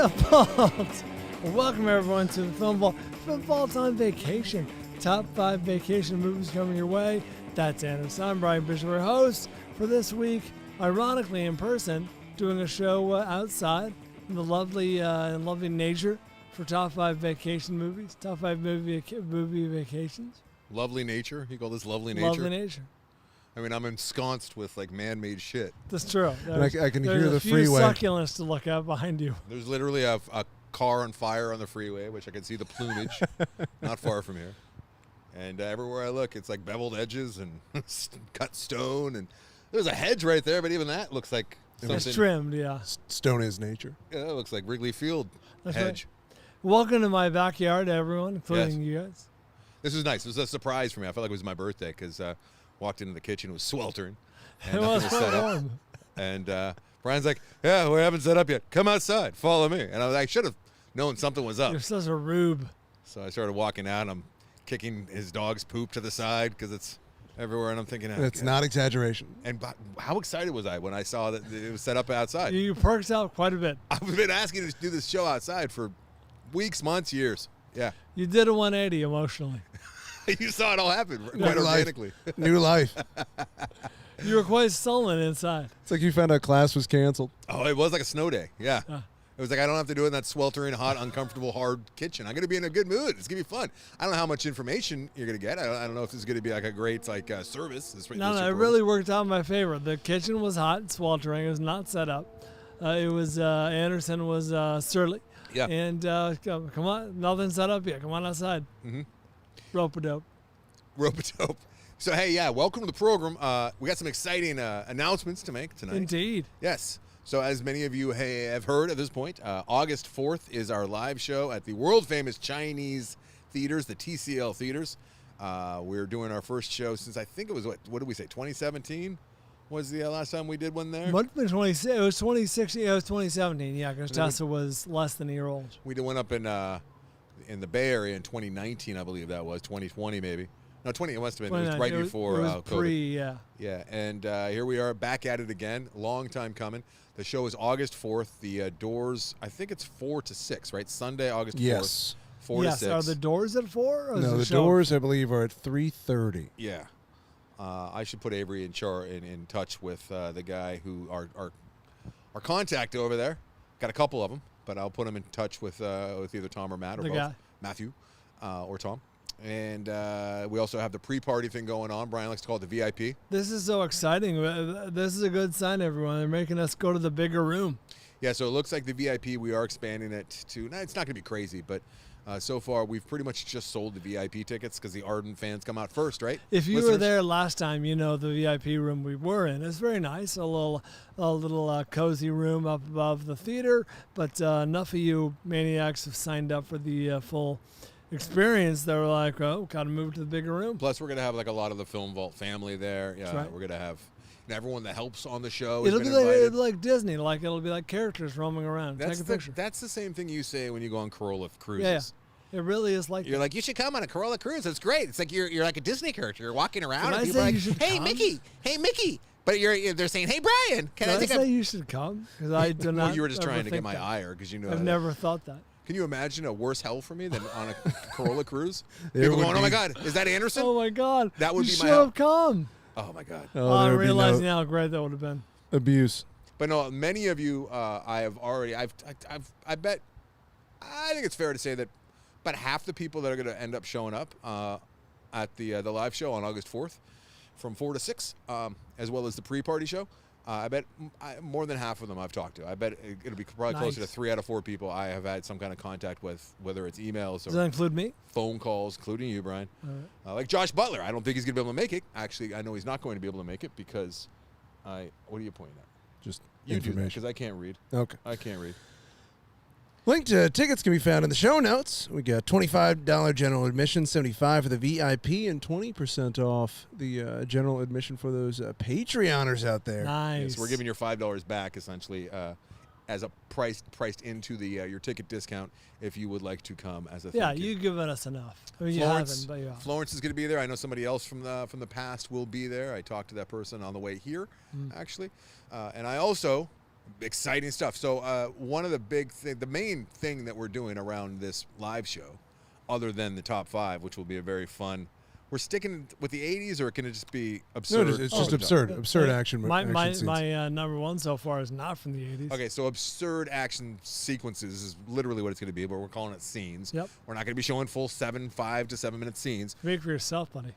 Vault! Welcome everyone to the Film Vault. Film Vault's on vacation. Top 5 vacation movies coming your way. That's Anderson. I'm Brian Bishop, your host for this week. Ironically, in person, doing a show outside in the lovely nature for top 5 vacation movies. Top 5 movie vacations. Lovely nature? You call this lovely nature? Lovely nature. I mean, I'm ensconced with like man-made shit. That's true. I can hear the freeway. freeway. There's a few succulents to look at behind you. There's literally a car on fire on the freeway, which I can see the plumage not far from here. And everywhere I look, it's like beveled edges and cut stone. And there's a hedge right there, but even that looks like something. It's trimmed, yeah. Stone is nature. Yeah, it looks like Wrigley Field That's hedge. Right. Welcome to my backyard, everyone, including you guys. This was nice. It was a surprise for me. I felt like it was my birthday because walked into the kitchen, it was sweltering. And It was set up. warm. And Brian's like, yeah, we haven't set up yet. Come outside. Follow me. And I should have known something was up. You're such a rube. So I started walking out. And I'm kicking his dog's poop to the side because it's everywhere. And I'm thinking, It's not exaggeration. And how excited was I when I saw that it was set up outside? You perked out quite a bit. I've been asking to do this show outside for weeks, months, years. Yeah. You did a 180 emotionally. You saw it all happen quite organically. New life. You were quite sullen inside. It's like you found out class was canceled. Oh, it was like a snow day. Yeah. It was like, I don't have to do it in that sweltering, hot, uncomfortable, hard kitchen. I'm going to be in a good mood. It's going to be fun. I don't know how much information you're going to get. I don't know if this is going to be like a great service. No, it really worked out in my favor. The kitchen was hot and sweltering. It was not set up. Anderson was surly. Yeah. And come on, nothing's set up yet. Come on outside. Mm-hmm. Rope-a-dope. Rope-a-dope. So, hey, yeah, welcome to the program. We got some exciting announcements to make tonight. Indeed. Yes. So, as many of you have heard at this point, August 4th is our live show at the world-famous Chinese theaters, the TCL theaters. We're doing our first show since I think it was, what did we say, 2017? Was the last time we did one there? It was 2016. It was 2017. Yeah, because Tessa was less than a year old. We did one up in the Bay Area in 2019, I believe that was 2020 maybe. No, 20. It must have been. It was right before it was COVID. Yeah. Yeah, and here we are back at it again. Long time coming. The show is August 4th. The doors, I think it's 4 to 6, right? Sunday, August 4th. Yes. 4 to 6. Are the doors at 4? Or No, the doors, I believe, are at 3:30. Yeah. I should put Avery in touch with the guy who our contact over there. Got a couple of them, but I'll put him in touch with either Tom or Matt or both. Guy. Matthew or Tom. And we also have the pre-party thing going on. Brian likes to call it the VIP. This is so exciting. This is a good sign, everyone. They're making us go to the bigger room. Yeah, so it looks like the VIP, we are expanding it to, it's not going to be crazy, but so far we've pretty much just sold the VIP tickets because the ardent fans come out first, right? If you were there last time, you know the VIP room we were in. It's very nice, a little cozy room up above the theater, but enough of you maniacs have signed up for the full experience. They were like, oh, got to move to the bigger room. Plus, we're going to have like a lot of the Film Vault family there. Yeah, right. We're going to have everyone that helps on the show. It'll be like Disney. It'll be like characters roaming around. Take a picture. That's the same thing you say when you go on Corolla cruises. Yeah. It really is like you're like, you should come on a Corolla cruise. It's great. It's like you're like a Disney character. You're walking around and people are like, hey, Mickey. Hey, Mickey. But they're saying, hey, Brian. Can I say you should come? Because I do not. Well, you were just trying to get my ire because you know. I've never thought that. Can you imagine a worse hell for me than on a Corolla cruise? People going, oh my God, is that Anderson? Oh my God. That would be my hell. Have come. Oh my God. I'm realizing how great that would have been. Abuse. But no, many of you, I bet, I think it's fair to say that about half the people that are going to end up showing up at the live show on August 4th from 4 to 6, as well as the pre-party show, I bet more than half of them I've talked to. I bet it'll be probably closer to 3 out of 4 people I have had some kind of contact with, whether it's emails or does that include me? Phone calls, including you, Brian. Right. Like Josh Butler. I don't think he's going to be able to make it. Actually, I know he's not going to be able to make it because what are you pointing at? Just you information. Because I can't read. Okay. I can't read. Link to tickets can be found in the show notes. We got $25 general admission, $75 for the VIP, and 20% off the general admission for those Patreoners out there. Nice. Yes, we're giving your $5 back essentially as a priced into the your ticket discount if you would like to come as a thank you. You've given us enough. I mean, Florence, you haven't, but Florence is going to be there. I know somebody else from the past will be there. I talked to that person on the way here, actually, and I also Exciting stuff. So one of the main thing that we're doing around this live show, other than the top 5, which will be a very fun. We're sticking with the 80s, or can it just be absurd? No, it's just absurd action. My action scenes. number 1 so far is not from the 80s. Okay, so absurd action sequences is literally what it's going to be, but we're calling it scenes. Yep. We're not going to be showing full 5 to 7 minute scenes. Speak for yourself, buddy.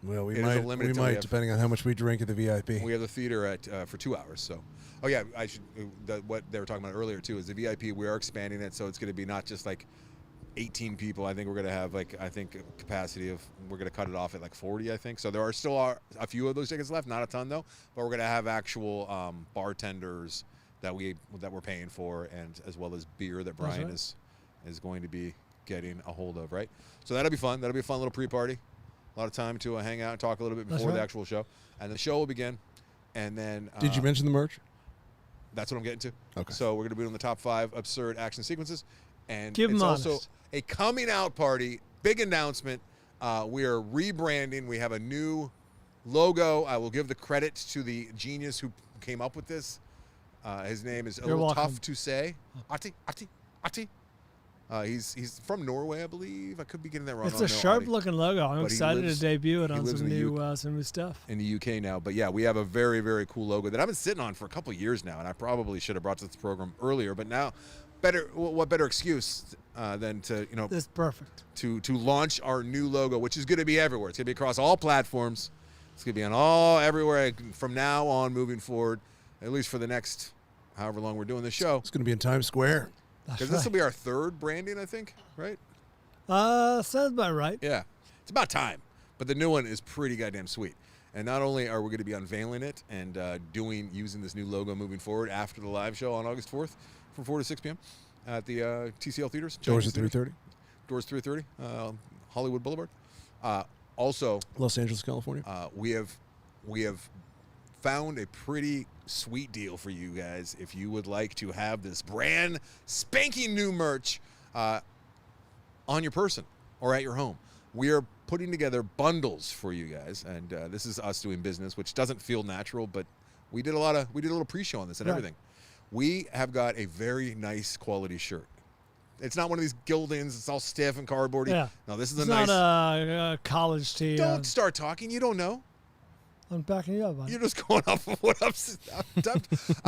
Well, we it might, is a limited time. depending on how much we drink at the VIP. We have the theater at for 2 hours. So, oh yeah, I should. What they were talking about earlier too is the VIP. We are expanding it, so it's going to be not just like 18 people. I think we're going to have like, I think a capacity of, we're going to cut it off at like 40, I think. So there are still a few of those tickets left, not a ton though, but we're going to have actual bartenders that we're paying for, and as well as beer that Bryan is going to be getting a hold of, right? So that'll be fun. That'll be a fun little pre-party. A lot of time to hang out and talk a little bit before the actual show. And the show will begin. And then Did you mention the merch? That's what I'm getting to. Okay. So we're going to be on the top 5 absurd action sequences. And Give it's them also honest. a coming out party. Big announcement. We are rebranding. We have a new logo. I will give the credit to the genius who came up with this. His name is a You're little welcome. tough to say. Ati. He's from Norway, I believe. I could be getting that wrong. It's I a don't know, sharp Ati. looking logo. I'm But he excited lives- to debut it he on lives some in the new stuff. in the UK now. But yeah, we have a very, very cool logo that I've been sitting on for a couple years now, and I probably should have brought to this program earlier. But now, what better excuse than to It's perfect. to launch our new logo, which is going to be everywhere. It's going to be across all platforms. It's going to be on everywhere from now on, moving forward, at least for the next however long we're doing the show. It's going to be in Times Square. Because this will be our 3rd branding, I think, right? Sounds about right. Yeah, it's about time. But the new one is pretty goddamn sweet. And not only are we going to be unveiling it and using this new logo moving forward after the live show on August 4th from 4 to 6 p.m. at the TCL Theaters. Doors at Chinese Theaters. 3:30. Doors 3:30, Hollywood Boulevard. Also, Los Angeles, California. we have found a pretty sweet deal for you guys if you would like to have this brand spanking new merch on your person or at your home. We are putting together bundles for you guys, and this is us doing business, which doesn't feel natural, but we did a little pre-show on this and everything. We have got a very nice quality shirt. It's not one of these gildings. It's all stiff and cardboardy. Yeah. No, this is It's a nice. not a college tee. Don't start talking. You don't know. I'm backing you up, buddy. You're just going off of what I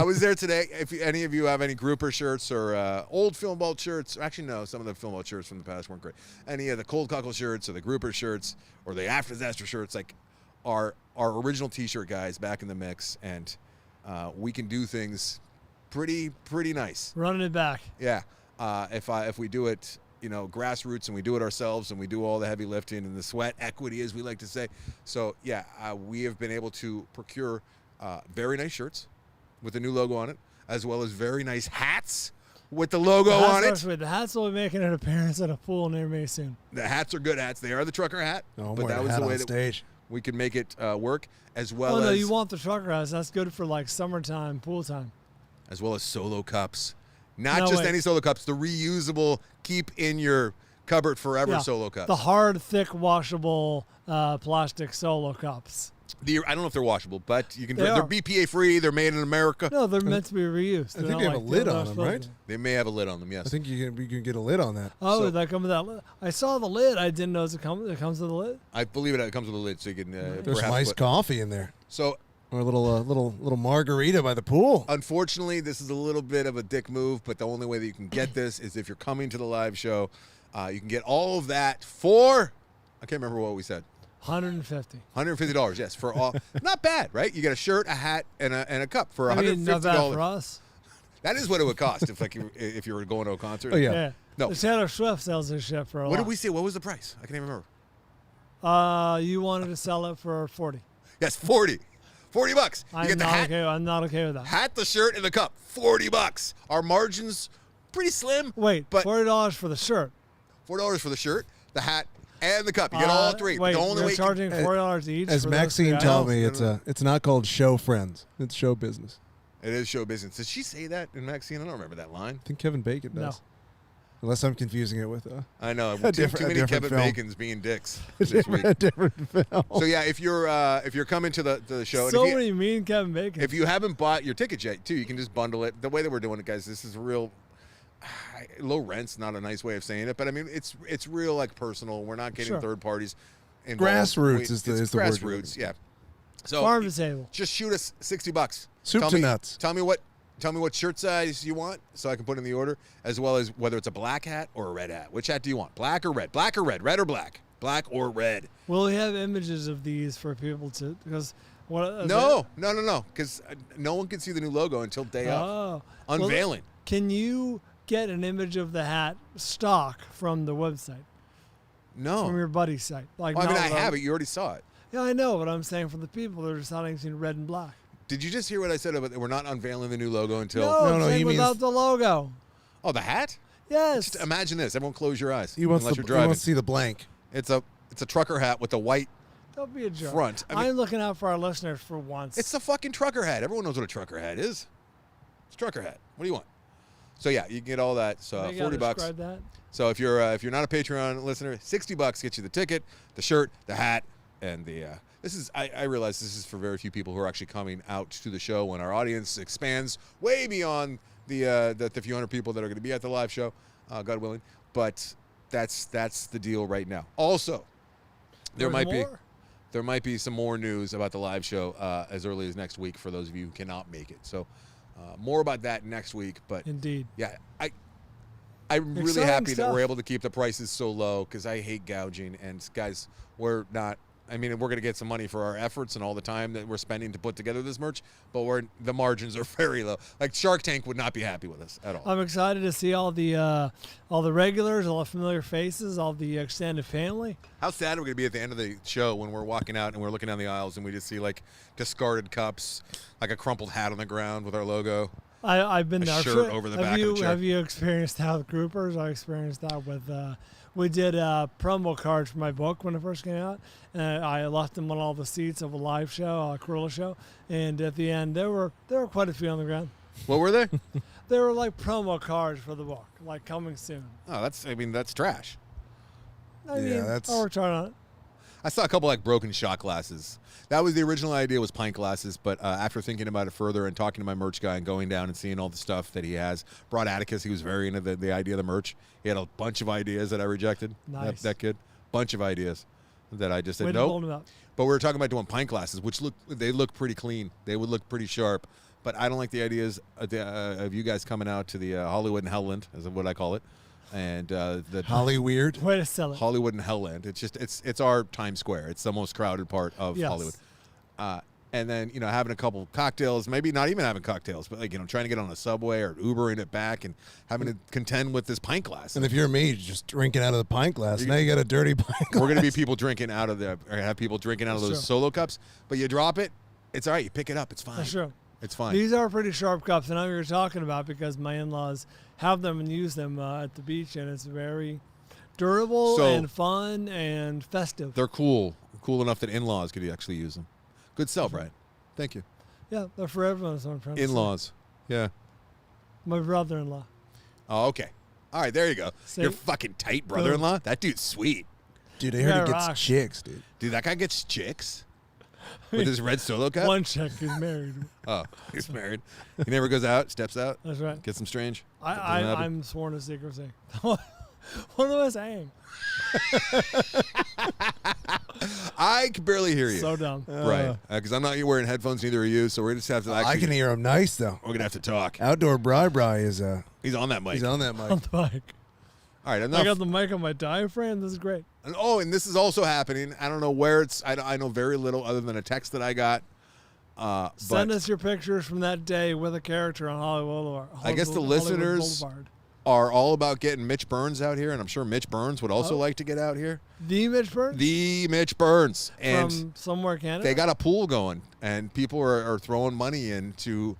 was there today. If any of you have any grouper shirts or old film vault shirts, actually no, some of the film vault shirts from the past weren't great. Any of the cold cockle shirts or the grouper shirts or the after disaster shirts, like our original T-shirt guys back in the mix, and we can do things pretty nice. Running it back. Yeah. If we do it, grassroots, and we do it ourselves, and we do all the heavy lifting and the sweat equity, as we like to say. So yeah, we have been able to procure very nice shirts with the new logo on it, as well as very nice hats with the logo on it. The hats will be making an appearance at a pool near me soon. The hats are good hats. They are the trucker hat, I'm but wearing that a was hat the way on that stage. we could make it work, as well No, as you want the trucker hats. That's good for like summertime, pool time. as well as solo cups. Not No, just wait. any solo cups, the reusable, keep in your cupboard forever Yeah, solo cups. The hard, thick, washable plastic solo cups. I don't know if they're washable, but you can. They They're are. BPA free. They're made in America. No, they're meant to be reused. I think they have a lid on them, right? They may have a lid on them. Yes. I think you can get a lid on that. Oh, So- that come with that lid. I saw the lid. I didn't know it comes with a lid. I believe it comes with a lid, so you can. There's perhaps some iced put- coffee in there, So, or a little margarita by the pool. unfortunately, this is a little bit of a dick move, but the only way that you can get this is if you're coming to the live show. You can get all of that for, I can't remember what we said. $150. $150. Yes, for all. Not bad, right? You get a shirt, a hat, and a cup for I mean, not bad for $150. us. That is what it would cost if you were going to a concert. Oh, yeah. No. The Taylor Swift sells this shit for a lot. What did we say? What was the price? I can't even remember. You wanted to sell it for 40. Yes, 40. $40. You I'm get the not hat, okay. I'm not okay with that. hat, the shirt, and the cup. $40. Our margins pretty slim. Wait, but $40 for the shirt. $4 for the shirt, the hat, and the cup. You get all three. Wait, The only you're way charging $40 each. As for those three Maxine told items? me, it's not called show friends. It's show business. it is show business. Did she say that in Maxine? I don't remember that line. I think Kevin Bacon No. does. Unless I'm confusing it with I know. a Too different many Kevin film. Bacons being dicks this week. a different film. So yeah, if you're coming to the show, So and if you, many mean Kevin Bacon. if you haven't bought your ticket yet, too, you can just bundle it. The way that we're doing it, guys, this is real. Low rent's not a nice way of saying it, but I mean it's real like personal. We're not getting third parties involved. Grassroots is the word. Grassroots, yeah. So Farm to table. just shoot us $60. Soup to nuts. Tell me what shirt size you want so I can put in the order, as well as whether it's a black hat or a red hat. Which hat do you want? Black or red? Black or red? Red or black? Black or red? Will we have images of these for people to because what? No, because no one can see the new logo until day of unveiling. Well, can you get an image of the hat stock from the website? No, From your buddy's site. Like, well, I mean, I have it. You already saw it. Yeah, I know, but I'm saying for the people that are just not seeing red and black. Did you just hear what I said about we're not unveiling the new logo until? No, No, I'm saying he means- without the logo. Oh, the hat? Yes. Just imagine this. Everyone, close your eyes. He wants unless to you're driving. see the blank. It's a trucker hat with a white Don't be a jerk. front. I mean, I'm looking out for our listeners for once. it's a fucking trucker hat. Everyone knows what a trucker hat is. It's a trucker hat. What do you want? So yeah, you can get all that. So You gotta $40. describe that. So if you're not a Patreon listener, $60 gets you the ticket, the shirt, the hat, and the. This is I realize this is for very few people who are actually coming out to the show when our audience expands way beyond the few hundred people that are going to be at the live show, God willing. But that's the deal right now. Also, there might be some more news about the live show as early as next week for those of you who cannot make it. So more about that next week. But Indeed. yeah, I'm really Exciting happy that stuff. we're able to keep the prices so low because I hate gouging. And guys, we're not. I mean, we're going to get some money for our efforts and all the time that we're spending to put together this merch, but the margins are very low. Like Shark Tank would not be happy with us at all. I'm excited to see all the regulars, all the familiar faces, all the extended family. How sad are we going to be at the end of the show when we're walking out and we're looking down the aisles and we just see like discarded cups, like a crumpled hat on the ground with our logo? I've been A there. shirt over the back of the chair. Have you experienced how the groupers? I experienced that with. We did promo cards for my book when it first came out, and I left them on all the seats of a live show, a Corolla show, and at the end there were quite a few on the ground. What were they? They were like promo cards for the book, like coming soon. Oh, that's trash. I mean, that's- I'll return on it. I saw a couple like broken shot glasses. That was the original idea, was pint glasses, but after thinking about it further and talking to my merch guy and going down and seeing all the stuff that he has, brought Atticus, he was very into the idea of the merch. He had a bunch of ideas that I rejected. Nice. That kid. Bunch of ideas that I just Way said to hold nope. 'em up. But we were talking about doing pint glasses, which they look pretty clean. They would look pretty sharp. But I don't like the ideas of you guys coming out to the Hollywood and Hellland, is what I call it. And the Holly weird. Way to sell it. Hollywood and Hellland. It's just it's our Times Square. It's the most crowded part of Yes. Hollywood. And then having a couple cocktails, maybe not even having cocktails, but like trying to get on a subway or Ubering it back and having to contend with this pint glass. And if you're me, just drinking out of the pint glass. Now you got a dirty pint glass. We're gonna be people drinking out of or have people drinking out of That's those true. solo cups, but you drop it, it's all right. You pick it up, it's fine. That's true. It's fine. These are pretty sharp cups, and I know what you're talking about because my in-laws have them and use them at the beach, and it's very durable So- and fun and festive. They're cool enough that in-laws could actually use them. Good sell, Brian. Thank you. Yeah, they're for everyone. That's what I'm trying to say. In-laws. Yeah. My brother-in-law. Oh, okay. All right, there you go. See? Your fucking tight brother-in-law. That dude's sweet. Dude, I heard Yeah, he rock. gets chicks, dude. Dude, that guy gets chicks with his red solo cup. One chick is married. Oh, he's married. He never goes out, steps out, That's right. gets some strange. That doesn't happen. I'm sworn to secrecy. What am I saying? I can barely hear you. So dumb. Right. Because I'm not wearing headphones, neither are you, so we're going to have to actually. I can hear him nice though. We're going to have to talk. Outdoor Bri is He's on that mic. he's on that On mic. the mic. All right, I enough. got the mic on my diaphragm. This is great. And this is also happening. I don't know where it's. I know very little other than a text that I got. Send But us your pictures from that day with a character on Hollywood Boulevard. I guess the Hollywood listeners- Boulevard. are all about getting Mitch Burns out here, and I'm sure Mitch Burns would also Oh. like to get out here. The Mitch Burns The Mitch Burns. And from somewhere Canada. they got a pool going, and people are throwing money in to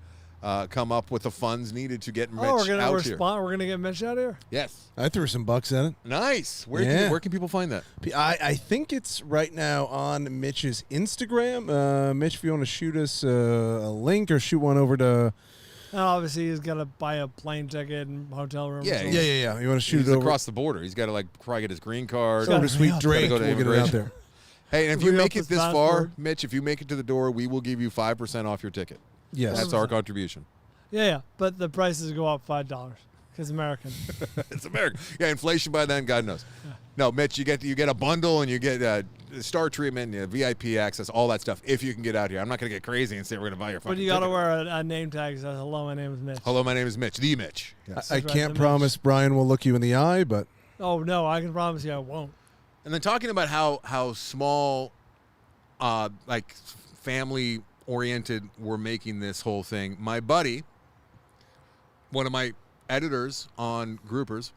come up with the funds needed to get Mitch we're gonna out here. respond. We're gonna get Mitch out here. Yes. I threw some bucks at it. Nice. Where can people find that? I think it's right now on Mitch's Instagram. Mitch, if you want to shoot us a link or shoot one over to And obviously, he's got to buy a plane ticket and hotel room. Yeah, Yeah. You want to shoot He's it over? across the border. He's got to like probably get his green card. Over to Sweet Gotta Drake. go to We'll get it out immigration. there. Hey, and if you Bring up make it his this far, passport. Mitch, if you make it to the door, we will give you 5% off your ticket. Yes. That's our contribution. Yeah. But the prices go up $5 because American. It's America. Yeah, inflation by then, God knows. No, Mitch, you get a bundle and you get star treatment, VIP access, all that stuff. If you can get out here, I'm not going to get crazy and say we're going to buy your fucking But you got to ticket. wear a name tag that says, "Hello, my name is Mitch." Hello, my name is Mitch. The Mitch. Yes. I That's right, can't the promise Brian will look you in the eye, but Oh no, I can promise you I won't. And then talking about how small, like family oriented we're making this whole thing. My buddy, one of my editors on Groupers,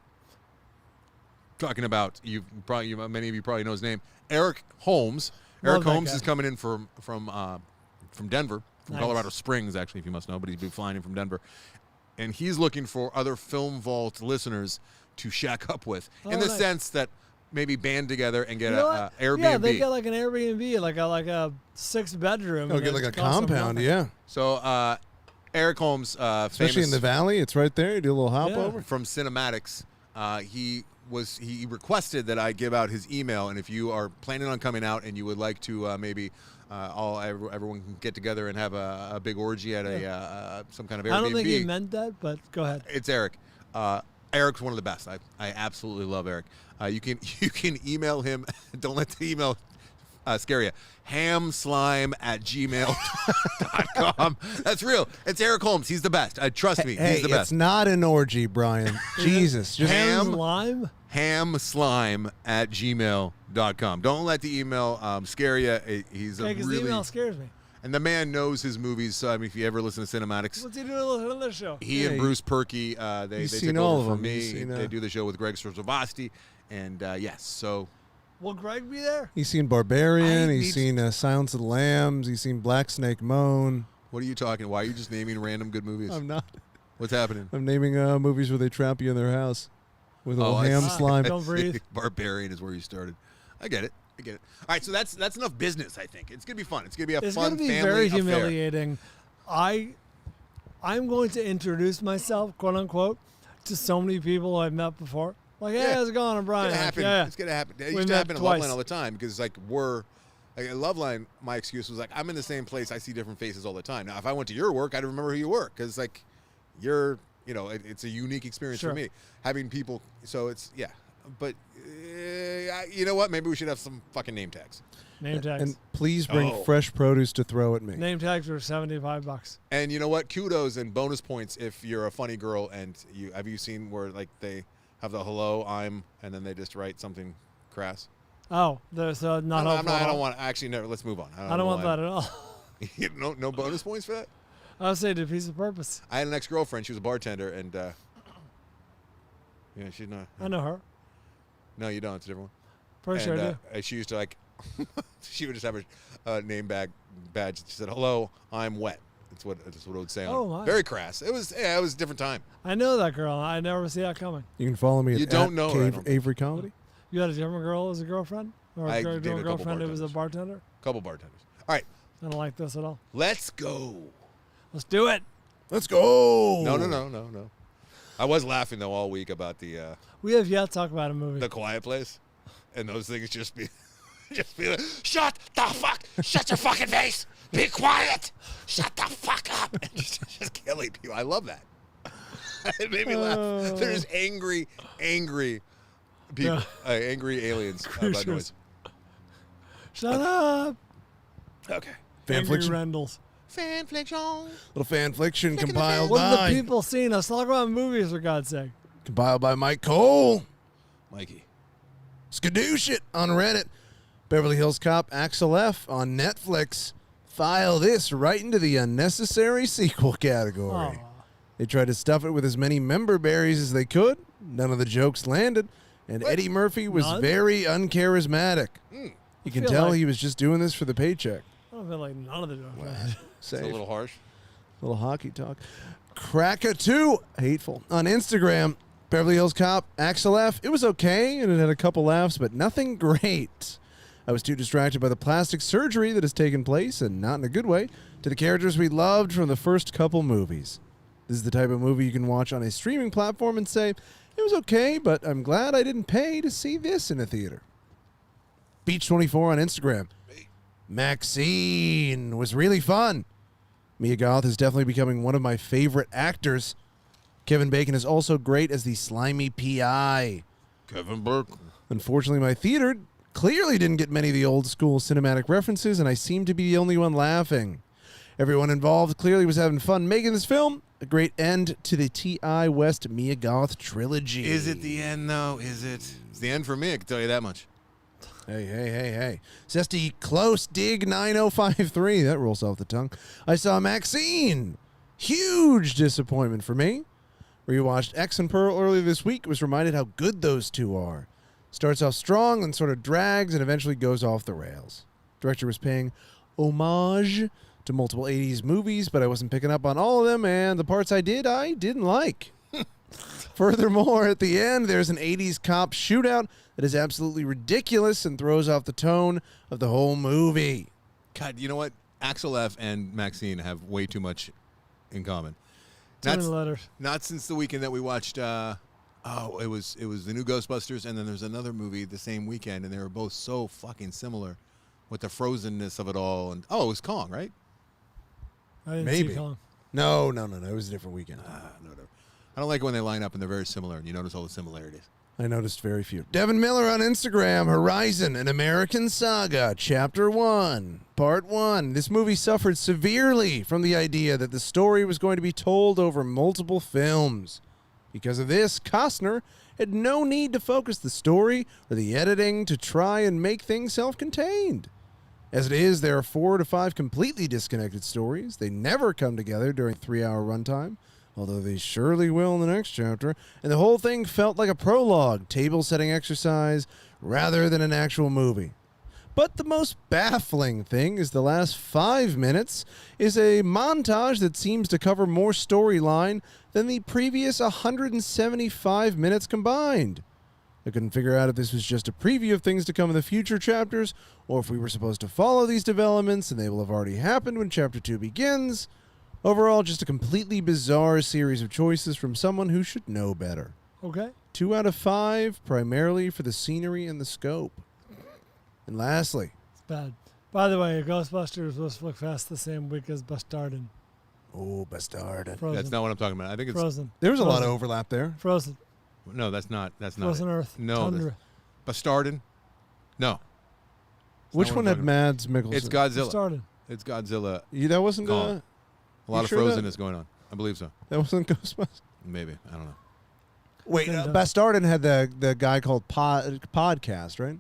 talking about many of you probably know his name, Eric Holmes. Love Eric that Holmes guy. is coming in from Denver, from Nice. Colorado Springs, actually, if you must know, but he's been flying in from Denver, and he's looking for other Film Vault listeners to shack up with, in the nice. sense that maybe band together and get You know a what? Airbnb. Yeah, they got like an Airbnb, like a 6-bedroom. I'll and get it like a costs them compound. nothing. Yeah. So Eric Holmes, Especially in famous the valley, it's right there. You do a little hop Yeah. over. from Cinematics, he requested that I give out his email, and if you are planning on coming out and you would like to maybe everyone can get together and have a big orgy at some kind of Airbnb. I don't think he meant that, but go ahead. It's Eric. Eric's one of the best. I absolutely love Eric. You can email him. Don't let the email scare you. hamslime@gmail.com. That's real. It's Eric Holmes. He's the best. Trust me. Hey, he's the it's best. not an orgy, Brian. Jesus. Just Ham- Lime? hamslime@gmail.com. Don't let the email scare you. He's a Because the really email scares me. and the man knows his movies. So I mean, if you ever listen to Cinematics, What's he doing on this show? he and Yeah, Bruce Perky, they you've take seen over all of for them. me. You've seen, They do the show with Greg Strzobasti, and yes, so Will Greg be there? He's seen Barbarian. I He's need seen Silence of the Lambs. He's seen Black Snake Moan. what are you talking? Why are you just naming random good movies? I'm not. What's happening? I'm naming movies where they trap you in their house with a little I ham see. slime. Don't breathe. Barbarian is where you started. I get it. All right, so that's enough business. I think it's gonna be fun. It's gonna be a It's fun going to be family very affair. humiliating. I'm going to introduce myself, quote unquote, to so many people I've met before. Like, hey, Yeah. how's it going? I'm It's Brian. gonna Like, happen. yeah. It's gonna happen. It We used to met happen in twice. Loveline all the time because like at Loveline, my excuse was like I'm in the same place. I see different faces all the time. Now, if I went to your work, I'd remember who you were because like you're, it's a unique experience Sure. for me having people. So it's but you know what? Maybe we should have some fucking name tags. Name tags. And please bring Oh. fresh produce to throw at me. Name tags are $75. And you know what? Kudos and bonus points if you're a funny girl and have you seen where like they have the hello, I'm, and then they just write something crass. Oh, there's not I helpful at don't all. want. Actually, no. Let's move on. I don't want that at all. no bonus points for that. I would say defeats the purpose. I had an ex-girlfriend. She was a bartender, and she's not. I know her. No, you don't. It's a different Pretty one. sure I And do. she used to like. She would just have her name badge. She said, "Hello, I'm wet." That's what it would say on Oh, it. my. Very crass. It was a different time. I know that girl. I never see that coming. You can follow me You at, don't at know her, I Cave don't think. Avery Comedy. You had a different girl as a girlfriend? Or I a dated a couple girlfriend who was a bartender? Couple bartenders. All right, I don't like this at all. let's go. Let's do it. Let's go. No. I was laughing though all week about the We have yet to talk about a movie. The Quiet Place, and those things just be like, shut the fuck, shut your fucking face, be quiet, shut the fuck up, and just killing people. I love that. It made me laugh. They're just angry people, angry aliens about Creatures. noise. Shut up. Okay. Angry Fanfliction. Rendles. Fanfliction. Little fanfliction Flick in the compiled What have by the people seen? Let's talk about movies, for God's sake. Mike Cole. Mikey. Skadoosh it on Reddit. Beverly Hills Cop Axel F on Netflix. File this right into the unnecessary sequel category. Aw. They tried to stuff it with as many member berries as they could. None of the jokes landed. And What? Eddie Murphy was None? very uncharismatic. Mm. You can feel tell like- he was just doing this for the paycheck. I don't feel like none of the jokes. It's a Safe. little harsh. Little hockey talk. Krakatoa, hateful. On Instagram, Beverly Hills Cop, Axel F. It was okay, and it had a couple laughs, but nothing great. I was too distracted by the plastic surgery that has taken place, and not in a good way, to the characters we loved from the first couple movies. This is the type of movie you can watch on a streaming platform and say, it was okay, but I'm glad I didn't pay to see this in a theater. Beach24 on Instagram. MaXXXine was really fun. Mia Goth is definitely becoming one of my favorite actors. Kevin Bacon is also great as the slimy PI. Kevin Bacon. Unfortunately, my theater clearly didn't get many of the old school cinematic references, and I seemed to be the only one laughing. Everyone involved clearly was having fun making this film. A great end to the T.I. West Mia Goth trilogy. Is it the end, though? Is it? It's the end for me, I can tell you that much. Hey. Zesty Close Dig 9053. That rolls off the tongue. I saw MaXXXine. Huge disappointment for me. Rewatched X and Pearl earlier this week. Was reminded how good those two are. Starts off strong, then sort of drags, and eventually goes off the rails. Director was paying homage to multiple 80s movies, but I wasn't picking up on all of them, and the parts I didn't like. Furthermore, at the end, there's an 80s cop shootout that is absolutely ridiculous and throws off the tone of the whole movie. God, you know what? Axel F and MaXXXine have way too much in common. Too many letters. Not since the weekend that we watched. It was the new Ghostbusters, and then there's another movie the same weekend, and they were both so fucking similar with the frozenness of it all. And it was Kong, right? I didn't Maybe. see Kong. No. It was a different weekend. No. I don't like it when they line up and they're very similar, and you notice all the similarities. I noticed very few. Devin Miller on Instagram. Horizon, an American Saga, Chapter 1, Part 1. This movie suffered severely from the idea that the story was going to be told over multiple films. Because of this, Costner had no need to focus the story or the editing to try and make things self-contained. As it is, there are 4 to 5 completely disconnected stories. They never come together during a 3-hour runtime, although they surely will in the next chapter, and the whole thing felt like a prologue, table-setting exercise, rather than an actual movie. But the most baffling thing is the last 5 minutes is a montage that seems to cover more storyline than the previous 175 minutes combined. I couldn't figure out if this was just a preview of things to come in the future chapters, or if we were supposed to follow these developments and they will have already happened when Chapter 2 begins. Overall, just a completely bizarre series of choices from someone who should know better. Okay. 2 out of 5, primarily for the scenery and the scope. And lastly, It's bad. By the way, Ghostbusters was Flick Fest the same week as Bastardin. oh, Bastard. Frozen. That's not what I'm talking about. I think it's Frozen. There was a lot of Frozen. overlap there. Frozen. no. That's not. That's not. Frozen it. Earth. No. Tundra. Bastardin. No. That's Which not one what I'm had talking about. Mads Mikkelsen? It's Godzilla. Bastardin. It's Godzilla. That wasn't Gone. A lot You of sure that- frozenness going on. I believe so. that wasn't Ghostbusters. Maybe. I don't know. Wait, Then, Bastardin had the guy called Podcast, right?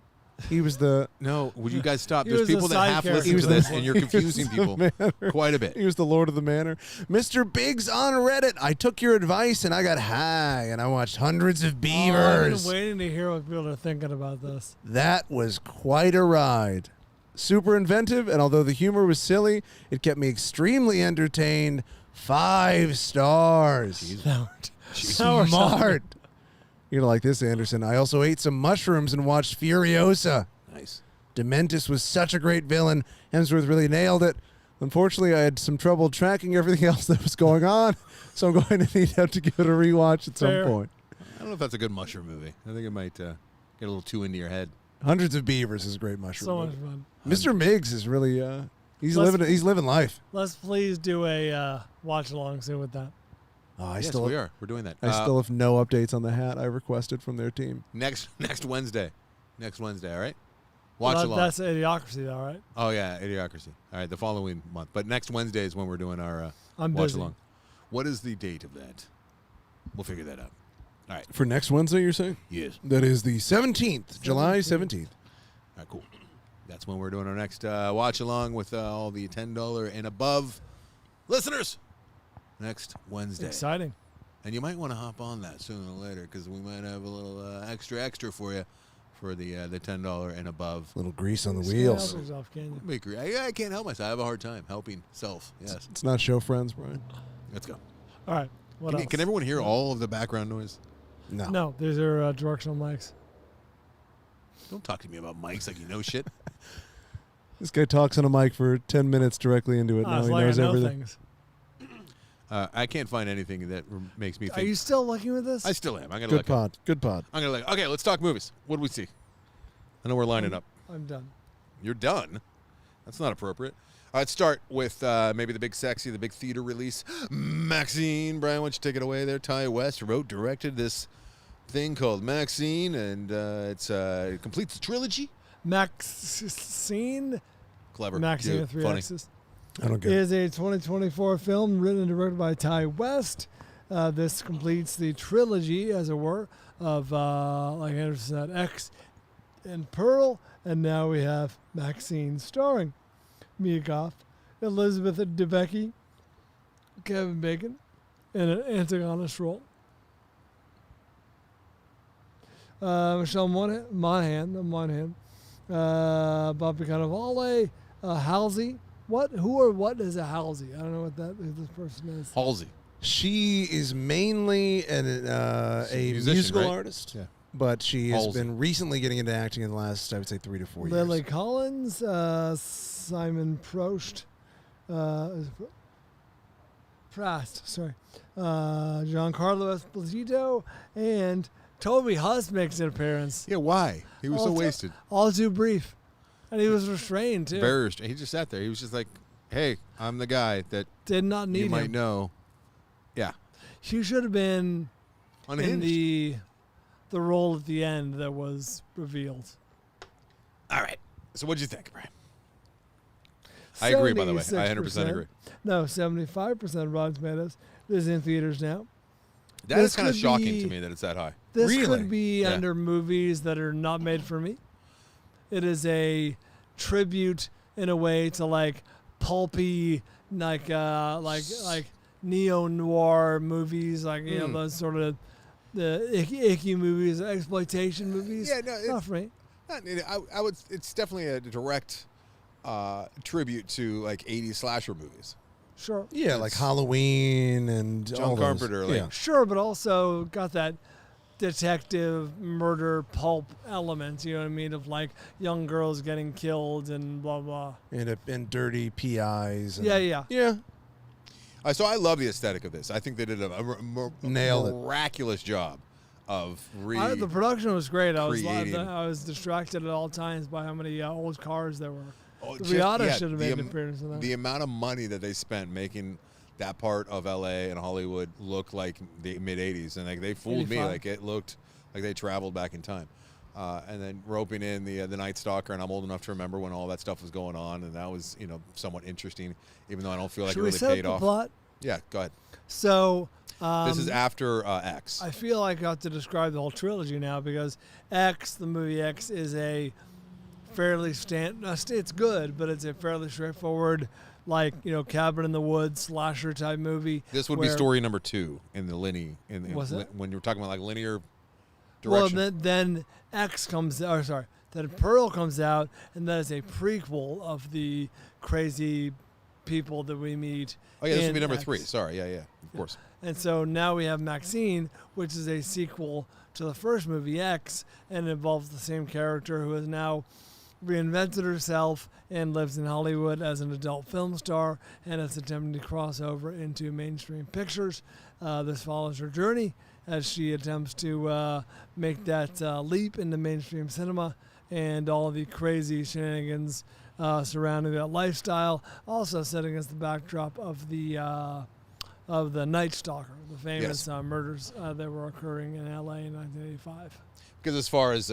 He was the No. Would you guys stop? He There's was a people that side half character. listen He to was this, the- and you're he confusing was people the manor. quite a bit. He was the Lord of the Manor. Mr. Biggs on Reddit. I took your advice and I got high and I watched hundreds of Oh, I've beavers. been waiting to hear what people are thinking about this. That was quite a ride. Super inventive, and although the humor was silly, it kept me extremely entertained. 5 stars. Sour Smart. You're gonna like this, Anderson. I also ate some mushrooms and watched Furiosa. Nice. Dementis was such a great villain. Hemsworth really nailed it. Unfortunately, I had some trouble tracking everything else that was going on, so I'm going to need to give it a rewatch at Fair. some point. I don't know if that's a good mushroom movie. I think it might get a little too into your head. Hundreds of Beavers is a great mushroom. So much movie. fun. Mr. Miggs is really he's Let's- living life. Let's please do a watch along soon with that. Oh, Yes, we are. We're doing that. I still have no updates on the hat I requested from their team. Next Wednesday. Next Wednesday, all right? Watch Well, along. that's Idiocracy, though, right? Oh, yeah, Idiocracy. All right, the following month. But next Wednesday is when we're doing our I'm watch busy. along. What is the date of that? We'll figure that out. All right. For next Wednesday, you're saying? Yes. That is the 17th, July 17th. All right, cool. That's when we're doing our next watch along with all the $10 and above listeners. Next Wednesday. Exciting. And you might want to hop on that sooner or later because we might have a little extra for you for the $10 and above. Little grease on the Just wheels. can't help yourself, can you? Bakery. I can't help myself. I have a hard time helping self. Yes. It's not show friends, Brian. Let's go. All right. What else? Can everyone hear all of the background noise? No. No, these are directional mics. Don't talk to me about mics like you know shit. This guy talks on a mic for 10 minutes directly into it. Now It's he like knows I know everything. things. I can't find anything that makes me think. Are you still looking at this? I still am. I'm gonna Good look. pod. Good pod. I'm gonna look. Okay, let's talk movies. What do we see? I know we're lining up. I'm done. You're done. That's not appropriate. Let's start with maybe the big sexy, the big theater release. MaXXXine. Brian, why don't you take it away there? Ty West wrote, directed this thing called MaXXXine, and it completes the trilogy. MaXXXine. Clever. MaXXXine with Cute, 3 funny. X's. I don't get Is a 2024 film written and directed by Ty West. This completes the trilogy, as it were, of, like Anderson said, X and Pearl. And now we have MaXXXine starring Mia Goth, Elizabeth Debicki, Kevin Bacon in an antagonist role. Michelle Monaghan, Bobby Cannavale, Halsey. Who or what is a Halsey? I don't know who this person is. Halsey. She is mainly a musician, musical right? artist, Yeah. but she has Halsey. been recently getting into acting in the last, I would say, 3 to 4 Lily years. Collins, Simon Prost, Giancarlo Esposito, and Toby Huss makes an appearance. Yeah, why? He was so wasted. All too brief. And he was restrained, too. Very restrained. He just sat there. He was just like, hey, I'm the guy that Did not need you him. might know. Yeah. He should have been Unhinged. in the role at the end that was revealed. All right. So what'd you think, Brian? I agree, by the way. I 100% agree. No, 75% Rotten Tomatoes. This is in theaters now. That This is kind of could shocking be- to me that it's that high. This Really? could be Yeah. under movies that are not made for me. It is a tribute in a way to like pulpy, like neo noir movies, like you know those sort of the icky movies, exploitation movies. Yeah, no, not for me. I would. It's definitely a direct tribute to like 80s slasher movies. Sure, Yeah, like Halloween and John all those. Carpenter, like- Yeah. sure, but also got that detective murder pulp element. You know what I mean? Of like young girls getting killed and blah blah. And dirty PIs. And, Yeah. Yeah. So I love the aesthetic of this. I think they did a Nailed it. miraculous job of The production was great. I creating- was distracted at all times by how many old cars there were. Oh, The just- Rihanna yeah, should have the made an am- appearance in that. The amount of money that they spent making that part of LA and Hollywood look like the mid 80s, and like they fooled me. 85. Like it looked like they traveled back in time. And then roping in the Night Stalker, and I'm old enough to remember when all that stuff was going on, and that was somewhat interesting, even though I don't feel like Should it we really set up paid the off. plot? Yeah, go ahead. So This is after X. I feel like I have to describe the whole trilogy now because X, the movie X, is a fairly it's good, but it's a fairly straightforward, like cabin in the woods slasher type movie. This would be where- story number 2 in the What's that? when you're talking about like linear Well, direction. then X comes. Or sorry, then Pearl comes out, and that is a prequel of the crazy people that we meet. Oh yeah, this would be in number X. 3. Sorry, yeah, of course. And so now we have MaXXXine, which is a sequel to the first movie, X, and it involves the same character who has now reinvented herself and lives in Hollywood as an adult film star and is attempting to cross over into mainstream pictures. This follows her journey as she attempts to make that leap into mainstream cinema and all the crazy shenanigans surrounding that lifestyle, also setting against the backdrop of the Night Stalker, the famous murders that were occurring in LA in 1985. Because as far as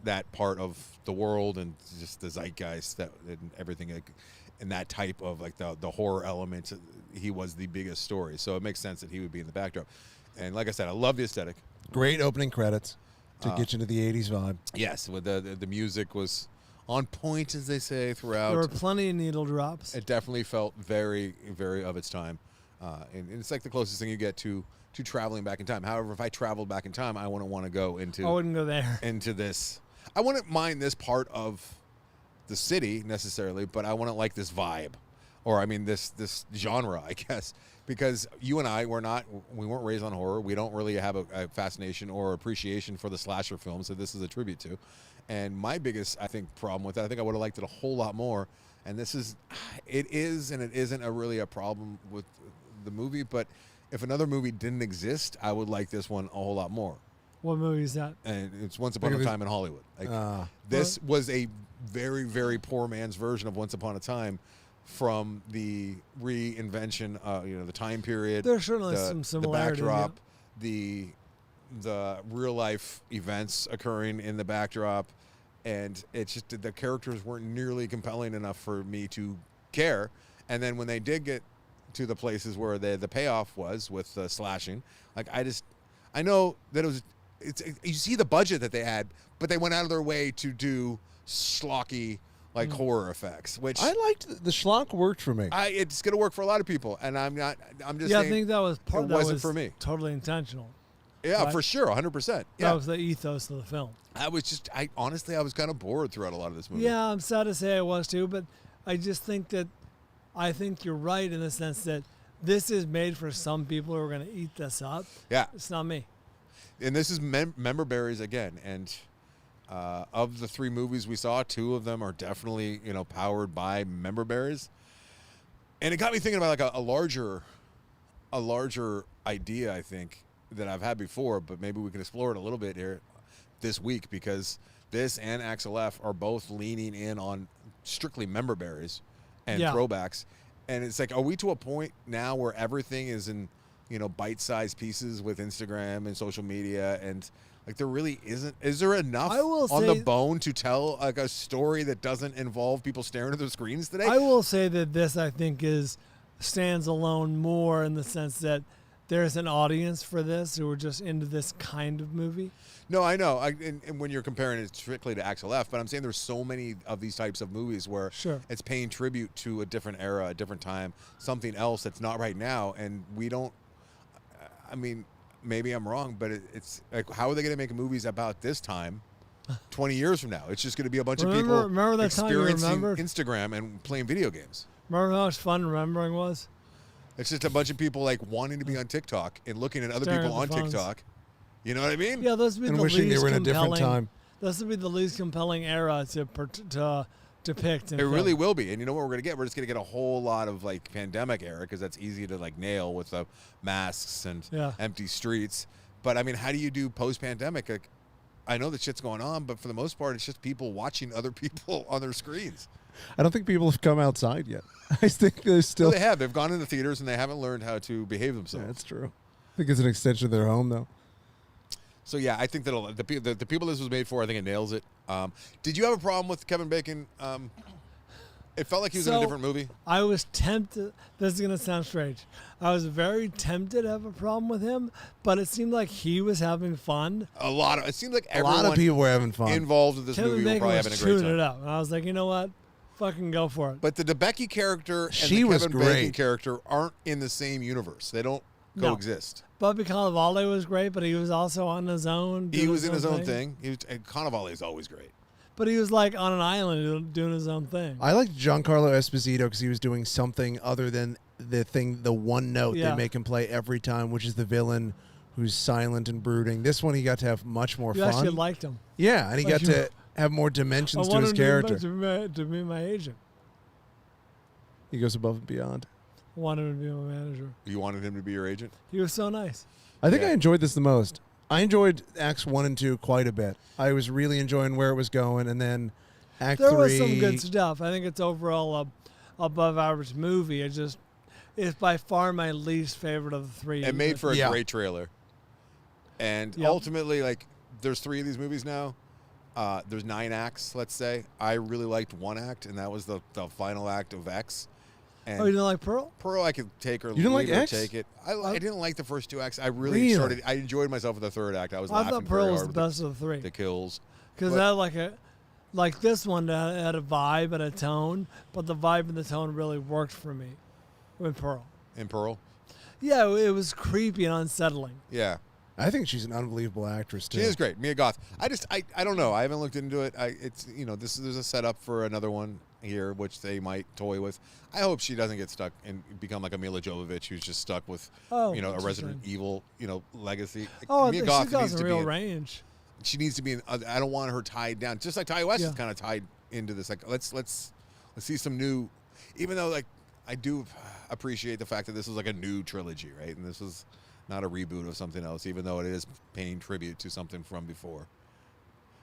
that part of the world and just the zeitgeist that and everything and that type of like the horror element, he was the biggest story. So it makes sense that he would be in the backdrop. And like I said, I love the aesthetic. Great opening credits to get you into the 80s vibe. Yes, with the music was on point, as they say, throughout. There were plenty of needle drops. It definitely felt very, very of its time. And it's like the closest thing you get to traveling back in time. However, if I traveled back in time, I wouldn't want to go into I wouldn't go there. into this. I wouldn't mind this part of the city necessarily, but I wouldn't like this vibe, or I mean this genre, I guess, because you and I we weren't raised on horror. We don't really have a fascination or appreciation for the slasher films that this is a tribute to. And my biggest, I think, problem with it, I think I would have liked it a whole lot more. And it is and it isn't really a problem with the movie, but if another movie didn't exist, I would like this one a whole lot more. What movie is that? And it's Once Upon a Time in Hollywood. Like, this was a very, very poor man's version of Once Upon a Time from the reinvention, the time period. There's certainly some similarities. The backdrop, the real life events occurring in the backdrop, and it's just the characters weren't nearly compelling enough for me to care. And then when they did get to the places where the payoff was with slashing, like I know that you see the budget that they had, but they went out of their way to do schlocky horror effects, which I liked. The schlock worked for me. It's going to work for a lot of people, and I'm just saying. I think that was part. It that wasn't was for me. Totally intentional. Yeah, right? For sure, 100%. That was the ethos of the film. Honestly, I was kind of bored throughout a lot of this movie. Yeah, I'm sad to say I was too, but I just think that you're right in the sense that this is made for some people who are going to eat this up. Yeah. It's not me. And this is member berries again, and of the 3 movies we saw, 2 of them are definitely powered by member berries, and it got me thinking about like a larger idea, I think, that I've had before, but maybe we can explore it a little bit here this week, because this and Axel F are both leaning in on strictly member berries and throwbacks, and it's like, are we to a point now where everything is in bite-sized pieces with Instagram and social media, and like there really isn't. Is there enough on the bone to tell like a story that doesn't involve people staring at their screens today? I will say that this, I think, stands alone more in the sense that there's an audience for this who are just into this kind of movie. No, I know. And when you're comparing it strictly to Axel F, but I'm saying there's so many of these types of movies where it's paying tribute to a different era, a different time, something else that's not right now, and we don't. I mean, maybe I'm wrong, but it's like, how are they going to make movies about this time 20 years from now? It's just going to be a bunch of people experiencing Instagram and playing video games. Remember how much fun remembering was? It's just a bunch of people like wanting to be on TikTok and looking at other people on TikTok. You know what I mean? Yeah, those would be and the wishing least they were in a different time. This would be the least compelling era to depict. It really will be. And you know what we're going to get? We're just going to get a whole lot of like pandemic era, because that's easy to like nail with the masks and empty streets. But I mean, how do you do post-pandemic? Like, I know that shit's going on, but for the most part, it's just people watching other people on their screens. I don't think people have come outside yet. I think there's still. Well, they have. They've gone into theaters and they haven't learned how to behave themselves. Yeah, that's true. I think it's an extension of their home, though. So yeah, I think that the people this was made for, I think it nails it. Did you have a problem with Kevin Bacon? It felt like he was in a different movie. I was tempted. This is going to sound strange. I was very tempted to have a problem with him, but it seemed like he was having fun. It seemed like a lot of people were having fun involved with this Kevin movie. Bacon Were probably was having a great chewing time. it up, and I was like, you know what? Fucking go for it. But the DeBecky character and She the was Kevin great. Bacon character aren't in the same universe. They don't coexist. Bobby Cannavale was great, but he was also on his own. He was in his own thing. And Cannavale is always great. But he was like on an island doing his own thing. I liked Giancarlo Esposito because he was doing something other than the one note they make him play every time, which is the villain who's silent and brooding. This one, he got to have much more fun. You actually liked him. Yeah, and he got to have more dimensions to his character. To be my agent. He goes above and beyond. I wanted him to be my manager. You wanted him to be your agent? He was so nice. I think I enjoyed this the most. I enjoyed Acts 1 and 2 quite a bit. I was really enjoying where it was going, and then Act 3... There was some good stuff. I think it's overall a above average movie. It's by far my least favorite of the 3. It made for a great trailer. And ultimately, like, there's 3 of these movies now. There's 9 acts, let's say. I really liked 1 act, and that was the final act of X. And you didn't like Pearl? Pearl, I could take or you didn't leave like or X? take it. I didn't like the first 2 acts. I really started. I enjoyed myself with the 3rd act. I thought Pearl was the best of the 3. The kills, because that like this one had a vibe and a tone, but the vibe and the tone really worked for me with Pearl. In Pearl, yeah, it was creepy and unsettling. Yeah, I think she's an unbelievable actress too. She is great, Mia Goth. I don't know. I haven't looked into it. There's a setup for another one here, which they might toy with. I hope she doesn't get stuck and become like a Mila Jovovich, who's just stuck with a Resident Evil legacy. Mia Goth she's got some real range. She needs to be in. I don't want her tied down, just like Ty West is kind of tied into this. Like let's see some new. Even though like I do appreciate the fact that this is like a new trilogy, right? And this is not a reboot of something else, even though it is paying tribute to something from before.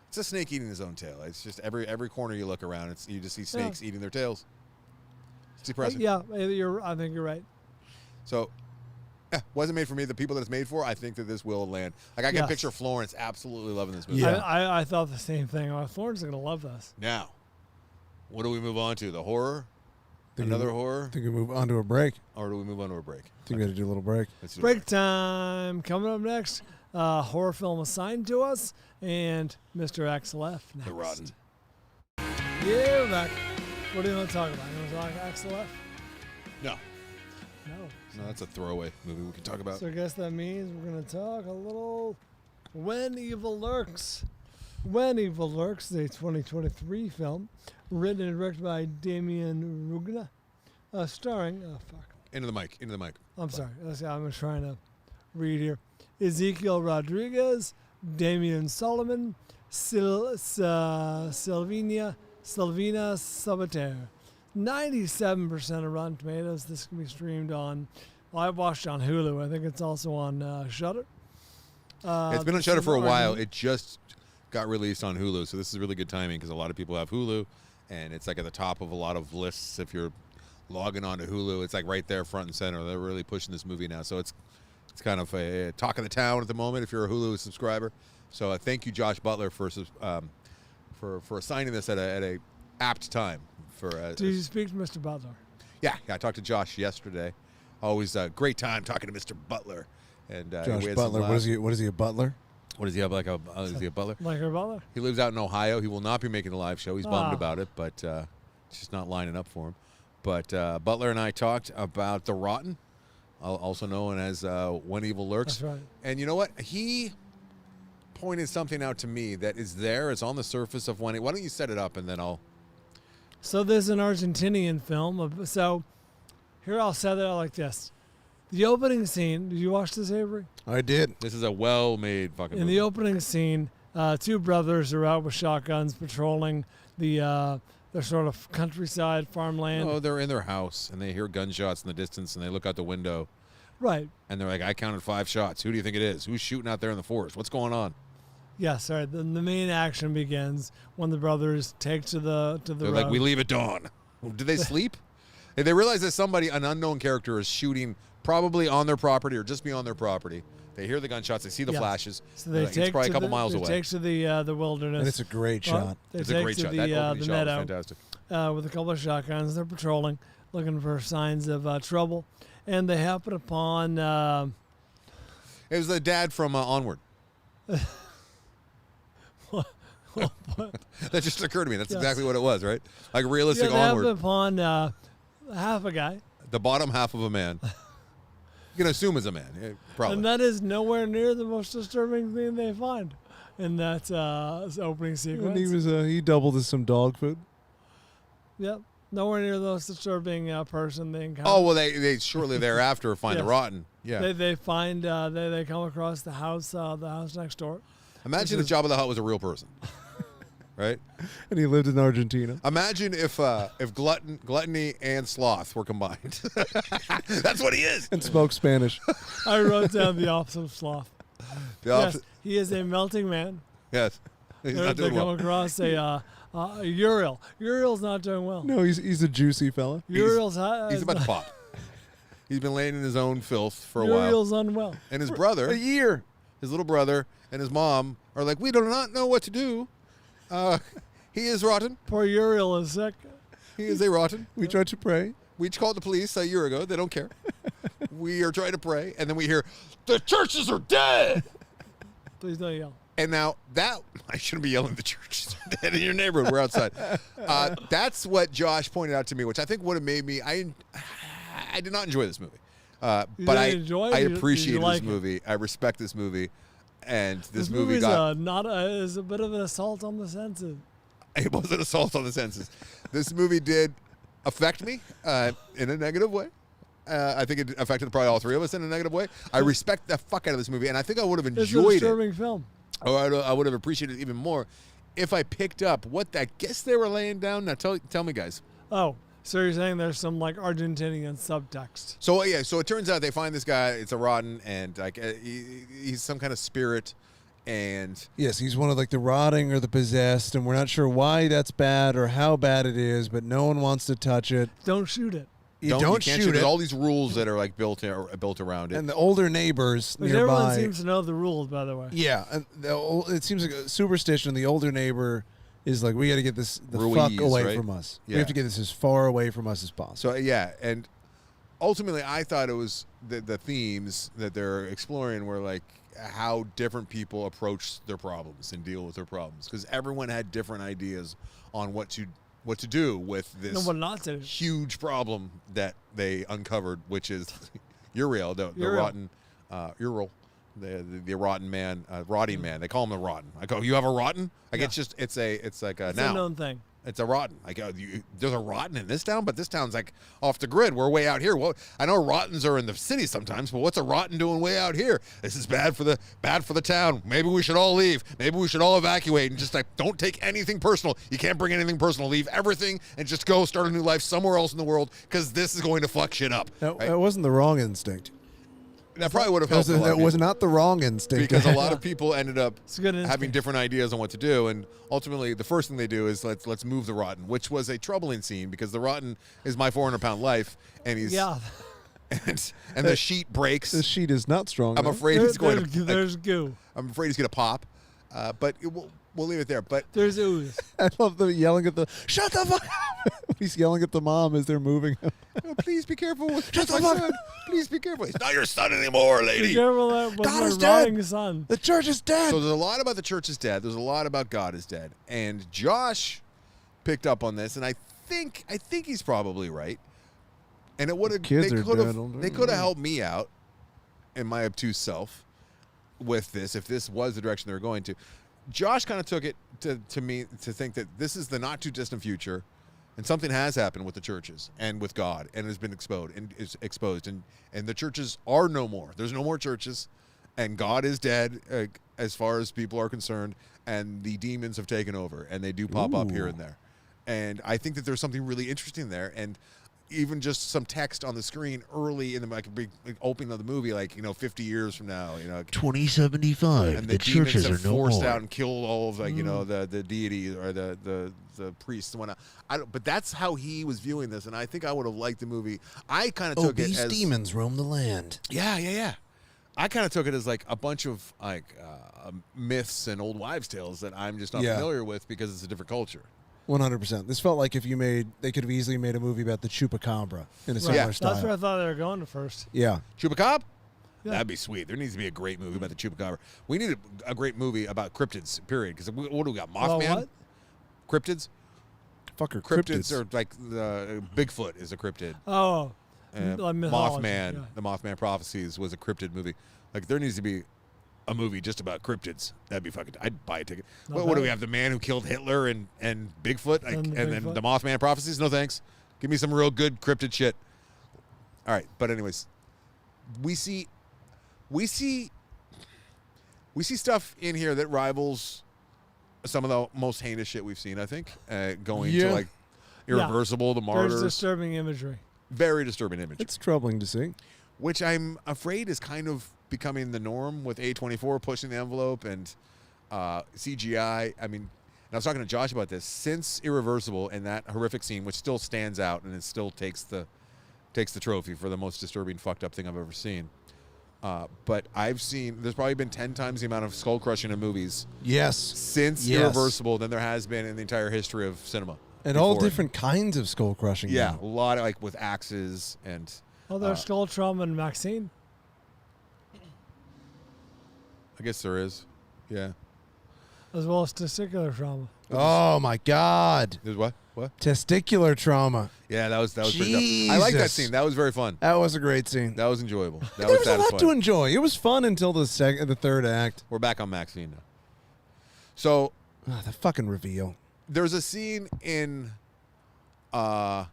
It's a snake eating his own tail. It's just every corner you look around, you just see snakes eating their tails. It's depressing. Yeah, I think you're right. So, wasn't made for me. The people that it's made for, I think that this will land. Like I can picture Florence absolutely loving this movie. Yeah. I thought the same thing. Oh, Florence is going to love this. Now, what do we move on to? The horror? Another horror? I think we move on to a break. Or do we move on to a break? I think we got to do a little break. Let's do Break time. Coming up next, horror film assigned to us, and Mr. Axel F. Next. The Rotten. Yeah, we're back. What do you want to talk about? You want to talk Axel F? No. No. No, that's a throwaway movie we can talk about. So I guess that means we're going to talk a little When Evil Lurks. When Evil Lurks, the 2023 film, written and directed by Damien Rugna, starring, Into the mic. I'm sorry. I'm trying to read here. Ezekiel Rodriguez, Damian Solomon, Silvina Sabater. 97% of Rotten Tomatoes. This can be streamed on, I watched on Hulu. I think it's also on Shudder. It's been on Shudder for a while. It just got released on Hulu, so this is really good timing because a lot of people have Hulu, and it's like at the top of a lot of lists. If you're logging on to Hulu, it's like right there front and center. They're really pushing this movie now, so it's kind of a talk of the town at the moment if you're a Hulu subscriber. So thank you, Josh Butler, for assigning this at a apt time. Did you speak to Mr. Butler? Yeah, I talked to Josh yesterday. Always a great time talking to Mr. Butler. And Josh Butler, what is he, a butler? What does he have, is he a butler? Like her butler? He lives out in Ohio. He will not be making the live show. He's bummed about it, but it's just not lining up for him. But Butler and I talked about The Rotten, also known as When Evil Lurks. That's right. And you know what? He pointed something out to me that is there. It's on the surface of Why don't you set it up, and then I'll... So there's an Argentinian film. So here I'll set it out like this. The opening scene, did you watch this, Avery? I did. This is a well-made fucking In movie. the opening scene, two brothers are out with shotguns patrolling their sort of countryside farmland. Oh, they're in their house, and they hear gunshots in the distance, and they look out the window. Right. And they're like, I counted 5 shots. Who do you think it is? Who's shooting out there in the forest? What's going on? Yes, all right. Then the main action begins when the brothers take to the They're road. like, we leave at dawn. Did they sleep? They realize that an unknown character, is shooting probably on their property or just beyond their property. They hear the gunshots. They see the flashes. So they take it's probably a couple miles they away. take to the wilderness. And it's a great shot. It's a great shot. That opening shot meadow, was fantastic. with a couple of shotguns. They're patrolling, looking for signs of trouble. And they happen upon... It was the dad from Onward. That just occurred to me. That's exactly what it was, right? Like realistic they Onward. happen upon half a guy. The bottom half of a man. You can assume is a man, probably. And that is nowhere near the most disturbing thing they find in that opening sequence. And he doubled as some dog food. Yep. Nowhere near the most disturbing person they encounter. Oh, well, they shortly thereafter find the Rotten. Yeah. They find, they come across the house next door. Imagine if Jabba the Hutt was a real person. Right? And he lived in Argentina. Imagine if gluttony and sloth were combined. That's what he is. And spoke Spanish. I wrote down the opposite of sloth. Yes, he is a melting man. Yes. He's not They doing come well. across a Uriel. Uriel's not doing well. No, he's a juicy fella. Uriel's He's about to pop. He's been laying in his own filth for a while. Uriel's unwell. And his brother, A year. his little brother, and his mom are like, we do not know what to do. He is rotten. Poor Uriel is sick. He is a rotten. We tried to pray. We called the police a year ago. They don't care. We are trying to pray. And then we hear, the churches are dead. Please don't yell. And now I shouldn't be yelling the churches are dead in your neighborhood. We're outside. That's what Josh pointed out to me, which I think would have made me, I did not enjoy this movie. But I appreciate this movie. I respect this movie. And this movie is a bit of an assault on the senses. It was an assault on the senses. This movie did affect me in a negative way. I think it affected probably all three of us in a negative way. I respect the fuck out of this movie, and I think I would have enjoyed It's a disturbing film. Or I would have appreciated it even more if I picked up what I guess they were laying down. Now tell me, guys. Oh, So you're saying there's some like Argentinian subtext? So yeah, so it turns out they find this guy. It's a rotten, and like he's some kind of spirit, and Yes, he's one of like the rotting or the possessed, and we're not sure why that's bad or how bad it is, but no one wants to touch it. Don't shoot it. You you don't can't shoot There's it. all these rules that are like built around it. And the older neighbors Which nearby. everyone seems to know the rules, by the way. Yeah, and it seems like a superstition. The older neighbor is like, we got to get the Ruiz, fuck away right? from us. We Yeah. have to get this as far away from us as possible. So yeah, and ultimately, I thought it was the themes that they're exploring were like how different people approach their problems and deal with their problems, because everyone had different ideas on what to do with this No, what not to. huge problem that they uncovered, which is Uriel, the Uriel. rotten Uriel. The rotten man, rotting man. They call him the rotten. I go, you have a rotten? Like Yeah. it's like a It's noun. a known thing. It's a rotten. Like there's a rotten in this town, but this town's like off the grid. We're way out here. Well, I know rottens are in the city sometimes, but what's a rotten doing way out here? This is bad for the town. Maybe we should all leave. Maybe we should all evacuate and just like don't take anything personal. You can't bring anything personal. Leave everything and just go start a new life somewhere else in the world, because this is going to fuck shit up. That, right? that wasn't the wrong instinct. That probably would have helped a lot That of was people, not the wrong instinct. because a lot of people ended up It's a good having instinct. different ideas on what to do, and ultimately the first thing they do is let's move the rotten, which was a troubling scene because the rotten is my 400-pound life, and he's Yeah. and the sheet breaks. the sheet is not strong. I'm enough. afraid he's going to. There's goo. I'm afraid he's going to pop, but we'll leave it there. But There's ooze. I love the yelling at the shut the fuck up. He's yelling at the mom as they're moving him. oh, please be careful with Shut my the fuck son. Please be careful. He's not your son anymore, Be lady. careful that was God my is dead. rotting son. The church is dead. So there's a lot about the church is dead. There's a lot about God is dead, and Josh picked up on this, and I think he's probably right. And it would have Kids they are could dead. have helped me out in my obtuse self with this if this was the direction they were going to. Josh kind of took it to me to think that this is the not too distant future, and something has happened with the churches and with God, and has been exposed, and the churches are no more. There's no more churches, and God is dead as far as people are concerned, and the demons have taken over, and they do pop up here and there, and I think that there's something really interesting there, and even just some text on the screen early in the like big opening of the movie, like 50 years from now, 2075. and The demons churches have are no forced more. out and killed all of the deities or the priests and whatnot. But that's how he was viewing this, and I think I would have liked the movie. I kind of took it Obese as demons roam the land. yeah. I kind of took it as like a bunch of like myths and old wives' tales that I'm just not Yeah. familiar with because it's a different culture. 100%. This felt like if they could have easily made a movie about the chupacabra in a similar Yeah. style. That's where I thought they were going to first. Yeah. Chupacabra? Yeah. That'd be sweet. There needs to be a great movie about the chupacabra. We need a great movie about cryptids, period. Because what do we got? Well, Mothman? what? Cryptids? Fucker Cryptids are like Bigfoot is a cryptid. Oh. Like mythology, Mothman, yeah. the Mothman Prophecies was a cryptid movie. Like there needs to be a movie just about cryptids. That'd be fucking. I'd buy a ticket. Not What do bad. we have? The man who killed Hitler and Bigfoot, like, And and then Bigfoot. the Mothman Prophecies. No thanks. Give me some real good cryptid shit. All right, but anyways, we see stuff in here that rivals some of the most heinous shit we've seen. I think going Yeah. to like Irreversible, the There's Martyrs, disturbing imagery. very disturbing image. It's troubling to see. Which I'm afraid is kind of becoming the norm with A24 pushing the envelope and CGI. I mean, and I was talking to Josh about this. Since Irreversible and that horrific scene, which still stands out and it still takes the trophy for the most disturbing, fucked up thing I've ever seen. But I've seen, there's probably been 10 times the amount of skull crushing in movies Yes. since Yes. Irreversible than there has been in the entire history of cinema. And all before it. different kinds of skull crushing. Yeah, now. a lot of like with axes and. Oh, there's skull trauma and MaXXXine. I guess there is. Yeah. As well as testicular trauma. Oh my God. There's what? What? Testicular trauma. Yeah, that was pretty tough. I like that Jesus. scene. That was very fun. That was a great scene. That was enjoyable. That There was was a lot to satisfying. enjoy. It was fun until the third act. We're back on MaXXXine now. So The fucking reveal. there's a scene in the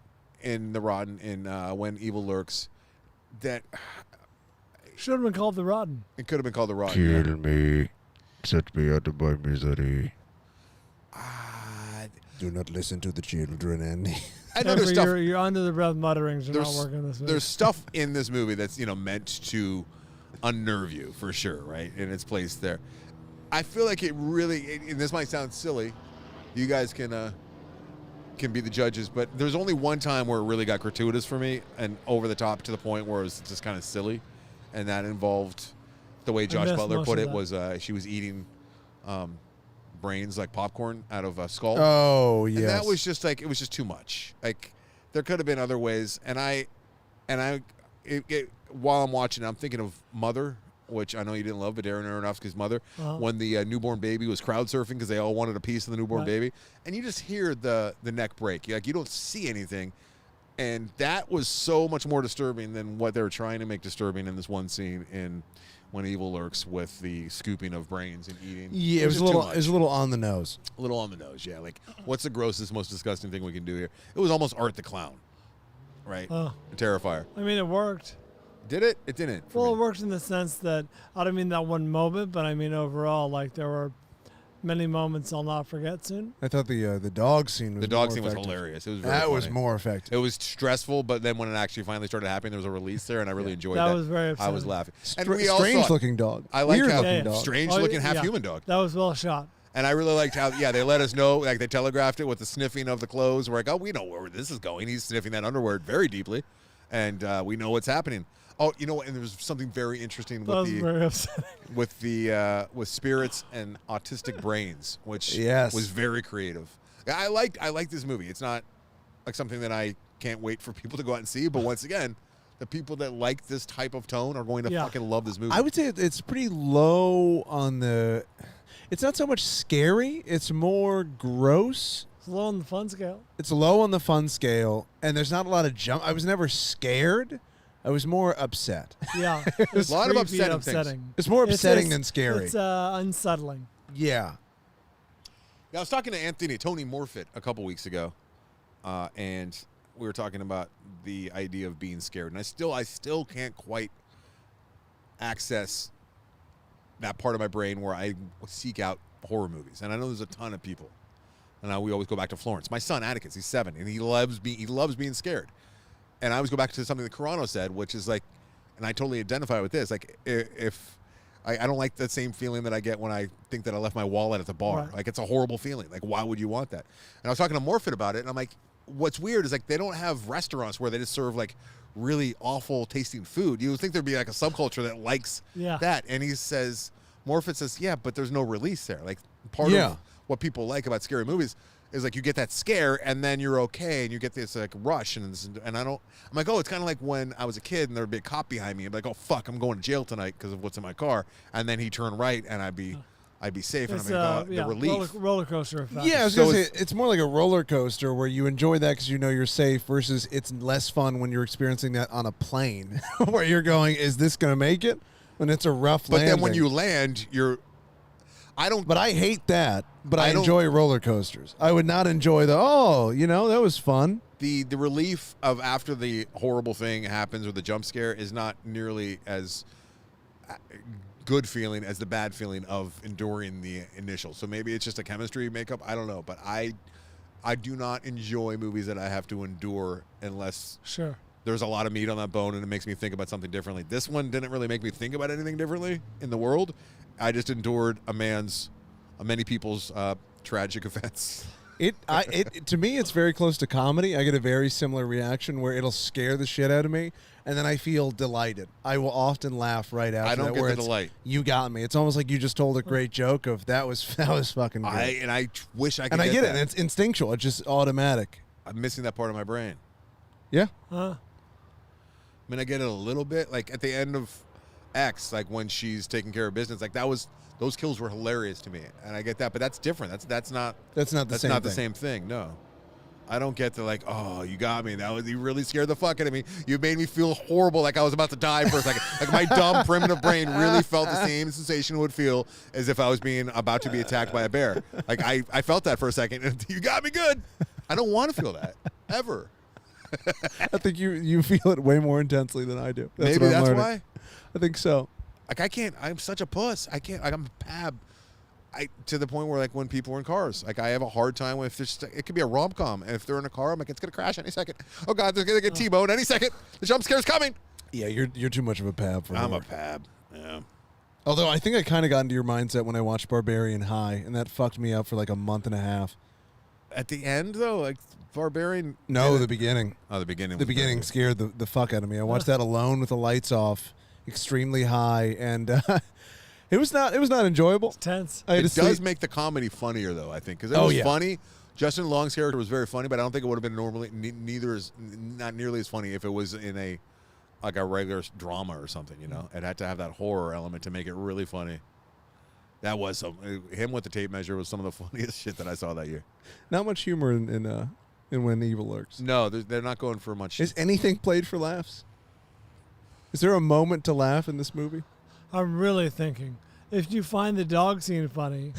Rotten in when Evil Lurks that Should have been called the Rotten. it could have been called the Rotten. Kill me. Set me out of my misery. Do not listen to the children, Andy. I know there's stuff. You're under the breath mutterings. You're not There's, working this week. there's stuff in this movie that's meant to unnerve you for sure, right? And it's placed there. I feel like it really, and this might sound silly. You guys can be the judges, but there's only one time where it really got gratuitous for me and over the top to the point where it was just kind of silly, and that involved the way Josh Butler put it was she was eating brains like popcorn out of a skull. Oh, yes. And that was just like, it was just too much. Like, there could have been other ways. And while I'm watching, I'm thinking of Mother, which I know you didn't love, but Darren Aronofsky's Mother, when the newborn baby was crowd surfing because they all wanted a piece of the newborn baby. And you just hear the neck break. Like, you don't see anything. And that was so much more disturbing than what they were trying to make disturbing in this one scene in When Evil Lurks with the scooping of brains and eating. Yeah, it was a little on the nose. A little on the nose, yeah. Like, what's the grossest, most disgusting thing we can do here? It was almost Art the Clown, right? A Terrifier. I mean, it worked. Did it? It didn't. Well, it worked in the sense that, I don't mean that one moment, but I mean overall, like, there were many moments I'll not forget soon. I thought the dog scene was the dog more scene was effective. hilarious. It was very That funny. was more effective. It was stressful, but then when it actually finally started happening, there was a release there, and I really enjoyed that. That was very I upsetting. was laughing. And we all Strange saw it. looking dog. I like Weird how looking dog. strange looking half-human dog. That was well shot. And I really liked how, they let us know, like they telegraphed it with the sniffing of the clothes. We're like, oh, we know where this is going. He's sniffing that underwear very deeply, and we know what's happening. Oh, you know what? And there was something very interesting with spirits and autistic brains, which was very creative. I like this movie. It's not like something that I can't wait for people to go out and see. But once again, the people that like this type of tone are going to fucking love this movie. I would say it's pretty low on the. It's not so much scary. It's more gross. It's low on the fun scale. It's low on the fun scale, and there's not a lot of jump. I was never scared. I was more upset. Yeah. There's a lot of creepy and upsetting things. It's more upsetting than scary. It's unsettling. Yeah. I was talking to Tony Morfitt a couple weeks ago, and we were talking about the idea of being scared. And I still can't quite access that part of my brain where I seek out horror movies. And I know there's a ton of people. And we always go back to Florence. My son, Atticus, he's 7, and he loves being scared. And I always go back to something that Carano said, which is like, and I totally identify with this, like if I don't like that same feeling that I get when I think that I left my wallet at the bar. Right. Like, it's a horrible feeling. Like, why would you want that? And I was talking to Morfitt about it, and I'm like, what's weird is like they don't have restaurants where they just serve like really awful tasting food. You would think there'd be like a subculture that likes that. And Morfitt says, yeah, but there's no release there. Like, part of what people like about scary movies is like you get that scare and then you're okay and you get this like rush and I'm like, oh, it's kind of like when I was a kid and there'd be a cop behind me. I'm like, oh fuck, I'm going to jail tonight because of what's in my car. And then he turned right and I'd be safe. It's, and I'm like, oh, the relief. Roller coaster effect. Yeah, I was gonna say it's more like a roller coaster where you enjoy that because you know you're safe versus it's less fun when you're experiencing that on a plane where you're going, is this going to make it? When it's a rough landing. But then when you land, But I hate that. But I enjoy roller coasters. I would not enjoy that was fun. The relief of after the horrible thing happens or the jump scare is not nearly as good feeling as the bad feeling of enduring the initial. So maybe it's just a chemistry makeup. I don't know. But I do not enjoy movies that I have to endure unless there's a lot of meat on that bone and it makes me think about something differently. This one didn't really make me think about anything differently in the world. I just endured many people's tragic events. To me, it's very close to comedy. I get a very similar reaction where it'll scare the shit out of me, and then I feel delighted. I will often laugh right after. I don't get the delight. You got me. It's almost like you just told a great joke of that was fucking good. I wish I could. And I get that. it. And it's instinctual. It's just automatic. I'm missing that part of my brain. Yeah. I mean, I get it a little bit. Like at the end of X, like when she's taking care of business, like those kills were hilarious to me, and I get that. But that's different. That's not the same thing. No, I don't get to like, oh, you got me. You really scared the fuck out of me. You made me feel horrible, like I was about to die for a second. Like my dumb primitive brain really felt the same sensation it would feel as if I was being about to be attacked by a bear. Like I felt that for a second, and you got me good. I don't want to feel that ever. I think you feel it way more intensely than I do. Maybe that's why. I think so. Like I can't. I'm such a puss. I can't. Like I'm a pab. to the point where like when people are in cars, like I have a hard time with this. It could be a rom-com, and if they're in a car, I'm like, it's gonna crash any second. Oh God, they're gonna get T-boned any second. The jump scare's coming. Yeah, you're too much of a pab for I'm horror. a pab. Yeah. Although I think I kind of got into your mindset when I watched Barbarian High, and that fucked me up for like a month and a half. At the end though, like Barbarian. No, the beginning. Oh, the beginning. The beginning scared the fuck out of me. I watched that alone with the lights off, extremely high, and it was not enjoyable. It's tense. I had It to does sleep. make the comedy funnier though. I think because it was funny. Justin Long's character was very funny, but I don't think it would have been not nearly as funny if it was in a regular drama or something. You know, it had to have that horror element to make it really funny. That was him with the tape measure was some of the funniest shit that I saw that year. Not much humor in When Evil Lurks. No, they're not going for much. Is anything played for laughs? Is there a moment to laugh in this movie? I'm really thinking. If you find the dog scene funny,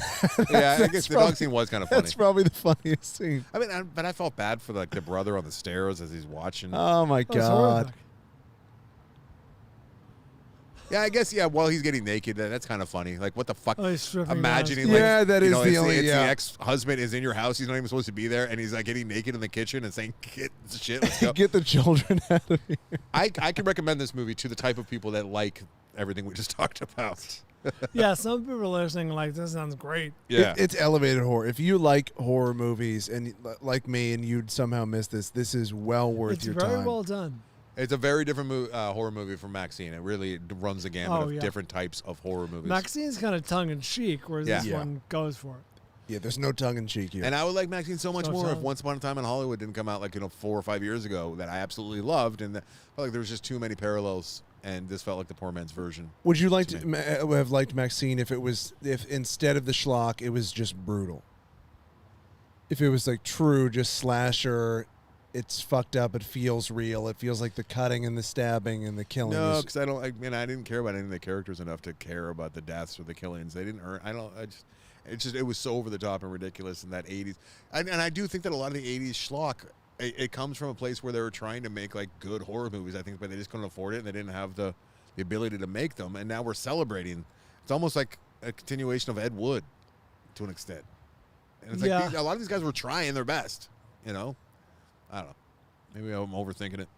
Yeah, I guess the dog scene was kind of funny. That's probably the funniest scene. I mean, but I felt bad for like the brother on the stairs as he's watching. Oh my that was god! horrific. Yeah, I guess. Yeah, while he's getting naked, that's kind of funny. Like, what the fuck? Oh, he's stripping Imagining, down. like, Yeah, that you is know, the it's only- it's yeah. the ex-husband is in your house. He's not even supposed to be there, and he's like getting naked in the kitchen and saying, "Get shit, let's go." Get the children out of here. I can recommend this movie to the type of people that like everything we just talked about. Yeah, some people are listening like, this sounds great. Yeah, It's elevated horror. If you like horror movies and like me, and you'd somehow miss this is well worth It's your very time. well done. it's a very different horror movie from MaXXXine. It really runs the gamut Oh, of yeah. different types of horror movies. MaXXXine's kind of tongue-in-cheek, whereas Yeah. this Yeah. one goes for it. Yeah, there's no tongue in cheek here. And I would like MaXXXine so much So more if fun. Once Upon a Time in Hollywood didn't come out 4 or 5 years ago that I absolutely loved, and I felt like there was just too many parallels, and this felt like the poor man's version. Would you like to to have liked MaXXXine if instead of the schlock it was just brutal? If it was like true, just slasher, it's fucked up. It feels real. It feels like the cutting and the stabbing and the killing. No, is- because I didn't care about any of the characters enough to care about the deaths or the killings. They didn't earn. It was so over the top and ridiculous in that 80s. And I do think that a lot of the 80s schlock, it comes from a place where they were trying to make like good horror movies, I think, but they just couldn't afford it and they didn't have the ability to make them. And now we're celebrating. It's almost like a continuation of Ed Wood to an extent. And it's Yeah. like a lot of these guys were trying their best, you know? I don't know. Maybe I'm overthinking it.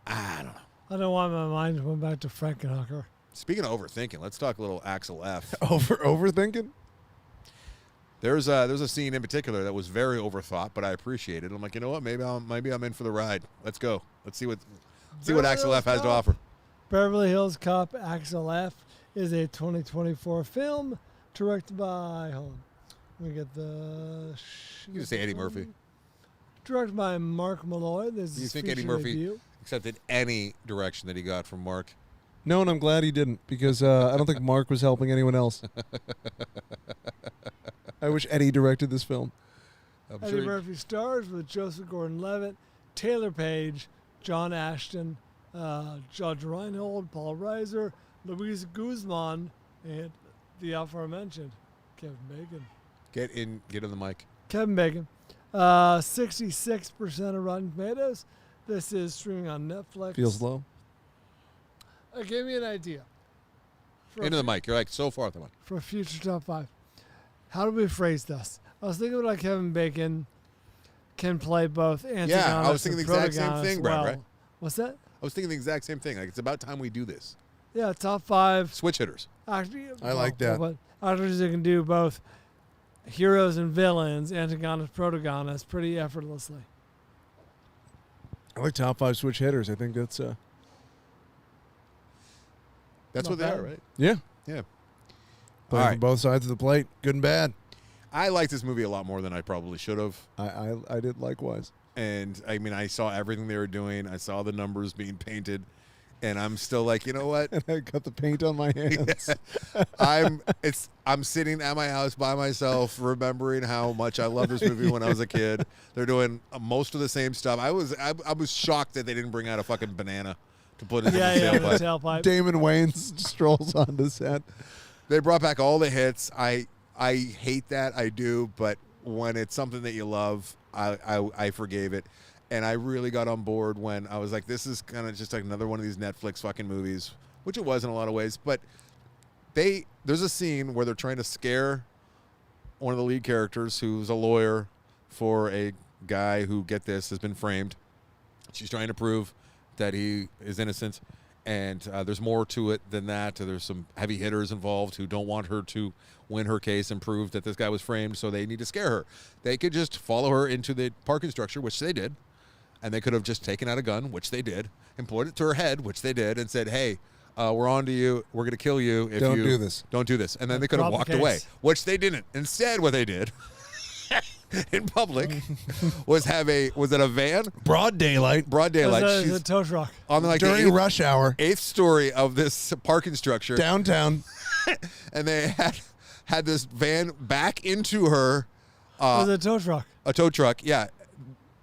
I don't know. I don't want my mind to go back to Frankenhooker. Speaking of overthinking, let's talk a little Axel F. overthinking. There's a scene in particular that was very overthought, but I appreciate it. I'm like, you know what? Maybe I'm in for the ride. Let's go. Let's see what Axel F has to offer. Beverly Hills Cop Axel F is a 2024 film directed by, hold on, let me get the... You can just say Eddie Murphy. Directed by Mark Malloy. This Do you is think Eddie feature Murphy debut. accepted any direction that he got from Mark? No, and I'm glad he didn't because I don't think Mark was helping anyone else. I wish Eddie directed this film. I'm Eddie sure he- Murphy stars with Joseph Gordon-Levitt, Taylor Page, John Ashton, Judge Reinhold, Paul Reiser, Luis Guzman, and the aforementioned Kevin Bacon. Get in the mic. Kevin Bacon. 66% of Rotten Tomatoes. This is streaming on Netflix. Feels low. Give me an idea. For Into the mic. You're like so far off the mic. For a future top 5. How do we phrase this? I was thinking about Kevin Bacon can play both antagonist Yeah, I was thinking and the exact same protagonist thing, Brad, well. right? What's that? I was thinking the exact same thing. Like, it's about time we do this. Yeah, top 5 Switch hitters. actors. I like that. But actors that can do both heroes and villains, antagonist, protagonist, pretty effortlessly. I like top 5 switch hitters. I think that's That's Not what they bad. are, right? yeah. Yeah. Playing All from right. both sides of the plate, good and bad. I like this movie a lot more than I probably should have. I did likewise. And I mean, I saw everything they were doing. I saw the numbers being painted, and I'm still like, you know what? And I got the paint on my hands. I'm sitting at my house by myself, remembering how much I loved this movie when I was a kid. They're doing most of the same stuff. I was shocked that they didn't bring out a fucking banana to put in Yeah, the yeah, the tailpipe. tailpipe. Damon Wayans strolls onto set. They brought back all the hits. I hate that. I do, but when it's something that you love, I forgave it. And I really got on board when I was like, this is kind of just like another one of these Netflix fucking movies, which it was in a lot of ways. But there's a scene where they're trying to scare one of the lead characters who's a lawyer for a guy who, get this, has been framed. She's trying to prove that he is innocent, and there's more to it than that. There's some heavy hitters involved who don't want her to win her case and prove that this guy was framed, so they need to scare her. They could just follow her into the parking structure, which they did, and they could have just taken out a gun, which they did, and put it to her head, which they did, and said, hey, we're on to you. We're going to kill you if Don't you do this. Don't do this. And then they could have Drop the walked away, case. which they didn't. Instead, what they did in public was it a van? Broad daylight. Broad daylight. It's a She's tow truck. on like During the rush hour. eighth story of this parking structure. Downtown. And they had this van back into her. It was a tow truck. A tow truck, yeah.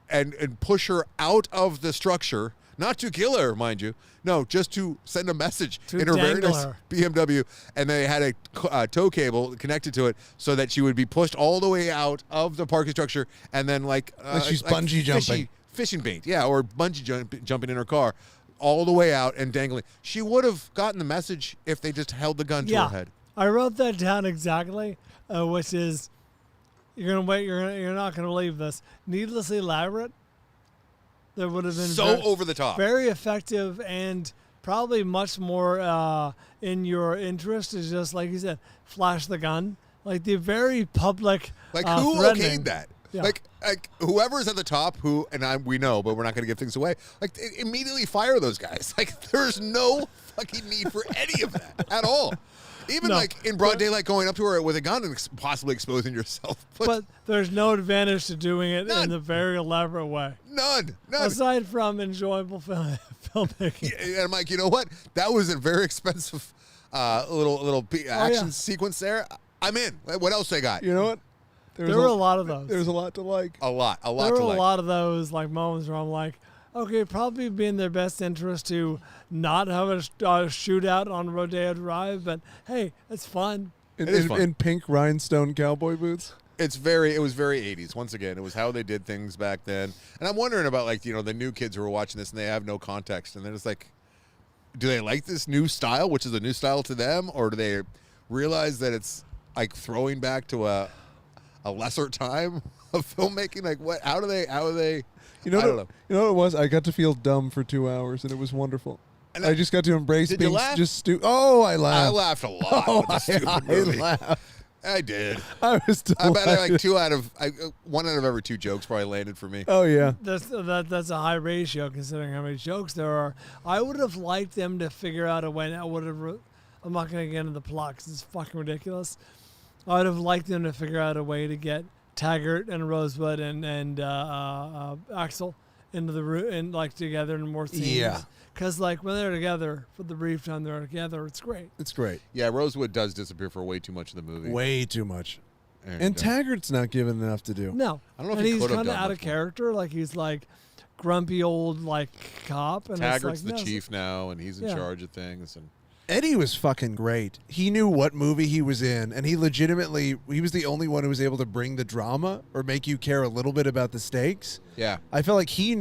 And push her out of the structure. Not to kill her, mind you. No, just to send a message To in her very dangle nice her. BMW. And they had a tow cable connected to it so that she would be pushed all the way out of the parking structure. And then like she's bungee jumping. Fishing bait, yeah, or bungee jumping in her car. All the way out and dangling. She would have gotten the message if they just held the gun to her head. I wrote that down exactly, which is, you're not gonna believe this. Needlessly elaborate. That would have been So over the top. very effective, and probably much more in your interest is just like you said, flash the gun, like the very public. Like who threatening. okayed that? Yeah. Like whoever's at the top, we know, but we're not going to give things away. Like immediately fire those guys. Like there's no fucking need for any of that at all. Even No, like in broad daylight, going up to her with a gun and possibly exposing yourself. But there's no advantage to doing it None. in the very elaborate way, none. aside from enjoyable filmmaking. And I'm like, you know what? That was a very expensive little action sequence there. I'm in. What else they got? You know what? There were a lot of those. There's a lot to like. A lot There were to a like. lot of those like moments where I'm like, okay, probably be in their best interest to not have a shootout on Rodeo Drive, but hey, it's fun. In, It is in, fun. in pink rhinestone cowboy boots. It was very 80s. Once again, it was how they did things back then. And I'm wondering about like, the new kids who are watching this and they have no context. And they're just like, do they like this new style, which is a new style to them? Or do they realize that it's like throwing back to a lesser time of filmmaking? Like what, how do they, You know, I don't know. You know what it was? I got to feel dumb for 2 hours, and it was wonderful. And I just got to embrace Did you being laugh? just Oh, I I laughed. laughed a lot Oh, with the stupid I movie. laughed. I did. I was I bet delighted. like one out of every two jokes probably landed for me. Oh, yeah. That's a high ratio considering how many jokes there are. I would have liked them to figure out a way. I'm not going to get into the plot because it's fucking ridiculous. I would have liked them to figure out a way to get Taggart and Rosebud and Axel into the room and like together in more scenes. Yeah. Because like when they're together for the brief time they're together, it's great. It's great. Yeah, Rosewood does disappear for way too much of the movie. Way too much. And, And Taggart's not given enough to do. No, I don't know if and he he's could have kind of done out much of more. character. Like he's like grumpy old like cop. And Taggart's it's like, the no, chief now, and he's in Yeah. charge of things. And Eddie was fucking great. He knew what movie he was in, and he was the only one who was able to bring the drama or make you care a little bit about the stakes. yeah, I felt like he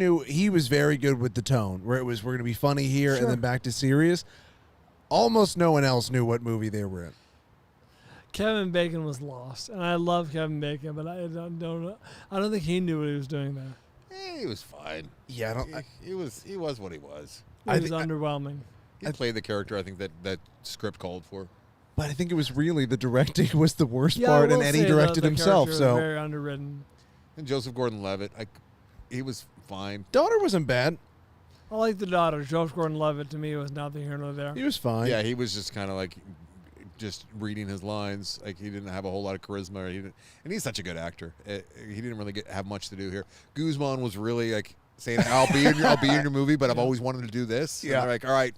was very good with the tone, where it was, we're going to be funny here Sure. and then back to serious. Almost no one else knew what movie they were in. Kevin Bacon was lost, and I love Kevin Bacon, but I don't know. I don't think he knew what he was doing there. he was fine. Yeah, I don't. He was what he was. It I was thi- I- underwhelming. He played the character I think that script called for. But I think it was really the directing was the worst Yeah, part, I and will Eddie say directed the himself. character was So very underwritten. And Joseph Gordon-Levitt, he was fine. daughter wasn't bad. I like the daughter. Joseph Gordon-Levitt to me was neither here nor there. He was fine. Yeah, he was just kind of like just reading his lines. Like he didn't have a whole lot of charisma. And he's such a good actor. He didn't really have much to do here. Guzman was really like saying, "I'll be in your movie, but I've always wanted to do this." Yeah. And they're like, "All right,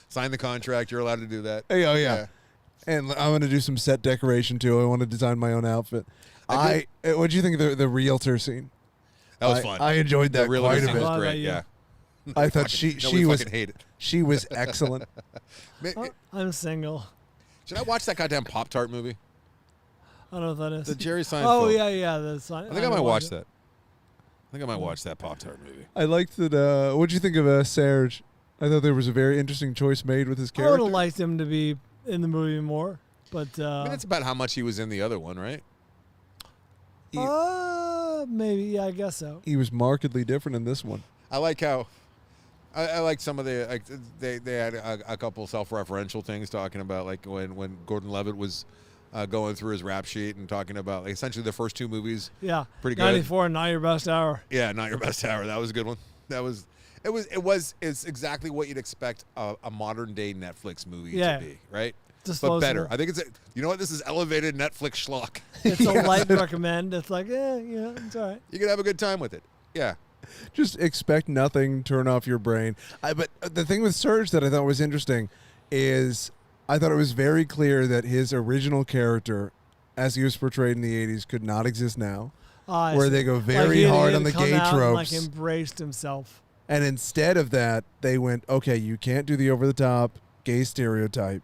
sign the contract. You're allowed to do that." Hey, oh yeah. And I'm going to do some set decoration too. I want to design my own outfit. I What do you think of the realtor scene? That was I- fun. I enjoyed that the real quite a scene bit. was Glad great. that you- Yeah. I thought she we was fucking hate it. she was excellent. I'm single. Should I watch that goddamn Pop-Tart movie? I don't know what that is. The Jerry Seinfeld. Oh yeah. That's, I think I might watch that. I think I might watch that Pop-Tart movie. I liked that. What'd you think of Serge? I thought there was a very interesting choice made with his I would character. have liked him to be in the movie more. But I mean, that's about how much he was in the other one, right? maybe, yeah, I guess so. He was markedly different in this one. I like how I like some of the like they had a couple self-referential things talking about like when Gordon Levitt was going through his rap sheet and talking about like essentially the first two movies. Yeah, pretty good. 94, Not Your Best Hour. Yeah, Not Your Best Hour. That was a good one. It's exactly what you'd expect a modern day Netflix movie to be, right? Disposable. But better. I think you know what? This is elevated Netflix schlock. It's a light recommend. It's like, it's all right. You can have a good time with it. Yeah. Just expect nothing, turn off your brain. But the thing with Surge that I thought was interesting is I thought it was very clear that his original character, as he was portrayed in the 80s, could not exist now. Where they go very hard on the gay tropes. And, embraced himself. And instead of that, they went, okay, you can't do the over-the-top gay stereotype.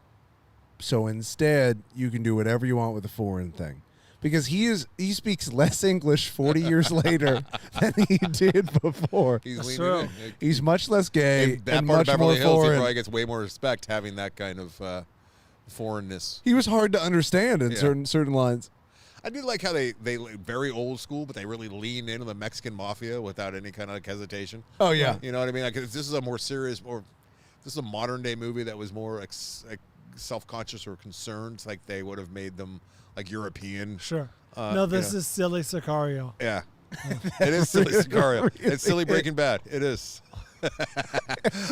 So instead, you can do whatever you want with the foreign thing. Because he speaks less English 40 years later than he did before. He's much less gay that and part much of Beverly more Hills, foreign. he probably gets way more respect having that kind of foreignness. He was hard to understand in certain lines. I do like how they very old school, but they really lean into the Mexican mafia without any kind of like hesitation. Oh yeah, you know what I mean? Like this is a more serious, this is a modern day movie that was more like self-conscious or concerned. Like they would have made them like European. Sure. No, this is silly Sicario. Yeah, it is silly Sicario. Really it's silly Breaking Bad. It is.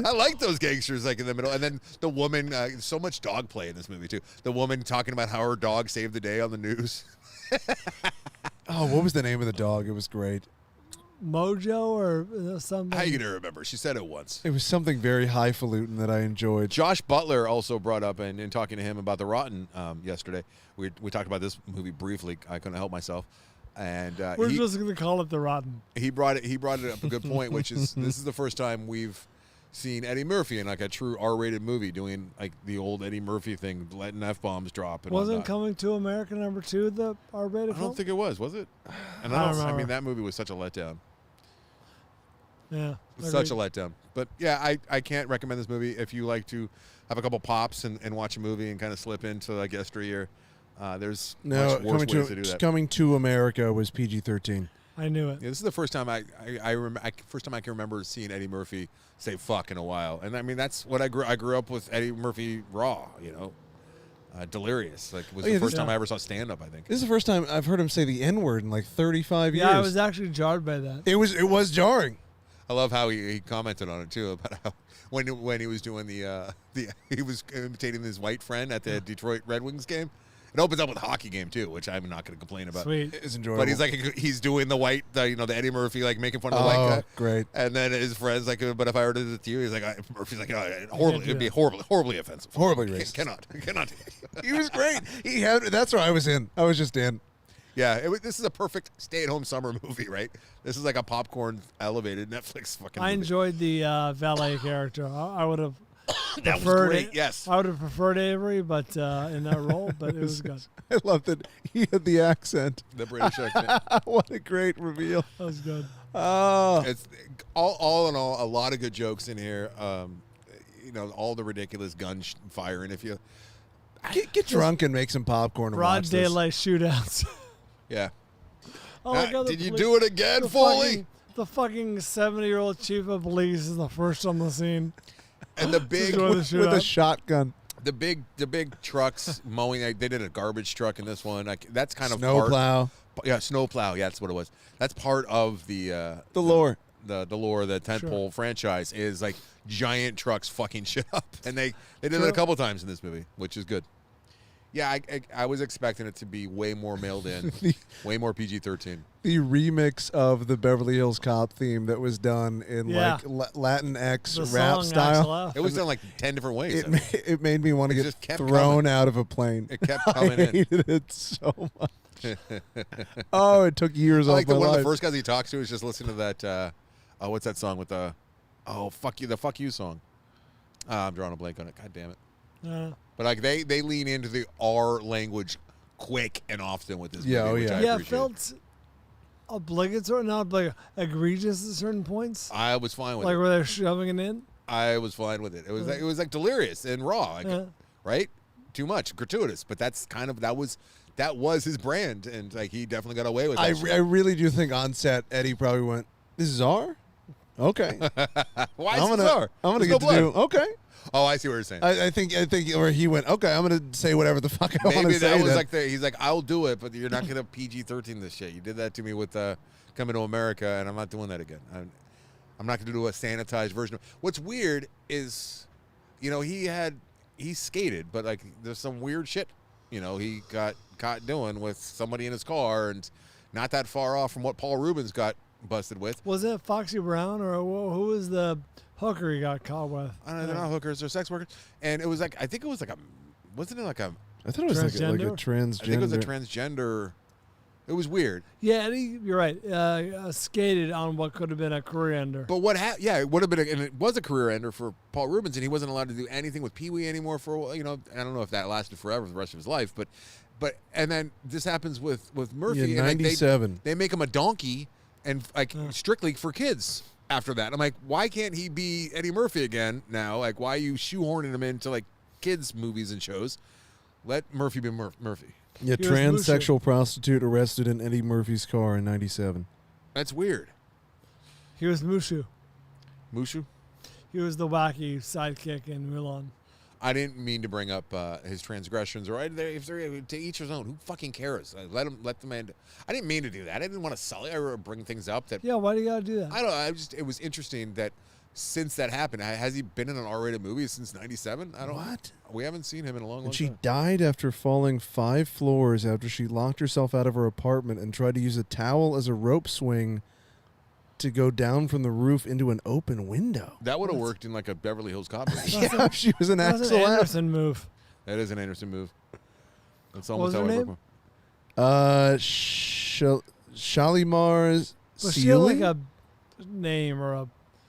I like those gangsters like in the middle, and then the woman. So much dog play in this movie too. The woman talking about how her dog saved the day on the news. Oh, what was the name of the dog? It was great. Mojo or something. How you gonna remember? She said it once. It was something very highfalutin that I enjoyed. Josh Butler also brought up, and in talking to him about The Rotten yesterday, we talked about this movie briefly. I couldn't help myself. And we're just going to call it The Rotten. He brought it up a good point, which is this is the first time we've seen Eddie Murphy in like a true R-rated movie doing like the old Eddie Murphy thing, letting F-bombs drop. And wasn't whatnot. Coming to America #2 the R-rated film? I don't think it was it? And I mean, that movie was such a letdown. Yeah. Such a letdown. But yeah, I can't recommend this movie if you like to have a couple pops and watch a movie and kind of slip into like yesteryear. There's much worse ways to do that. Coming to America was PG-13. I knew it. Yeah, this is the first time I can remember seeing Eddie Murphy say "fuck" in a while, and I mean that's what I grew up with Eddie Murphy raw, Delirious. Like was the first time I ever saw stand up. I think this is the first time I've heard him say the N-word in like 35 years. Yeah, I was actually jarred by that. It was jarring. I love how he commented on it too about how when he was doing he was imitating his white friend at the Detroit Red Wings game. It opens up with a hockey game too, which I'm not going to complain about. Sweet, it's enjoyable. But he's doing the white, the Eddie Murphy like making fun of the white guy. Great. And then his friends like, but if I were to do it to you, he's like, Murphy's like, horribly, it'd be horribly offensive, horribly racist. Cannot. He was great. That's where I was in. I was just in. Yeah, this is a perfect stay-at-home summer movie, right? This is like a popcorn elevated Netflix fucking. I movie. enjoyed the valet character. I would have. That was great. Yes, I would have preferred Avery, but in that role, but it was good. I love that he had the accent, the British accent. What a great reveal! That was good. Oh, it's all in all, a lot of good jokes in here. All the ridiculous gun firing. If you get drunk and make some popcorn, and broad watch daylight shootouts. Yeah. Oh my God, did you do it again, Foley? The fucking 70-year-old chief of police is the first on the scene. And the big with a shotgun. The big trucks mowing. They did a garbage truck in this one. That's kind of snowplow. Yeah, snowplow. Yeah, that's what it was. That's part of the lore. The lore, the tentpole franchise is like giant trucks fucking shit up, and they did it a couple times in this movie, which is good. Yeah, I was expecting it to be way more mailed in, way more PG-13. The remix of the Beverly Hills Cop theme that was done in like Latinx rap style. It was done like 10 different ways. It made me want to get thrown out of a plane. It kept coming in. I hated it so much. Oh, it took years off my life. One of the first guys he talks to is just listening to that. What's that song with the? Oh, fuck you! The fuck you song. I'm drawing a blank on it. God damn it. But like they lean into the R language quick and often with this movie. It felt obligatory, not egregious at certain points. I was fine with it. Like where they're shoving it in. I was fine with it. It was like Delirious and raw, right? too much, gratuitous. But that was his brand, and like he definitely got away with it. I really do think on set Eddie probably went, "This is R? Okay. Why is this R? I'm gonna There's get no to do blood." okay." Oh, I see what you're saying. I think where he went, okay, I'm gonna say whatever the fuck I want to Maybe say. that was then. like he's like, I'll do it, but you're not gonna PG-13 this shit. You did that to me with Coming to America, and I'm not doing that again. I'm not gonna do a sanitized version of. What's weird is, he skated, but like there's some weird shit, he got caught doing with somebody in his car, and not that far off from what Paul Rubens got busted with. Was it Foxy Brown or who was the hooker he got caught with? I don't know, they're not hookers, they're sex workers. And it was like, I think it was like wasn't it like a, I thought it was like a Transgender? transgender. I think it was a transgender. It was weird. Yeah, and you're right. Skated on what could have been a career ender. But what happened? Yeah, it would have been, and it was a career ender for Paul Rubens, and he wasn't allowed to do anything with Pee Wee anymore for a while. I don't know if that lasted forever for the rest of his life, but and then this happens with Murphy. Yeah, and 97. They make him a donkey, and like strictly for kids. After that, I'm like, why can't he be Eddie Murphy again now? Like, why are you shoehorning him into like kids movies and shows? Let Murphy be Murphy. Yeah, He was transsexual prostitute arrested in Eddie Murphy's car in 97. That's weird. He was Mushu. Mushu? He was the wacky sidekick in Mulan. I didn't mean to bring up his transgressions, or if they're to each his own. Who fucking cares? Let the man. I didn't mean to do that. I didn't want to sully or bring things up that. Yeah, why do you gotta do that? I don't know. It was interesting that since that happened, has he been in an R-rated movie since '97? I don't. What? We haven't seen him in a long And she time. died after falling 5 floors after she locked herself out of her apartment and tried to use a towel as a rope swing to go down from the roof into an open window. That would have worked in like a Beverly Hills Cop movie. Yeah, she was an That's Axel an F. Anderson move. That is an Anderson move. That's What almost was how her I name? work my. Shalimar Was she had like Sealy? a name or a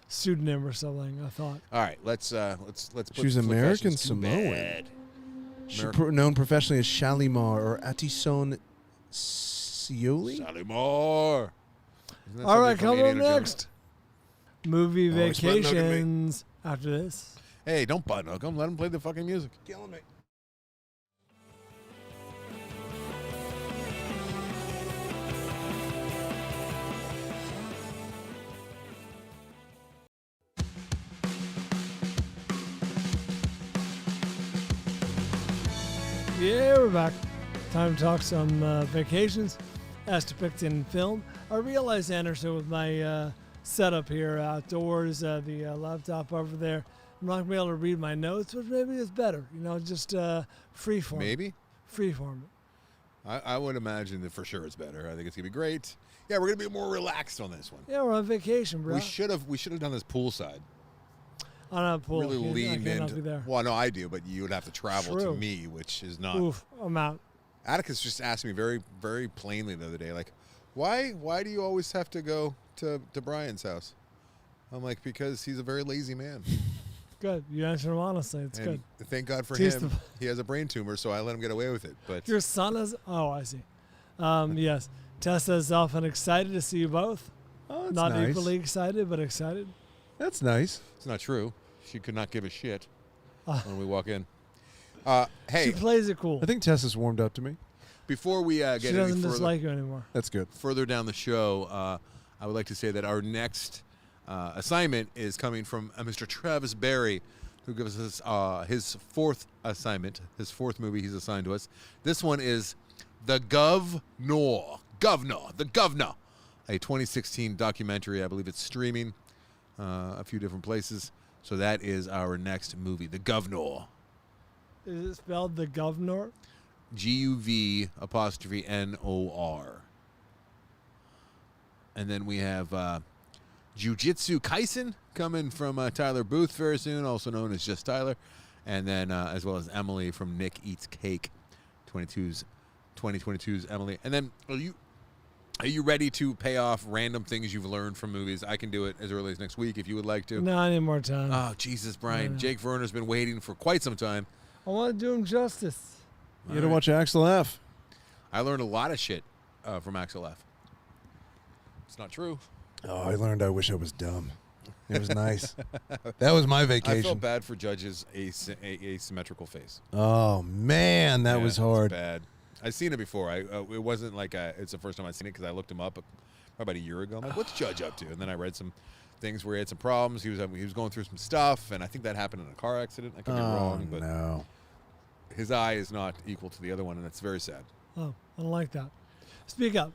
pseudonym or something? I thought. All right, let's put She was Fanflickssions American to Samoan. bed. Known professionally as Shalimar or Atison Sealy. Shalimar. All right, coming up next. Movie Oh, he's button hooking me. vacations after this. Hey, don't button hook him. Let him play the fucking music. Killing me. Yeah, we're back. Time to talk some vacations as depicted in film. I realized, Anderson, with my setup here outdoors, the laptop over there, I'm not going to be able to read my notes, which maybe is better. Just free form. Maybe. Free form. I would imagine that for sure it's better. I think it's gonna be great. Yeah, we're gonna be more relaxed on this one. Yeah, we're on vacation, bro. We should have done this poolside. I'm not pool. Really leaned I cannot into. be there. Well, no, I do, but you would have to travel True. to me, which is not. Oof, I'm out. Atticus just asked me very, very plainly the other day, like, why do you always have to go to Brian's house? I'm like, because he's a very lazy man. Good. You answered him honestly. It's And good. thank God for Tease him. the- He has a brain tumor, so I let him get away with it. But Your son is. Oh, I see. Yes. Tessa is often excited to see you both. Oh, that's Not nice. equally excited, but excited. That's nice. it's not true. She could not give a shit Uh. when we walk in. She Hey, plays it cool. I think Tess has warmed up to me. before we She get any doesn't further, dislike you anymore. That's good. further down the show, I would like to say that our next assignment is coming from Mr. Travis Berry, who gives us his fourth assignment, his fourth movie he's assigned to us. This one is The Governor, a 2016 documentary. I believe it's streaming a few different places. So that is our next movie, The Governor. Is it spelled the governor? GUV''NOR. And then we have Jujitsu Kaisen coming from Tyler Booth very soon, also known as Just Tyler. And then as well as Emily from Nick Eats Cake, 2022's Emily. And then are you ready to pay off random things you've learned from movies? I can do it as early as next week if you would like to. No, I need more time. Oh, Jesus, Brian. Yeah. Jake Verner's been waiting for quite some time. I want to do him justice. You got to watch Axel F. I learned a lot of shit from Axel F. It's not true. Oh, I learned I wish I was dumb. It was nice. That was my I vacation. felt bad for Judge's asymmetrical face. Oh man, that was hard. Bad. I've seen it before. It wasn't like it's the first time I've seen it because I looked him up about a year ago. I'm like, what's Judge up to? And then I read some things where he had some problems. He was going through some stuff, and I think that happened in a car accident. I could be wrong, but no. his eye is not equal to the other one, and it's very sad. Oh, I don't like that. Speak up.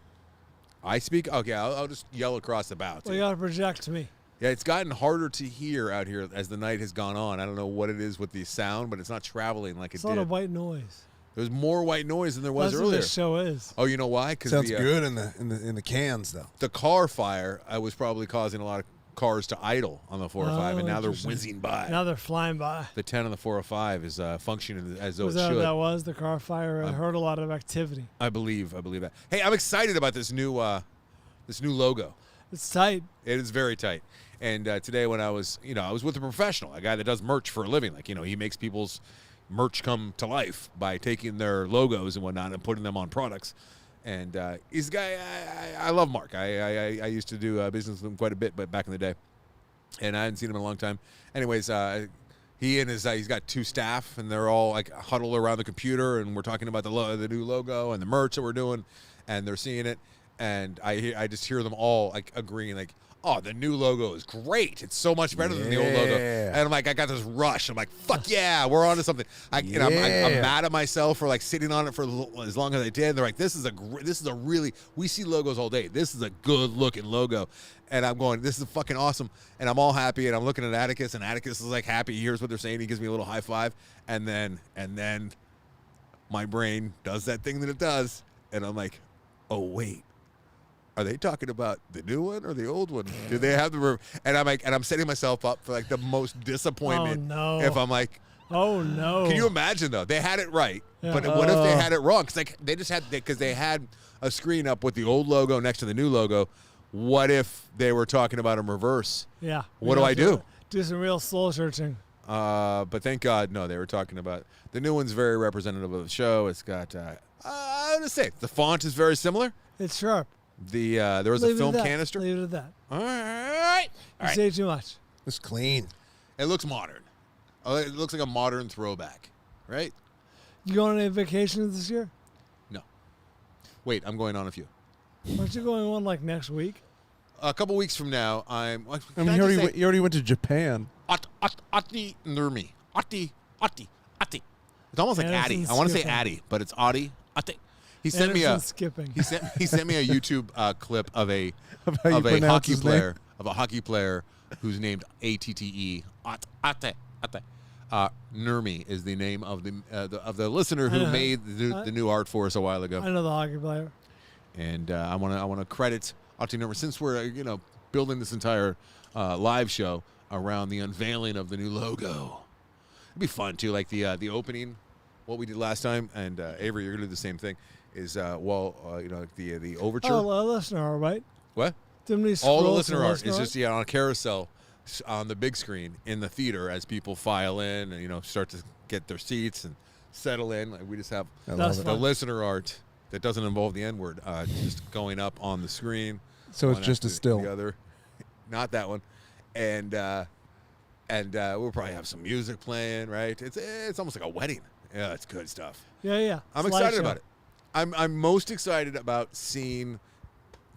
I speak? Okay, I'll just yell across the bow. Well, you got to project to me. Yeah, it's gotten harder to hear out here as the night has gone on. I don't know what it is with the sound, but it's not traveling like It's it a lot did. of white noise. There's more white noise than there was That's earlier. what this show is. Oh, you know why? Because Sounds good in the cans though. the car fire was probably causing a lot of cars to idle on the 405, and now they're interesting. whizzing by. Now they're flying by. The 10 on the 405 is functioning as though Was it that what should. that was? The car fire? I heard a lot of activity. I believe that. Hey, I'm excited about this new logo. It's tight. It is very tight. And today when I was with a professional, a guy that does merch for a living. Like, he makes people's merch come to life by taking their logos and whatnot and putting them on products. And he's a guy, I love Mark. I used to do business with him quite a bit, but back in the day. And I hadn't seen him in a long time. Anyways, he and he's got two staff, and they're all like huddled around the computer, and we're talking about the new logo and the merch that we're doing, and they're seeing it. And I just hear them all like agreeing, like, oh, the new logo is great. It's so much better than the old logo. And I'm like, I got this rush. I'm like, fuck yeah, we're on to something. I'm mad at myself for like sitting on it for as long as I did. They're like, this is a really, we see logos all day. This is a good looking logo. And I'm going, this is fucking awesome. And I'm all happy. And I'm looking at Atticus, and Atticus is like happy. He hears what they're saying. He gives me a little high five. And then my brain does that thing that it does. And I'm like, oh, wait. Are they talking about the new one or the old one? Do they have the? And I'm like, and I'm setting myself up for like the most disappointment. Oh, no. If I'm like, oh no! Can you imagine though? They had it right, Yeah. but what if they had it wrong? Because they had a screen up with the old logo next to the new logo. What if they were talking about them reverse? Yeah. What do I do? Do some real soul searching. But thank God, no. They were talking about the new one's very representative of the show. It's got. I'm gonna say the font is very similar. It's sharp. There was Leave a it film at that. canister. Leave it at that. All right. You say too much. It's clean. It looks modern. It looks like a modern throwback, right? You going on any vacations this year? No. Wait, I'm going on a few. Aren't you going on like next week? A couple weeks from now, I mean, you already went to Japan. Ati Nurmi. Ati. It's almost like Addy. Anderson's I want to say skipping. Addy, but it's Ati. He sent me Anderson's skipping. He sent me a YouTube clip of a how you pronounce hockey his name. player who's named Atte. Ate. Nurmi is the name of the listener who made the new art for us a while ago. I know the hockey player. And I want to credit Ate Nurmi since we're building this entire live show around the unveiling of the new logo. It'd be fun too, like the opening, what we did last time, and Avery, you're gonna do the same thing. Is the overture. Oh, listener, all right. What? Didn't we All scroll the to listener art is listener just on a carousel on the big screen in the theater as people file in and start to get their seats and settle in. Like, we just have That's the fun. listener art that doesn't involve the N word just going up on the screen. So it's one just after a still. the other, not that one, and we'll probably have some music playing. Right? It's almost like a wedding. Yeah, it's good stuff. Yeah. I'm excited about it. I'm most excited about seeing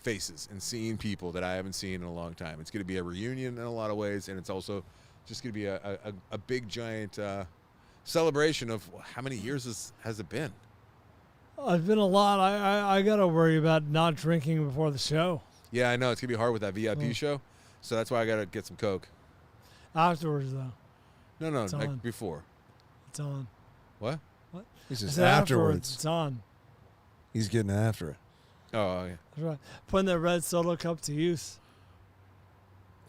faces and seeing people that I haven't seen in a long time. It's going to be a reunion in a lot of ways, and it's also just going to be a big, giant celebration of how many years has it been? It's been a lot. I got to worry about not drinking before the show. Yeah, I know. It's going to be hard with that VIP show, so that's why I got to get some Coke. Afterwards, though. No, It's on. like before. It's on. What? He I says said afterwards. It's on. He's getting after it. Oh, yeah. That's right. Putting that red solo cup to use.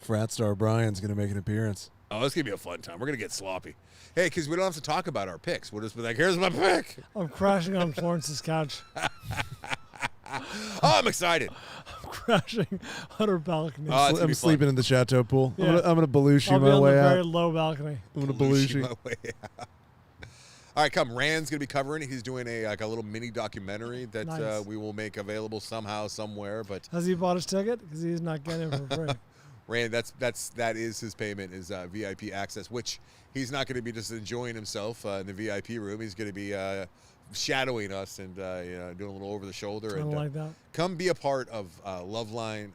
Frat star Brian's going to make an appearance. Oh, it's going to be a fun time. We're going to get sloppy. Hey, because we don't have to talk about our picks. We'll just be like, here's my pick. I'm crashing on Florence's couch. Oh, I'm excited. I'm crashing on her balcony. Oh, it's gonna I'm be sleeping in the chateau pool. Yeah. I'm going to Belushi I'll be my on the way very out. low balcony. I'm going to Belushi Belushi. my way out. All right, come. Rand's going to be covering it. He's doing a little mini documentary that Nice. we will make available somehow, somewhere. But Has he bought his ticket? Because he's not getting it for free. Rand, that is his payment, is VIP access, which he's not going to be just enjoying himself in the VIP room. He's going to be shadowing us and doing a little over the shoulder. Something like that. Come be a part of Loveline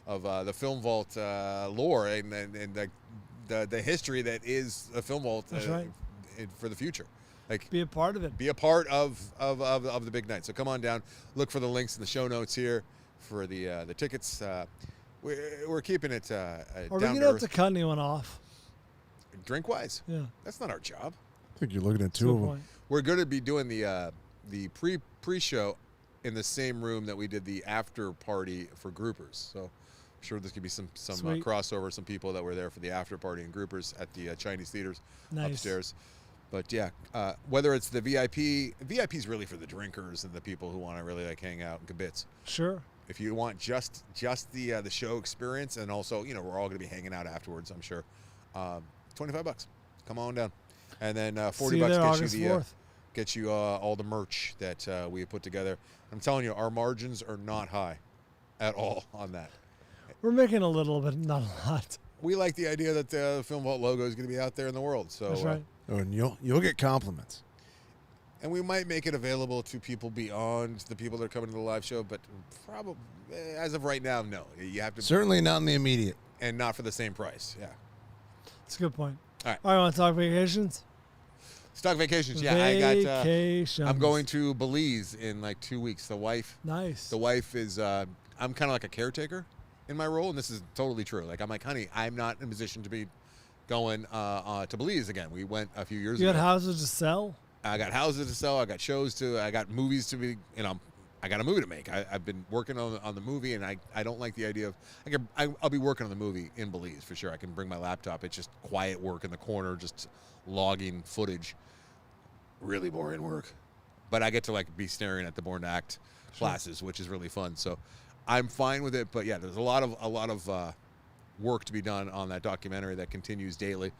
of the Film Vault lore and the history that is a Film Vault That's right. For the future. Like, Be a part of it. be a part of the big night. So come on down. Look for the links in the show notes here for the tickets. We're keeping it Are we down going to to have earth. to cut anyone off? Drink wise. Yeah. That's not our job. I think you're looking at That's two a of good them. point. We're going to be doing the pre-show in the same room that we did the after party for groupers. So I'm sure there's going to be some Sweet. crossover, some people that were there for the after party and groupers at the Chinese theaters Nice. upstairs. But yeah, whether it's the VIP is really for the drinkers and the people who want to really like hang out and kibitz. Sure. If you want just the show experience, and also we're all going to be hanging out afterwards, I'm sure. $25. Come on down, and then $40 See you there gets you August 4th. get you all the merch that we have put together. I'm telling you, our margins are not high at all on that. We're making a little bit, not a lot. We like the idea that the Film Vault logo is going to be out there in the world. So That's right. Oh, and you'll get compliments. and we might make it available to people beyond the people that are coming to the live show, but probably as of right now, no. You have to, Certainly not in the immediate. and not for the same price. Yeah. It's a good point. All right. All right, want to talk vacations? Stock vacations. Yeah, I got. Vacations. I'm going to Belize in like 2 weeks. The wife Nice. is. I'm kind of like a caretaker in my role, and this is totally true. Like, I'm like, honey, I'm not in a position to be going to Belize again. We went a few years You ago. got houses to sell? I got houses to sell. I got shows to. I got movies to be. I got a movie to make. I've been working on the movie, and I don't like the idea of. I'll be working on the movie in Belize for sure. I can bring my laptop. It's just quiet work in the corner, just logging footage. Really boring work, but I get to like be staring at the Born to Act classes, which is really fun. So I'm fine with it. But yeah, there's a lot of work to be done on that documentary that continues daily.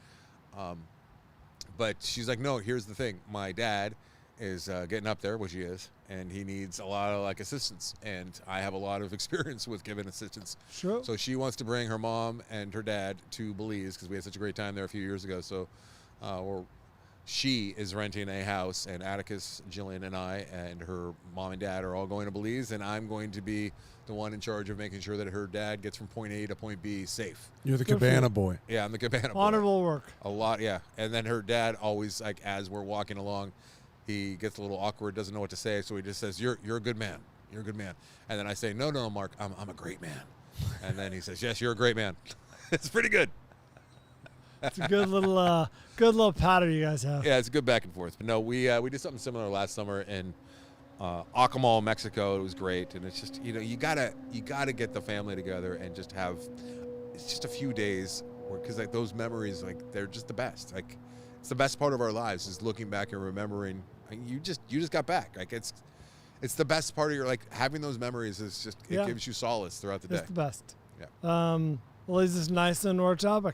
But she's like, no, here's the thing. My dad is getting up there, which he is, and he needs a lot of like assistance. And I have a lot of experience with giving assistance. Sure. So she wants to bring her mom and her dad to Belize because we had such a great time there a few years ago. So she is renting a house, and Atticus, Jillian, and I, and her mom and dad are all going to Belize, and I'm going to be the one in charge of making sure that her dad gets from point A to point B safe. You're the Good for cabana you. boy. Yeah, I'm the cabana boy. Honorable work. A lot, yeah. And then her dad always, like, as we're walking along, he gets a little awkward, doesn't know what to say, so he just says, "You're a good man. You're a good man." And then I say, "No, Mark, I'm a great man." And then he says, "Yes, you're a great man." It's pretty good. It's a good little pattern you guys have. Yeah, it's a good back and forth. But no, we did something similar last summer in Acamal, Mexico. It was great, and it's just you gotta get the family together and just have it's just a few days because like those memories, like they're just the best. Like it's the best part of our lives is looking back and remembering. Like, you just got back. Like it's the best part of your like having those memories is just it gives you solace throughout the day. It's the best. Yeah. Well, leads us nice into our topic.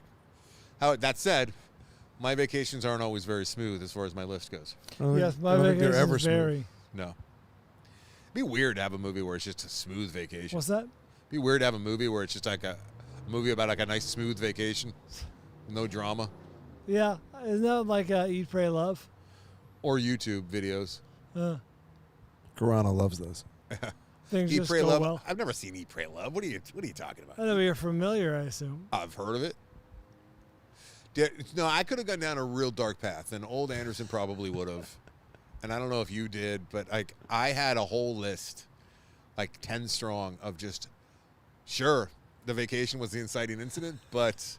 That said, my vacations aren't always very smooth as far as my list goes. Yes, my I don't think they're vacation ever is smooth. very. No. It'd be weird to have a movie where it's just a smooth vacation. What's that? It'd be weird to have a movie where it's just like a movie about like a nice smooth vacation. No drama. Yeah, isn't that like Eat, Pray, Love? Or YouTube videos. Karana loves those. Things Eat, just Pray, go Love. well. I've never seen Eat, Pray, Love. What are you talking about? I know you're familiar, I assume. I've heard of it. No, I could have gone down a real dark path, and old Anderson probably would have. And I don't know if you did, but like I had a whole list, like 10 strong, of just sure the vacation was the inciting incident, but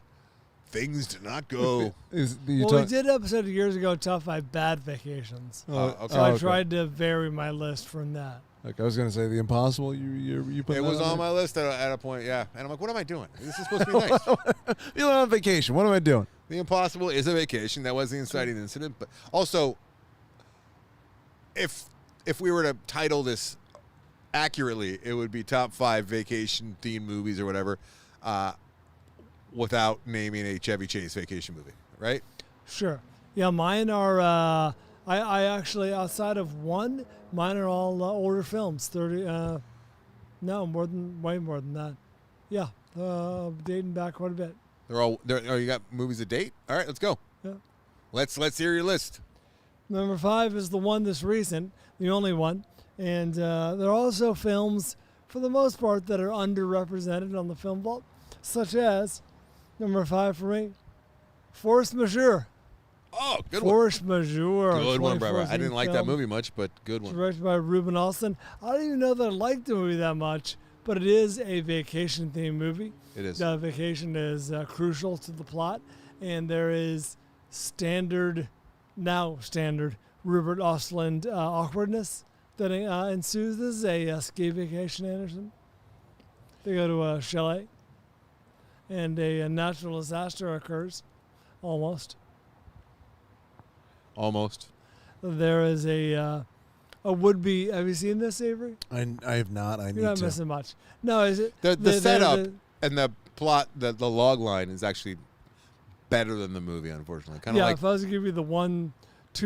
things did not go. Well, we did an episode years ago, Tough by Bad Vacations. Okay. So I tried to vary my list from that. Like I was gonna say, the impossible. You put It that was on there? my list at a point, yeah. And I'm like, what am I doing? This is supposed to be nice. You're on vacation. What am I doing? The impossible is a vacation. That was the inciting incident. But also, if we were to title this accurately, it would be top 5 vacation themed movies or whatever, without naming a Chevy Chase vacation movie, right? Sure. Yeah, mine are. I actually, outside of one, mine are all older films. 30. No, way more than that. Yeah, dating back quite a bit. Oh, you got movies to date? All right, let's go. Yeah. Let's hear your list. Number 5 is the one that's recent, the only one. And there are also films, for the most part, that are underrepresented on the film vault, such as, number 5 for me, Force Majeure. Oh, good one. Force Majeure. Good one, bro. I 2014 didn't like that film, movie much, but good one. directed by Ruben Alston. I don't even know that I liked the movie that much, but it is a vacation-themed movie. It is. Vacation is crucial to the plot, and there is standard Rupert Ostland awkwardness that ensues. This is a ski vacation, Anderson. They go to a chalet, and a natural disaster occurs, almost. Almost. There is a would-be. Have you seen this, Avery? I have not. I need You're not to. missing much. No, is it The setup and the plot, the log line is actually better than the movie, unfortunately. Kind of yeah, like if I was to give you the 1-2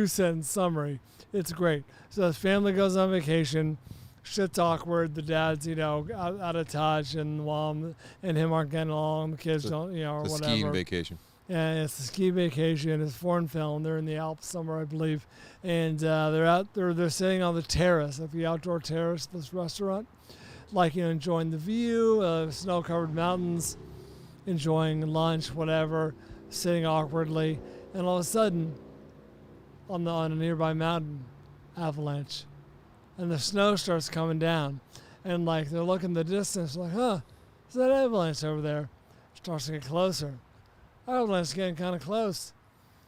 sentence summary, it's great. So his family goes on vacation. Shit's awkward. The dad's, out of touch, and the mom and him aren't getting along. The kids don't, or the whatever. skiing vacation. And it's a ski vacation. It's a foreign film. They're in the Alps somewhere, I believe. And they're out there. They're sitting on the terrace, like the outdoor terrace of this restaurant, enjoying the view, snow-covered mountains, enjoying lunch, whatever, sitting awkwardly. And all of a sudden, on a nearby mountain, avalanche. And the snow starts coming down. And, they're looking in the distance, is that avalanche over there? Starts to get closer. Avalanche getting kind of close.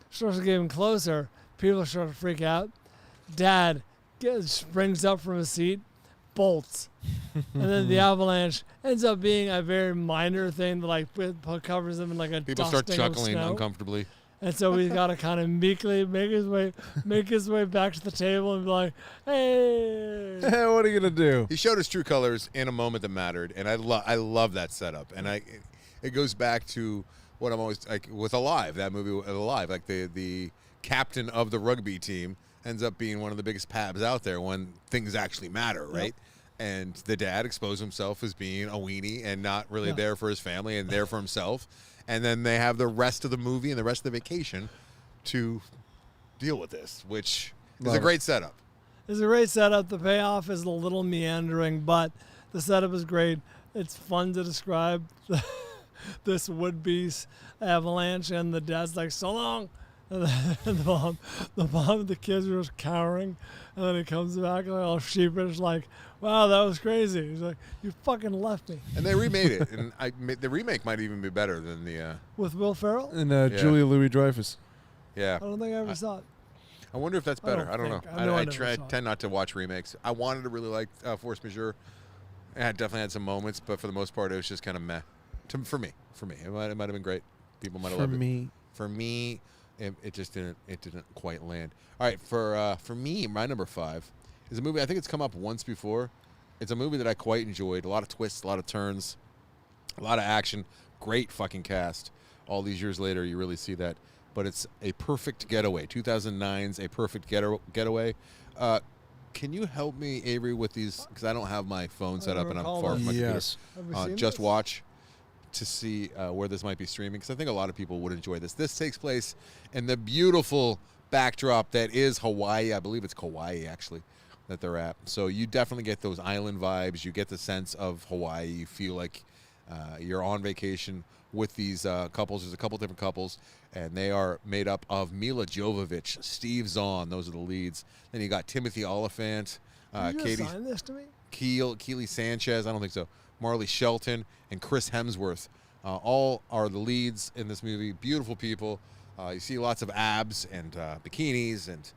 Starts to get even closer. People start to freak out. Dad springs up from his seat, bolts. And then the avalanche ends up being a very minor thing that covers them in a People start dusting of chuckling snow. uncomfortably. And so he's got to kind of meekly make his way back to the table and be like, "Hey, What are you gonna do? He showed his true colors in a moment that mattered, and I love that setup. And it goes back to what I'm always like with Alive, that movie Alive, like the captain of the rugby team ends up being one of the biggest pabs out there when things actually matter, right? Yep. And the dad exposed himself as being a weenie and not really Yeah. there for his family and there for himself. And then they have the rest of the movie and the rest of the vacation to deal with this, which is Love a it. great setup. It's a great setup. The payoff is a little meandering, but the setup is great. It's fun to describe this would-be avalanche, and the dad's like, "So long," and the mom, and the kids are just cowering, and then he comes back all sheepish, like, "Wow, that was crazy." He's like, "You fucking left me." And they remade it, and the remake might even be better than the. With Will Ferrell? And Julia Louis-Dreyfus. Yeah, I don't think I ever saw it. I wonder if that's better. I don't know. think. I know I never I saw it. tend not to watch remakes. I wanted to really like Force Majeure. It definitely had some moments, but for the most part, it was just kind of meh. For me, it might have been great. People might have For loved it. me, For me, it just didn't. It didn't quite land. All right, for me, my number 5 is a movie. I think it's come up once before. It's a movie that I quite enjoyed. A lot of twists, a lot of turns, a lot of action. Great fucking cast. All these years later, you really see that. But it's A Perfect Getaway. 2009's A Perfect Getaway. Can you help me, Avery, with these? Because I don't have my phone set up and I'm recall far this. from my yes. Have we computer. seen Just this? watch to see where this might be streaming, because I think a lot of people would enjoy this. This takes place in the beautiful backdrop that is Hawaii. I believe it's Kauai, actually, that they're at. So you definitely get those island vibes. You get the sense of Hawaii. You feel like you're on vacation with these couples. There's a couple different couples, and they are made up of Mila Jovovich, Steve Zahn. Those are the leads. Then you got Timothy Oliphant, Can you Katie assign this to me? Keely Sanchez, I don't think so, Marley Shelton, and Chris Hemsworth. All are the leads in this movie. Beautiful people. You see lots of abs and bikinis and,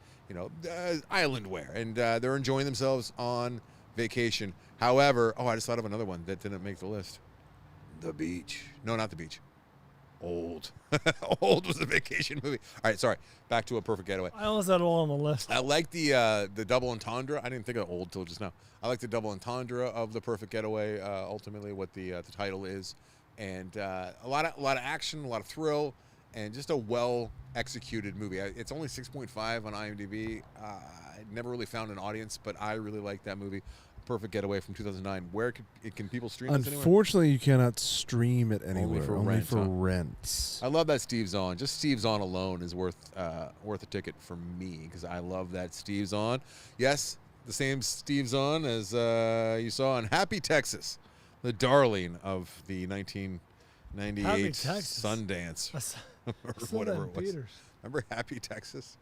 island wear. And they're enjoying themselves on vacation. However, I just thought of another one that didn't make the list. The Beach. No, not The Beach. Old. Old was a vacation movie. All right, sorry. Back to A Perfect Getaway. I almost had it all on the list. I like the double entendre. I didn't think of Old till just now. I like the double entendre of The Perfect Getaway. Ultimately, what the title is, and a lot of action, a lot of thrill, and just a well executed movie. It's only 6.5 on IMDb. I never really found an audience, but I really like that movie. Perfect Getaway from 2009. Where can people stream this anywhere? Unfortunately, you cannot stream it anywhere. for Only rent, for huh? rent. I love that Steve Zahn. Just Steve Zahn alone is worth a ticket for me because I love that Steve Zahn. Yes, the same Steve Zahn as you saw in Happy Texas, the darling of the 1998 Sundance or whatever it was. Peters. Remember Happy Texas?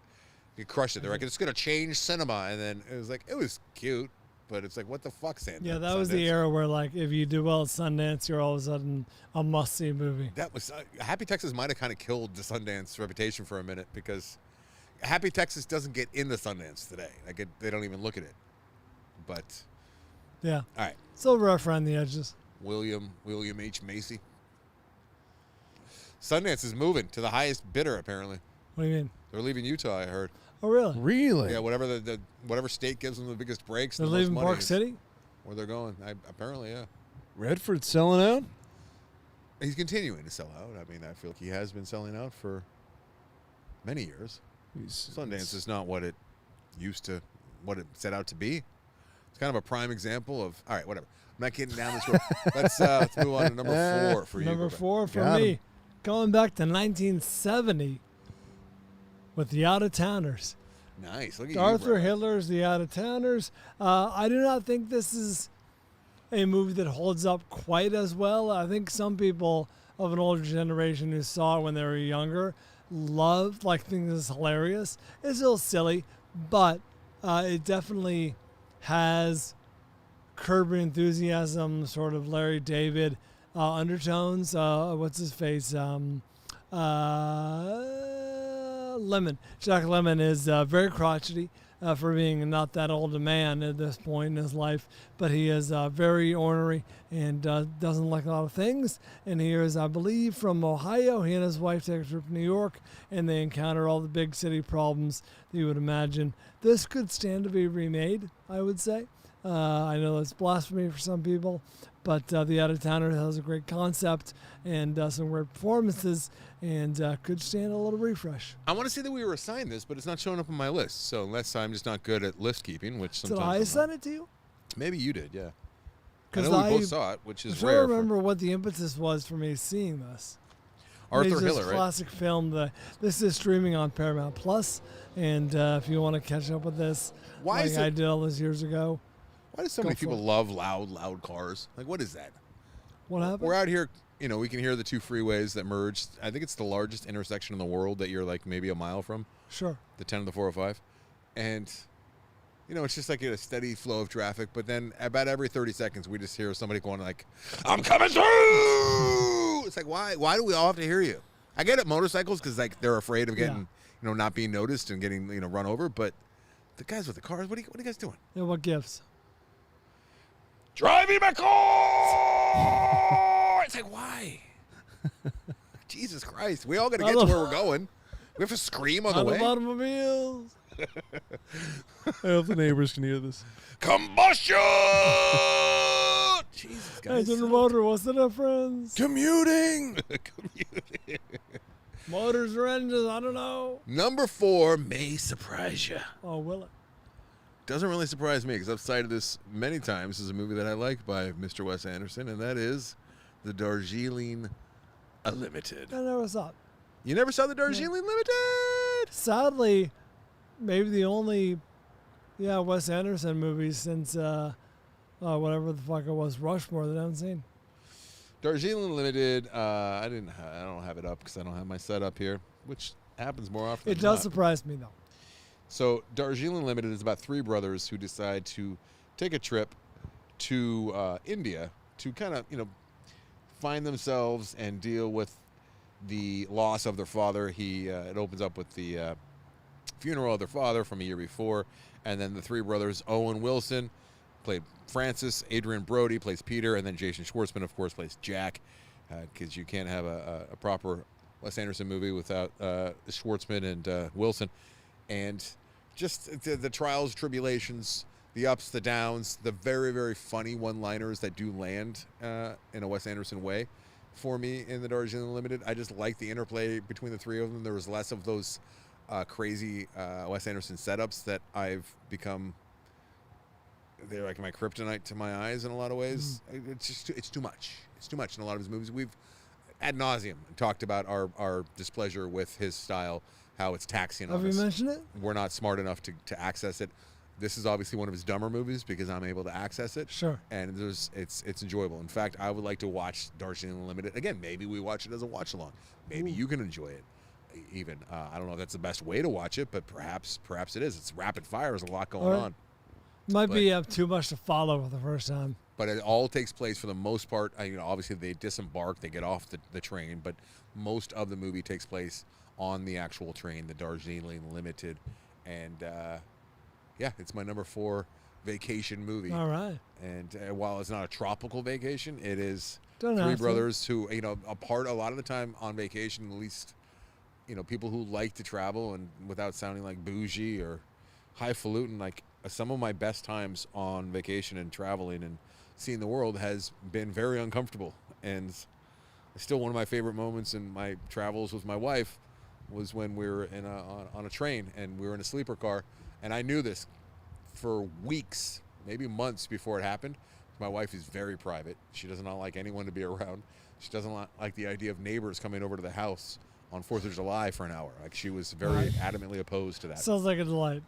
He crushed it. They're like, it's going to change cinema. And then it was like, it was cute, but it's like, what the fuck, Sundance? Yeah, that was the era where, like, if you do well at Sundance, you're all of a sudden a must-see movie. That was Happy Texas might have kind of killed the Sundance reputation for a minute because Happy Texas doesn't get into Sundance today. Like they don't even look at it. But Yeah. all right, Still rough around the edges. William H. Macy. Sundance is moving to the highest bidder. Apparently, What do you mean? they're leaving Utah. I heard. Oh, really? Really? Yeah, whatever whatever state gives them the biggest breaks. They're and the most leaving money Park is City? where they're going. Apparently, yeah. Redford's selling out? He's continuing to sell out. I mean, I feel like he has been selling out for many years. Sundance is not what it set out to be. It's kind of a prime example of, all right, whatever. I'm not getting down this road. Let's move on to number 4 for you. Number 4 for Got me. 'em. Going back to 1970 with The Out-of-Towners. Nice. Look at you, Arthur bro. Hitler's The Out-of-Towners. I do not think this is a movie that holds up quite as well. I think some people of an older generation who saw it when they were younger think this is hilarious. It's a little silly, but it definitely has Curb Your Enthusiasm, sort of Larry David undertones. What's his face? Lemon. Jack Lemmon is very crotchety for being not that old a man at this point in his life, but he is very ornery and doesn't like a lot of things. And he is, I believe, from Ohio. He and his wife take a trip to New York, and they encounter all the big city problems that you would imagine. This could stand to be remade, I would say. I know that's blasphemy for some people, but The Out-of-Towner has a great concept and some great performances and could stand a little refresh. I want to say that we were assigned this, but it's not showing up on my list. So unless I'm just not good at list keeping, which Did sometimes I I'm not. send it to you? Maybe you did, yeah. I Because know we both saw it, which is I rare. don't remember what the impetus was for me seeing this. Arthur It's this Hiller, right? classic film. This is streaming on Paramount Plus, and if you want to catch up with this, Why is I it? did all this years ago. Why do so Go many for people it. love loud cars? Like, what is that? What happened? We're out here, we can hear the two freeways that merge. I think it's the largest intersection in the world that you're like maybe a mile from, Sure. the 10 and the 405. And, it's just like a steady flow of traffic. But then about every 30 seconds, we just hear somebody going like, I'm coming through. It's like, why? Why do we all have to hear you? I get it, motorcycles, because like they're afraid of getting, not being noticed and getting, run over. But the guys with the cars, what are you guys doing? Yeah, what gives? Driving my car! It's like, why? Jesus Christ. We all got to get to where we're going. We have to scream on the way. Automobiles. I hope the neighbors can hear this. Combustion! Jesus, guys. Engine motor, what's the difference? Commuting! Motors or engines, I don't know. Number 4 may surprise you. Oh, will it? Doesn't really surprise me because I've cited this many times as a movie that I like by Mr. Wes Anderson, and that is The Darjeeling Limited. I never saw it. You never saw The Darjeeling Limited? Sadly, maybe the only, Wes Anderson movie since whatever the fuck it was, Rushmore, that I haven't seen. Darjeeling Limited. I don't have it up because I don't have my setup here, which happens more often. It than does not. surprise me, though. So Darjeeling Limited is about 3 brothers who decide to take a trip to India to kind of, find themselves and deal with the loss of their father. It opens up with the funeral of their father from a year before, and then the 3 brothers, Owen Wilson played Francis, Adrian Brody plays Peter, and then Jason Schwartzman, of course, plays Jack, because you can't have a proper Wes Anderson movie without Schwartzman and Wilson. And just the trials, tribulations, the ups, the downs, the very, very funny one-liners that do land in a Wes Anderson way for me in The Darjeeling Limited. I just like the interplay between the 3 of them. There was less of those crazy Wes Anderson setups that I've become they're like my kryptonite to my eyes in a lot of ways. It's just it's too much. It's too much in a lot of his movies. We've ad nauseum talked about our displeasure with his style, how it's taxing on us. Have you mentioned it? We're not smart enough to access it. This is obviously one of his dumber movies because I'm able to access it. Sure. And it's enjoyable. In fact, I would like to watch Darjeeling Unlimited again. Maybe we watch it as a watch along. Maybe you can enjoy it. Even I don't know if that's the best way to watch it, but perhaps it is. It's rapid fire. There's a lot going on. Might be too much to follow for the first time. But it all takes place for the most part. Obviously they disembark, they get off the train, but most of the movie takes place on the actual train, the Darjeeling Limited, and it's my number 4 vacation movie. All right. And while it's not a tropical vacation, it is Don't three have to. brothers who a lot of the time on vacation, at least people who like to travel and without sounding like bougie or highfalutin, like some of my best times on vacation and traveling and seeing the world has been very uncomfortable. And still one of my favorite moments in my travels with my wife was when we were on a train and we were in a sleeper car. And I knew this for weeks, maybe months before it happened. My wife is very private. She does not like anyone to be around. She doesn't like the idea of neighbors coming over to the house on 4th of July for an hour. Like, she was very adamantly opposed to that. Sounds like a delight.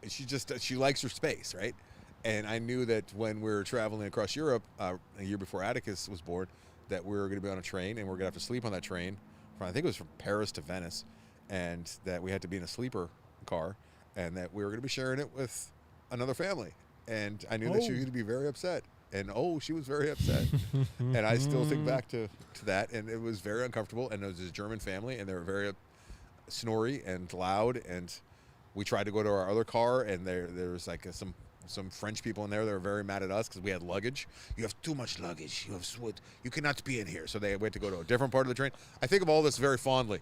She likes her space, right? And I knew that when we were traveling across Europe a year before Atticus was born, that we were going to be on a train and we are going to have to sleep on that train. I think it was from Paris to Venice, and that we had to be in a sleeper car, and that we were going to be sharing it with another family. And I knew that she was going to be very upset. And she was very upset. And I still think back to that, and it was very uncomfortable. And it was this German family, and they were very snory and loud. And we tried to go to our other car, and there was like some French people in there that were very mad at us because we had luggage. You have too much luggage. You have sweat. You cannot be in here. So they went to go to a different part of the train. I think of all this very fondly.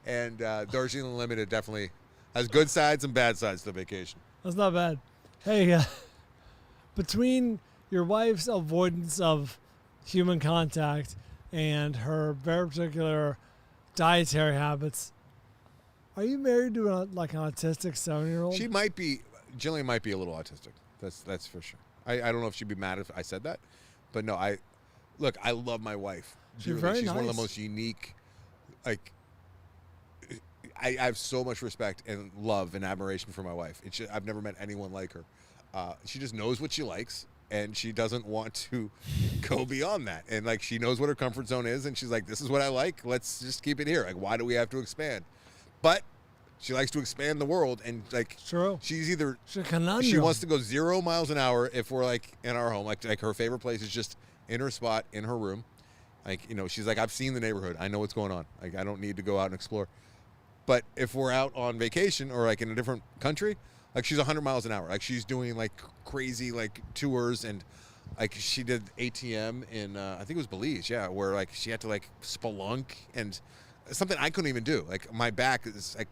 And Darjeeling Unlimited definitely has good sides and bad sides to the vacation. That's not bad. Hey, between your wife's avoidance of human contact and her very particular dietary habits, are you married to an autistic 7-year-old? She might be. Jillian might be a little autistic. That's for sure. I don't know if she'd be mad if I said that, but no. I love my wife. She's very nice. One of the most unique. Like, I have so much respect and love and admiration for my wife. I've never met anyone like her. She just knows what she likes, and she doesn't want to go beyond that. And like, she knows what her comfort zone is, and she's like, "This is what I like. Let's just keep it here. Like, why do we have to expand?" But she likes to expand the world, and like, true. She's either she wants to go 0 miles an hour if we're like in our home. Like her favorite place is just in her spot in her room. Like, she's like, I've seen the neighborhood. I know what's going on. Like, I don't need to go out and explore. But if we're out on vacation or like in a different country, like, she's 100 miles an hour. Like, she's doing like crazy like tours, and like she did ATM in I think it was Belize, where like she had to like spelunk and something I couldn't even do. Like, my back is like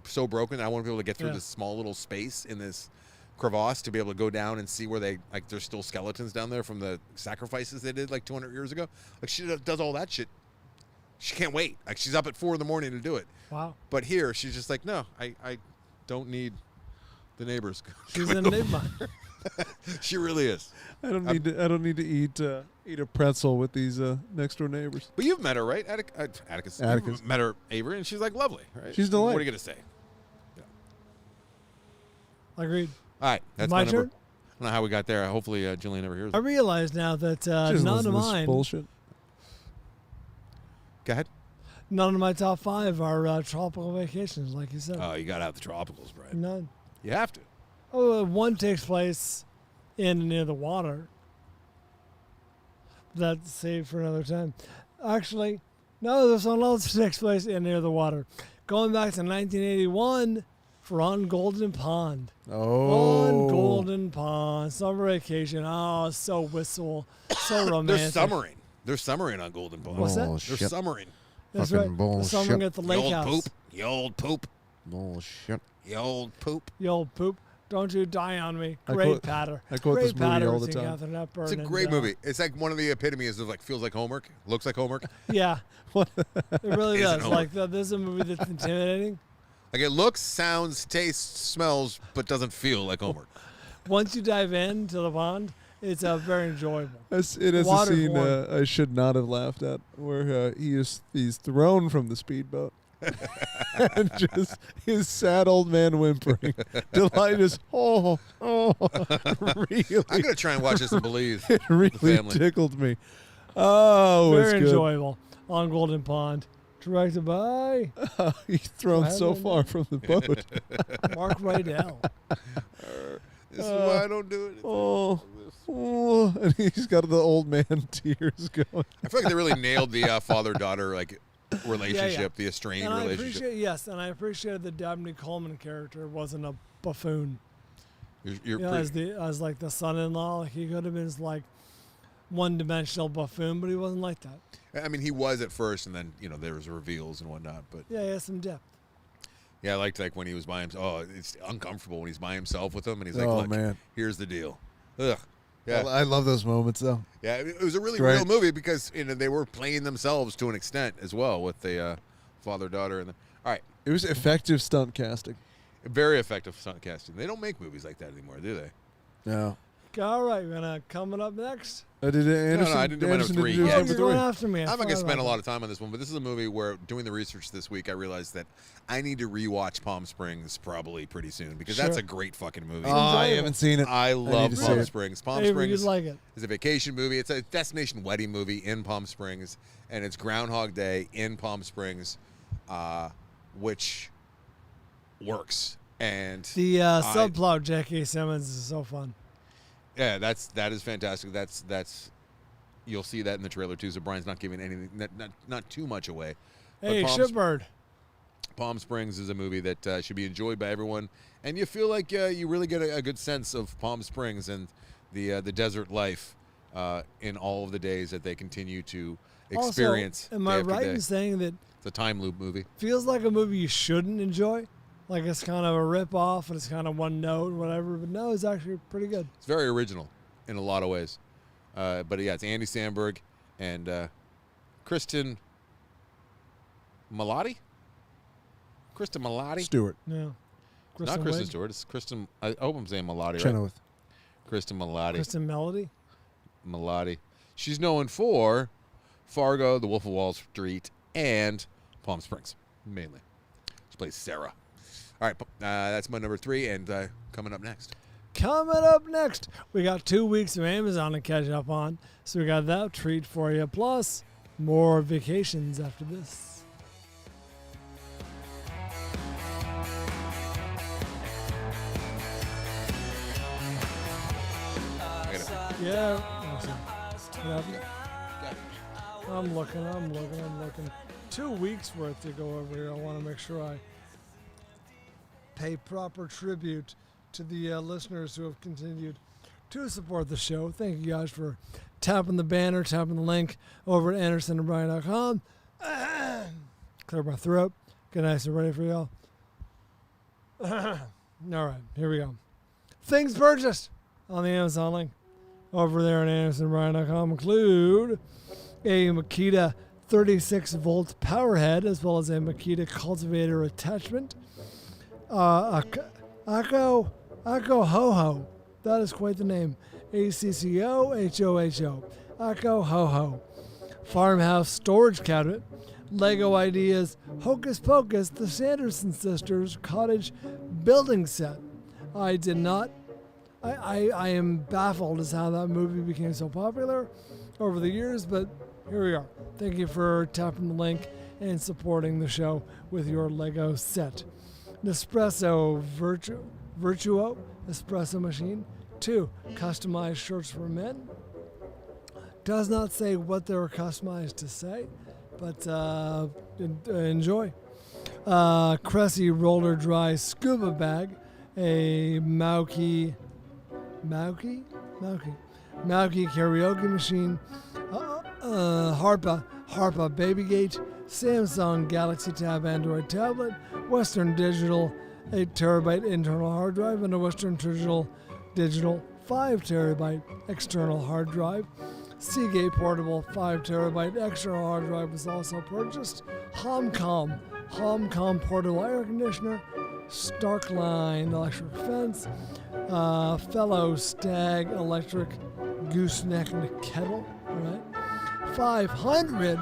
so broken that I want to be able to get through this small little space in this crevasse to be able to go down and see where there's still skeletons down there from the sacrifices they did like 200 years ago. Like, she does all that shit. She can't wait. Like, she's up at 4 a.m. to do it. Wow. But here, she's just like, no, I don't need the neighbors. She's an enigma. She really is. I don't need to eat a pretzel with these next door neighbors. But you've met her, right? Atticus. You've met her, Avery, and she's like lovely, right? She's delightful. What are you gonna say? Yeah. Agreed. All right, that's my my number. turn. I don't know how we got there. Hopefully, Jillian never hears I it. realize now that none of mine, bullshit. Go ahead. none of my top 5 are tropical vacations, like you said. Oh, you got to have the tropicals, Brian. None. You have to. Oh, one takes place in and near the water. That's saved for another time. Actually, no, there's one else that takes place in and near the water. Going back to 1981 for On Golden Pond. Oh. On Golden Pond. Summer vacation. Oh, so wistful. So romantic. They're summering on Golden Pond. What's that? They're Shit. summering. That's Fucking right. bullshit. Summering at the You lake old house. poop. You old poop. Bullshit. You old poop. You old poop. Don't you die on me. I Great quote- patter. I quote Great this movie patter all the between time. Catherine Hepburn It's a and, great movie. It's like one of the epitomes of like feels like homework, looks like homework. Yeah. What? It really Isn't does. homework. Like, this is a movie that's intimidating. Like, it looks, sounds, tastes, smells, but doesn't feel like homework. once you dive into the pond, it's very enjoyable. It is a Water scene porn. I should not have laughed at, where he's thrown from the speedboat. And just his sad old man whimpering. Delight is really. I'm gonna try and watch this in Belize. It really family. tickled me. Oh, it's Very good. enjoyable on Golden Pond. Directed by He's thrown so Well, far from the boat. Mark Rydell. This is why I don't do it. Oh, and he's got the old man tears going. I feel like they really nailed the father-daughter relationship, the estranged And I relationship. appreciated the Dabney Coleman character wasn't a buffoon. You're As like the son-in-law, like he could have been like one-dimensional buffoon, but he wasn't like that. I mean, he was at first, and then there was reveals and whatnot. But Yeah, he has some depth. yeah, I liked like when he was by himself. Oh, it's uncomfortable when he's by himself with them, and he's like, Oh, "Look, man. here's the deal." Ugh. Yeah, I love those moments, though. yeah. It was a really Great. real movie because they were playing themselves to an extent as well with the father-daughter and all right, It was effective stunt casting. very effective stunt casting. They don't make movies like that anymore, do they? No. All right, we're gonna coming up next. Did Anderson? I didn't do my number Anderson three do his yet. Oh, number you're going three? after me. I'm not going to spend a lot of time on this one, but this is a movie where doing the research this week, I realized that I need to rewatch Palm Springs probably pretty soon because that's Sure. a great fucking movie. Oh, I haven't seen it. I love to see Palm it. Springs. Palm Hey, Springs you'd like it. is a vacation movie. It's a destination wedding movie in Palm Springs, and it's Groundhog Day in Palm Springs, which works. And The subplot J.K. Simmons is so fun. yeah, that is fantastic. That's you'll see that in the trailer too. So Brian's not giving anything, not too much away. But Hey, Shipbird. Palm Springs is a movie that should be enjoyed by everyone, and you feel like you really get a good sense of Palm Springs and the desert life in all of the days that they continue to experience. Also, am I day after right day. in saying that It's a time loop movie. feels like a movie you shouldn't enjoy? Like it's kind of a rip-off and it's kind of one note or whatever, but no, it's actually pretty good. It's very original in a lot of ways. But yeah, it's Andy Samberg and Kristen Milotti. Kristen Milotti. Stewart. Yeah. Not Kristen Wiig, Stewart. It's Kristen. I hope I'm saying Milotti right. Chenoweth. Kristen Milotti. Kristen Melody. Milotti. She's known for Fargo, The Wolf of Wall Street, and Palm Springs, mainly. She plays Sarah. All right, that's my number 3, and coming up next. Coming up next, we got 2 weeks of Amazon to catch up on, so we got that treat for you. Plus, more vacations after this. Yeah. What happened? I'm looking. 2 weeks worth to go over here. I want to make sure I pay proper tribute to the listeners who have continued to support the show. Thank you guys for tapping the banner, tapping the link over at AndersonandBryan.com. Clear my throat. Get nice and ready for y'all. All right, here we go. Things purchased on the Amazon link over there at AndersonandBryan.com include a Makita 36-volt power head as well as a Makita cultivator attachment. Acco Ho-Ho. That is quite the name. ACCO-HOHO. Acco Ho-Ho. Farmhouse storage cabinet. Lego Ideas Hocus Pocus, the Sanderson Sisters cottage building set. I am baffled as how that movie became so popular over the years, but here we are. Thank you for tapping the link and supporting the show with your Lego set. Nespresso Virtuo espresso machine. 2 customized shirts for men. Does not say what they were customized to say, but enjoy. Cressy roller dry scuba bag. A Mauki karaoke machine. Harpa Babygate. Samsung Galaxy Tab Android tablet. Western Digital 8TB internal hard drive and a Western Digital 5TB external hard drive. Seagate Portable 5TB external hard drive was also purchased. Homcom Portable air conditioner. Starkline electric fence. fellow stag electric gooseneck kettle, right? 500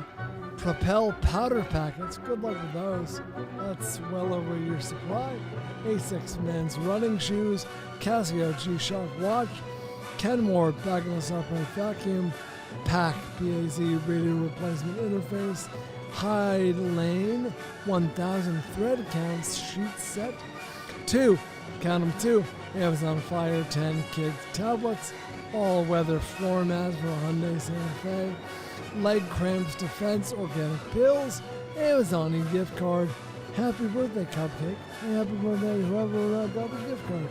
Propel powder packets. Good luck with those. That's well over your supply. Asics men's running shoes, Casio G-Shock watch, Kenmore backless upright vacuum, Pack PAZ radio replacement interface, Hyde Lane 1000 thread counts sheet set, 2, count them 2, Amazon Fire 10 kids tablets, all-weather floor mats for Hyundai Santa Fe, leg cramps defense organic pills, Amazon e-gift card, happy birthday cupcake, and happy birthday whoever got the gift card,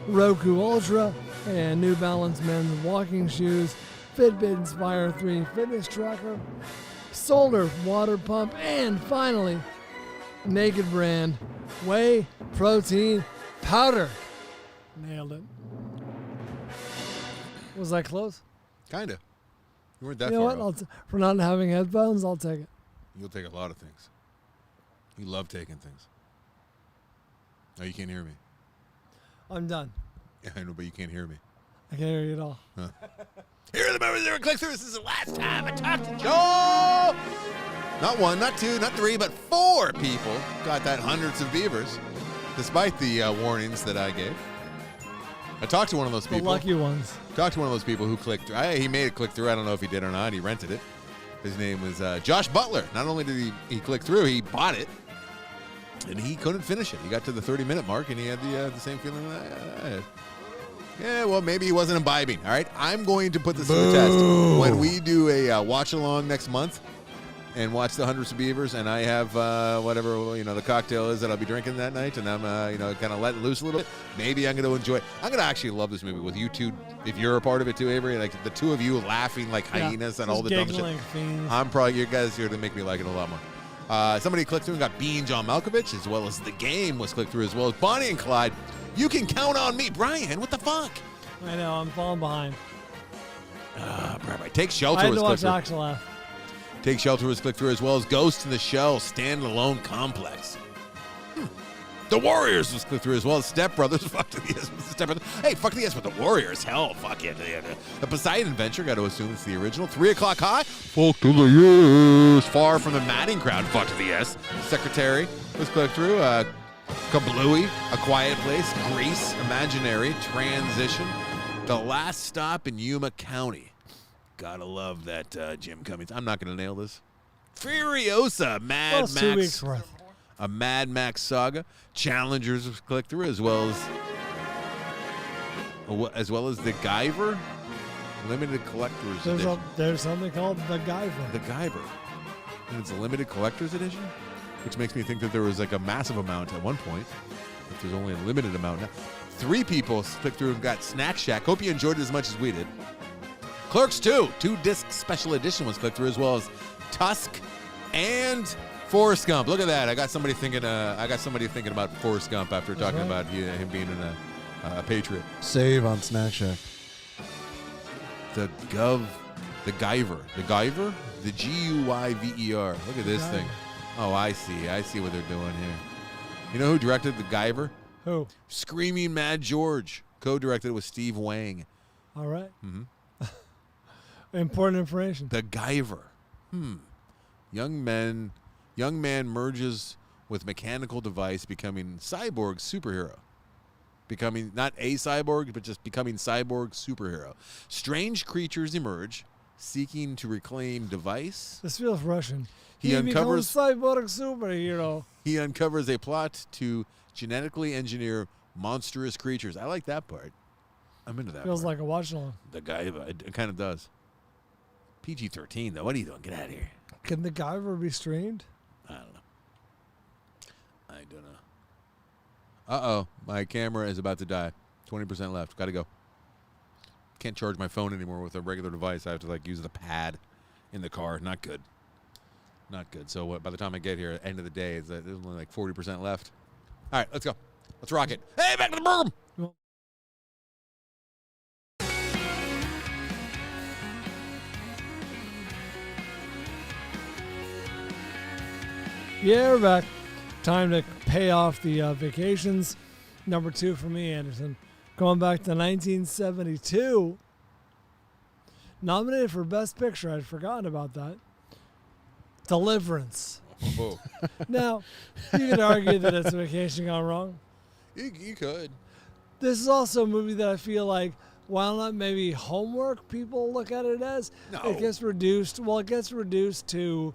Roku Ultra, and New Balance men's walking shoes, Fitbit Inspire 3 fitness tracker, Solar water pump, and finally, Naked Brand whey protein powder. Nailed it. Was that close? Kinda. You weren't that You know far what? off. For not having headphones, I'll take it. You'll take a lot of things. You love taking things. Oh, you can't hear me. I'm done. Yeah, I know, but you can't hear me. I can't hear you at all. Here are the members that were click through. This is the last time I talked to Joe. Not 1, not 2, not 3, but 4 people got that hundreds of beavers, despite the warnings that I gave. I talked to one of those The people. lucky ones. Talked to one of those people who clicked through. He made it click through. I don't know if he did or not. He rented it. His name was Josh Butler. Not only did he click through, he bought it, and he couldn't finish it. He got to the 30-minute mark, and he had the same feeling that I had. Yeah, well, maybe he wasn't imbibing. All right, I'm going to put this to the test. When we do a watch-along next month and watch the hundreds of beavers, and I have whatever, the cocktail is that I'll be drinking that night, and I'm, kind of letting loose a little bit, maybe I'm going to enjoy it. I'm going to actually love this movie with you two, if you're a part of it too, Avery, like the two of you laughing like hyenas and all the dumb shit. I'm probably, you guys here to make me like it a lot more. Somebody clicked through and got Bean John Malkovich, as well as The Game was clicked through, as well as Bonnie and Clyde. You can count on me. Brian, what the fuck? I know, I'm falling behind. Take Shelter I had was to clicked watch through. Axel F. Take Shelter was clicked through, as well as Ghost in the Shell standalone complex. The Warriors was clicked through, as well as Step Brothers. Fuck to the yes with the Step Brothers. Hey, fuck to the yes with the Warriors. Hell, fuck it. The Poseidon Adventure, got to assume it's the original. 3 O'Clock High. Fuck to the yes. Far from the Matting Crowd. Fuck to the yes. Secretary was clicked through. Kablooey, A Quiet Place, Grease, Imaginary, Transition, The Last Stop in Yuma County. Gotta love that Jim Cummings. I'm not gonna nail this. Furiosa, Mad Well, it's 2 Max, weeks worth. a Mad Max saga. Challengers was clicked through, as well as the Guyver, limited collector's edition. There's something called the Guyver. The Guyver, and it's a limited collector's edition. Which makes me think that there was like a massive amount at one point. If there's only a limited amount now. 3 people clicked through and got Snack Shack. Hope you enjoyed it as much as we did. Clerks 2, 2-disc special edition was clicked through, as well as Tusk and Forrest Gump. Look at that. I got somebody thinking about Forrest Gump after talking about him being a patriot. Save on Snack Shack. The Guyver. The Guyver? The Guyver. Look at this thing. Oh, I see what they're doing here. You know who directed The Guyver? Who? Screaming Mad George. Co-directed with Steve Wang. All right. Mm-hmm. Important information. The Guyver. Young man merges with mechanical device, becoming cyborg superhero. Becoming not a cyborg, but just becoming cyborg superhero. Strange creatures emerge, seeking to reclaim device. This feels Russian. He uncovers cyborg superhero. He uncovers a plot to genetically engineer monstrous creatures. I like that part. I'm into that. Feels part. like a watch along. The Guyver. It kind of does. PG-13 though. What are you doing? Get out of here. Can the Guyver be streamed? I don't know. Uh-oh. My camera is about to die. 20% left. Got to go. Can't charge my phone anymore with a regular device. I have to use the pad in the car. Not good. Not good. So by the time I get here, at the end of the day, there's only 40% left. All right, let's go. Let's rock it. Hey, back to the berm. Well, yeah, we're back. Time to pay off the vacations. Number 2 for me, Anderson. Going back to 1972. Nominated for Best Picture. I'd forgotten about that. Deliverance. Whoa. Now, you could argue that it's Vacation Gone Wrong. You could. This is also a movie that I feel like, while not maybe homework people look at it as, No. it gets reduced. Well, it gets reduced to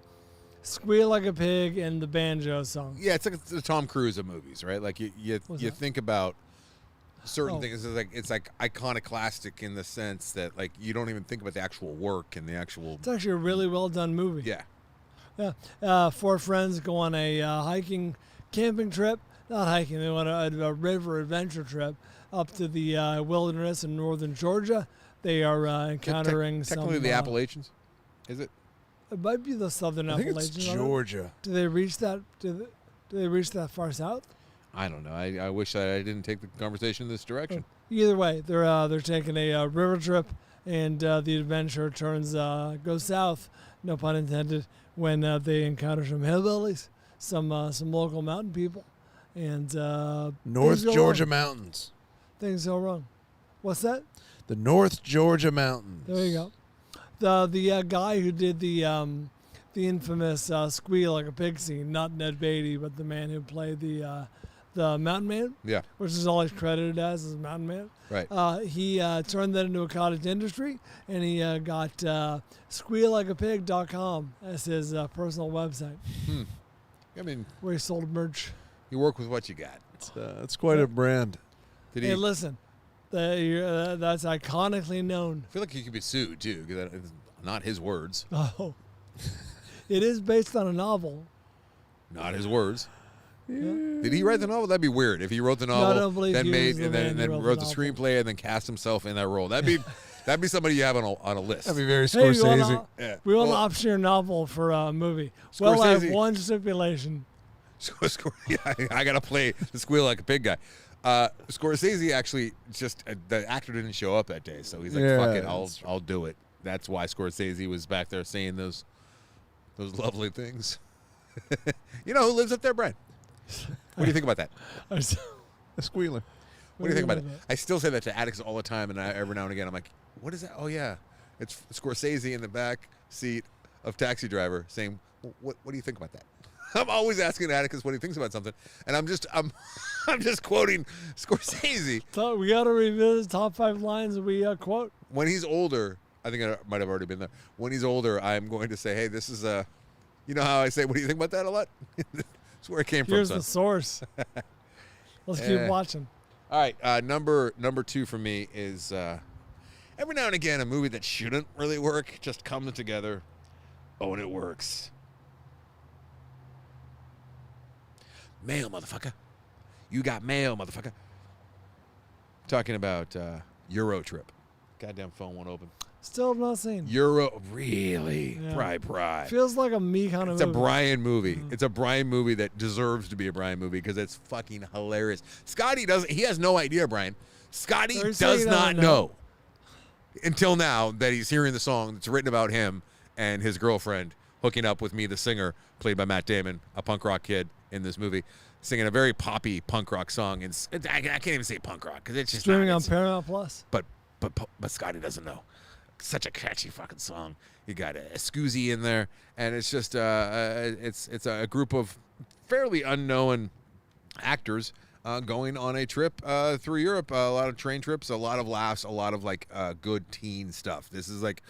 Squeal Like a Pig and the banjo song. Yeah, it's like the Tom Cruise of movies, right? Like you think about certain things. It's like iconoclastic in the sense that like you don't even think about the actual work and the actual. It's actually a really well done movie. Yeah. Yeah. Four friends go on a hiking, camping trip. Not hiking, they went on a river adventure trip up to the wilderness in northern Georgia. They are encountering technically the Appalachians. Is it? It might be the southern I think Appalachians. it's Georgia. Do they reach that? Do they reach that far south? I don't know. I wish that I didn't take the conversation in this direction. Either way, they're taking a river trip, and the adventure goes south. No pun intended. When they encounter some hillbillies, some local mountain people, and North Georgia mountains. Things go wrong. What's that? The North Georgia mountains. There you go. The guy who did the infamous Squeal Like a Pig scene, not Ned Beatty, but the man who played the Mountain Man. Yeah. Which is all he's credited as Mountain Man. Right. He turned that into a cottage industry, and he got squeallikeapig.com as his personal website. I mean, where he sold merch. You work with what you got. It's quite a brand. Hey, listen, that's iconically known. I feel like he could be sued too, because it's not his words. Oh, it is based on a novel. Not his words. Yeah. Did he write the novel? That'd be weird if he wrote the No, I don't novel, believe then he made was the and man then who wrote wrote the the novel. screenplay and then cast himself in that role. That'd be somebody you have on a list. That'd be very Hey, Scorsese. we want to option your novel for a movie. Well, I have Scorsese. one stipulation. I gotta play the Squeal Like a Pig guy. Scorsese actually just the actor didn't show up that day, so he's like, "Fuck it, I'll do it." That's why Scorsese was back there saying those lovely things. You know who lives up there, Brian? What do you think about that? A squealer. What do you think about it? I still say that to addicts all the time, and every now and again I'm like, "What is that?" Oh yeah, it's Scorsese in the back seat of Taxi Driver saying, "What do you think about that?" I'm always asking Atticus what he thinks about something, and I'm just quoting Scorsese. So we got to revisit top 5 lines we quote. When he's older, I think I might have already been there. When he's older, I'm going to say, "Hey, this is a," you know how I say, "What do you think about that?" a lot. That's where it came Here's from. the source. Let's keep watching. All right, number 2 for me is every now and again a movie that shouldn't really work just comes together. Oh, and it works. Mail, motherfucker. You got mail, motherfucker. Talking about Euro Trip. Goddamn phone won't open. Still have not seen. Really? Yeah. Pry. Feels like a me kind of It's movie. a Brian movie. It's a Brian movie that deserves to be a Brian movie because it's fucking hilarious. Scotty he has no idea, Brian. Scotty So you're does saying he not doesn't know until now that he's hearing the song that's written about him and his girlfriend hooking up with me, the singer, played by Matt Damon, a punk rock kid in this movie, singing a very poppy punk rock song. And I can't even say punk rock because it's just Streaming not, on Paramount Plus. But Scotty doesn't know. Such a catchy fucking song. You got a Scoozy in there, and it's just it's a group of fairly unknown actors going on a trip through Europe. A lot of train trips, a lot of laughs, a lot of like good teen stuff. This is like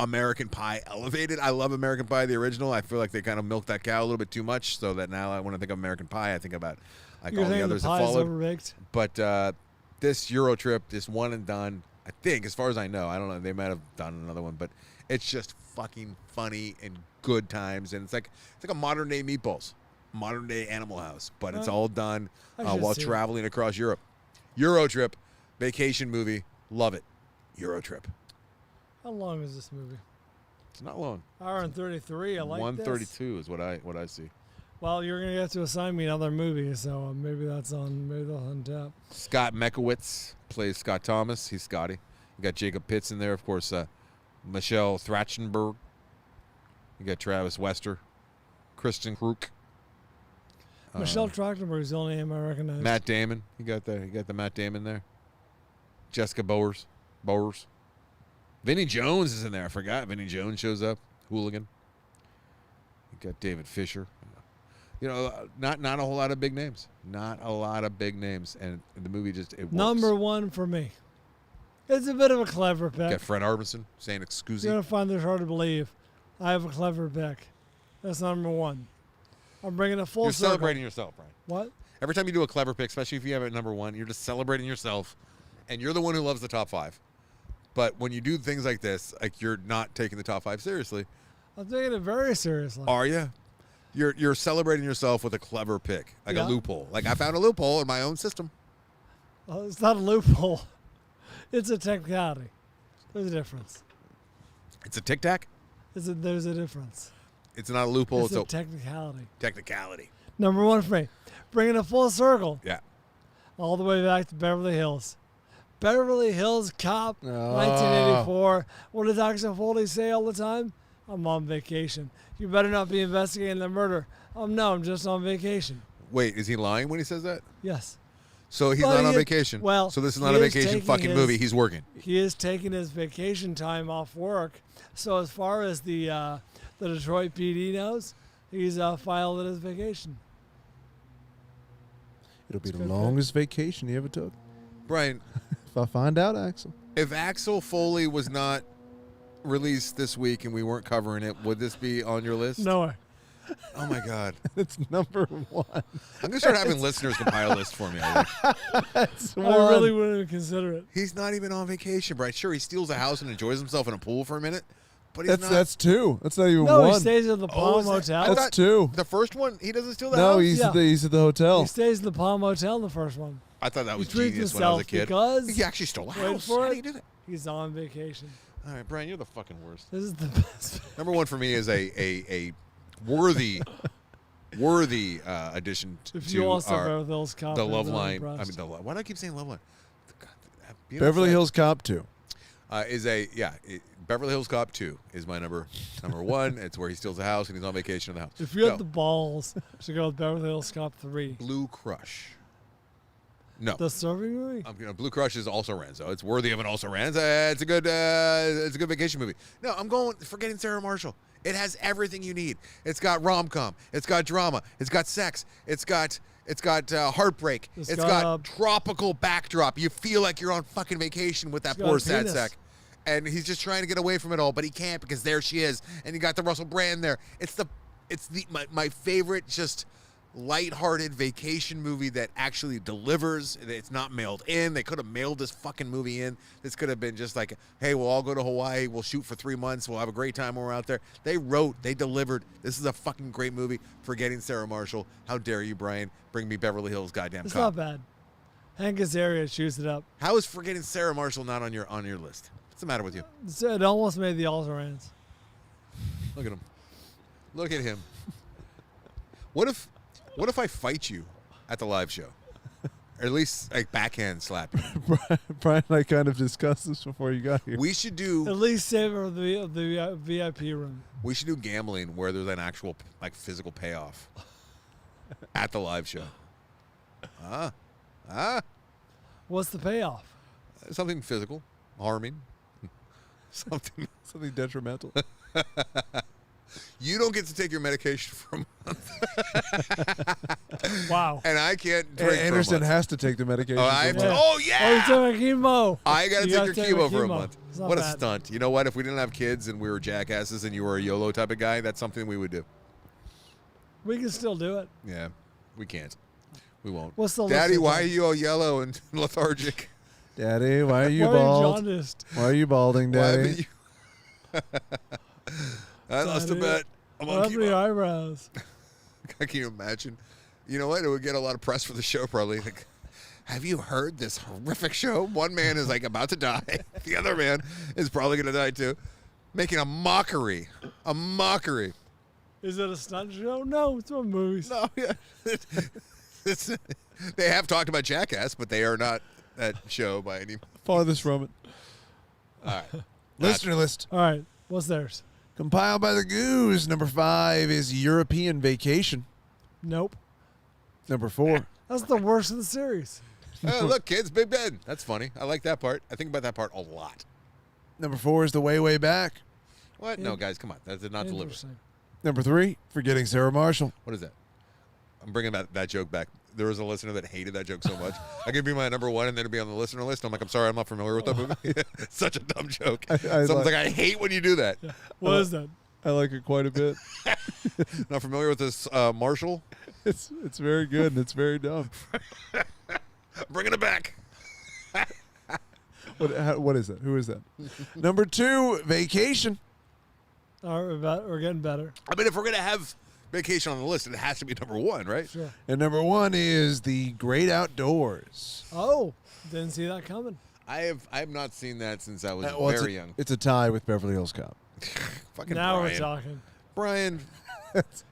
American Pie elevated. I love American Pie, the original. I feel like they kind of milked that cow a little bit too much, so that now when I think of American Pie, I think about like all the others that followed. Overbaked? But this Euro Trip, this one and done. I think, as far as I know, I don't know, they might have done another one, but it's just fucking funny and good times, and it's like a modern day Meatballs, modern day Animal House, but it's all done while traveling across Europe. Euro Trip, vacation movie, love it. Euro Trip. How long is this movie? It's not long. Hour and 33. I like 132 is what I see. Well, you're gonna have to assign me another movie, so maybe that's on tap. Scott Mekowitz plays Scott Thomas. He's Scotty. You got Jacob Pitts in there, of course. Michelle Trachtenberg. You got Travis Wester, Kristen Kruk. Michelle Trachtenberg is the only name I recognize. Matt Damon. You got the Matt Damon there. Jessica Bowers. Vinny Jones is in there. I forgot. Vinny Jones shows up. Hooligan. You got David Fisher. You know, not a whole lot of big names. Not a lot of big names. And the movie just, it works. Number one for me. It's a bit of a clever pick. Got Fred Armisen saying excuse You're me. going to find this hard to believe. I have a clever pick. That's number one. I'm bringing a full You're circle. celebrating yourself, Brian. What? Every time you do a clever pick, especially if you have it at number one, you're just celebrating yourself. And you're the one who loves the top five. But when you do things like this, like you're not taking the top five seriously. I'm taking it very seriously. Are you? You're celebrating yourself with a clever pick, like a Yeah. loophole. Like I found a loophole in my own system. Well, it's not a loophole. It's a technicality. There's a difference. It's a tic tac. There's a difference. It's not a loophole. It's It's a a technicality. technicality. Number one for me. Bringing a full circle Yeah. all the way back to Beverly Hills. Beverly Hills Cop, Oh. 1984. What does Axel Foley say all the time? I'm on vacation. You better not be investigating the murder. No, I'm just on vacation. Wait, is he lying when he says that? Yes. So he's But not he on is- vacation. well, so this is he not a is vacation taking fucking his- movie. He's working. He is taking his vacation time off work. So as far as the Detroit PD knows, he's filed at his vacation. It'll be It's the good longest vacation you ever took. Brian, If I find out, Axel. if Axel Foley was not released this week and we weren't covering it, would this be on your list? No way. Oh my God. It's number one. I'm gonna start having listeners compile a list for me. I think. That's I one. really wouldn't even consider it. He's not even on vacation, Brian. Sure, he steals a house and enjoys himself in a pool for a minute, but he's not. That's two. That's not even No, one. he stays at the Palm is that- Hotel. I That's thought- two. The first one, he doesn't steal the No, house. he's Yeah. he's at the hotel. He stays in the Palm Hotel in the first one. I thought that was He treats genius when I was a himself kid. because- He actually stole a Wait house. for How it. do you do that? He's on vacation. All right, Brian, you're the fucking worst. This is the best. Number one for me is a worthy addition If to you also our, Beverly Hills Cop, the I'm love really line. I impressed. mean, why do I keep saying love line? God, Beverly Hills Cop 2. Beverly Hills Cop 2 is my number one. It's where he steals a house and he's on vacation in the house. If you had No, the balls to go with Beverly Hills Cop 3, Blue Crush. No. the surfing movie, Blue Crush is also Renzo. It's worthy of an also Renzo. It's a good vacation movie. No, I'm going Forgetting Sarah Marshall. It has everything you need. It's got rom-com. It's got drama. It's got sex. It's got heartbreak. It's It's got, got tropical backdrop. You feel like you're on fucking vacation with that It's got poor a sad penis. sack. And he's just trying to get away from it all, but he can't because there she is. And you got the Russell Brand there. It's my favorite just lighthearted vacation movie that actually delivers. It's not mailed in. They could have mailed this fucking movie in. This could have been just like, hey, we'll all go to Hawaii. We'll shoot for 3 months. We'll have a great time when we're out there. They delivered. This is a fucking great movie. Forgetting Sarah Marshall. How dare you, Brian? Bring me Beverly Hills goddamn it's Cop. not bad. Hank Azaria chews it up. How is Forgetting Sarah Marshall not on your list? What's the matter with you? It almost made the All-Rans. Look at him. Look at him. What if I fight you at the live show? Or at least like backhand slap you. Brian and I kind of discussed this before you got here. We should do At least save her the VIP room. we should do gambling where there's an actual like physical payoff at the live show. What's the payoff? Something physical, harming. Something. Something detrimental. You don't get to take your medication for a month, Wow. and I can't drink for a Anderson month. has to take the medication. Oh, I for have a to, month. oh Oh, yeah! you took my chemo. I got to You take gotta your take my chemo for a chemo. month. It's not What a bad. stunt. You know what? If we didn't have kids and we were jackasses and you were a YOLO type of guy, that's something we would do. We can still do it. Yeah, we can't. We won't. What's the Daddy, list of why are things? you all yellow and lethargic? Daddy, why are you Why are you bald? jaundiced? Why are you balding, Why Daddy? haven't you- I lost a Daddy, bet. I'm What on happened to your chemo. eyebrows? Can you imagine? You know what? It would get a lot of press for the show probably. Like, have you heard this horrific show? One man is like about to die. The other man is probably going to die too. Making a mockery. A mockery. Is it a stunt show? No, it's from movies. No, yeah. They have talked about Jackass, but they are not that show by any. Farthest from it. All right. Listener list. All right, what's theirs? Compiled by the Goose. Number 5 is European Vacation. Nope. Number 4. That's the worst of the series. Oh, look, kids, Big Ben. That's funny. I like that part. I think about that part a lot. Number 4 is The Way, Way Back. What? No, guys, come on. That did not deliver. Interesting. Number 3, Forgetting Sarah Marshall. What is that? I'm bringing that joke back. There was a listener that hated that joke so much. I could be my number 1 and then it'd be on the listener list. I'm like, I'm sorry, I'm not familiar with that movie. Such a dumb joke. Someone's like, I hate when you do that. Yeah. What is that? I like it quite a bit. Not familiar with this Marshall? It's very good and it's very dumb. Bringing it back. What is that? Who is that? Number 2, Vacation. All right, we're getting better. I mean, if we're going to have Vacation on the list, it has to be number 1, right? Sure. And number 1 is The Great Outdoors. Oh, didn't see that coming. I have not seen that since I was Well, very young. It's a tie with Beverly Hills Cop. Fucking Now Brian. we're talking. Brian.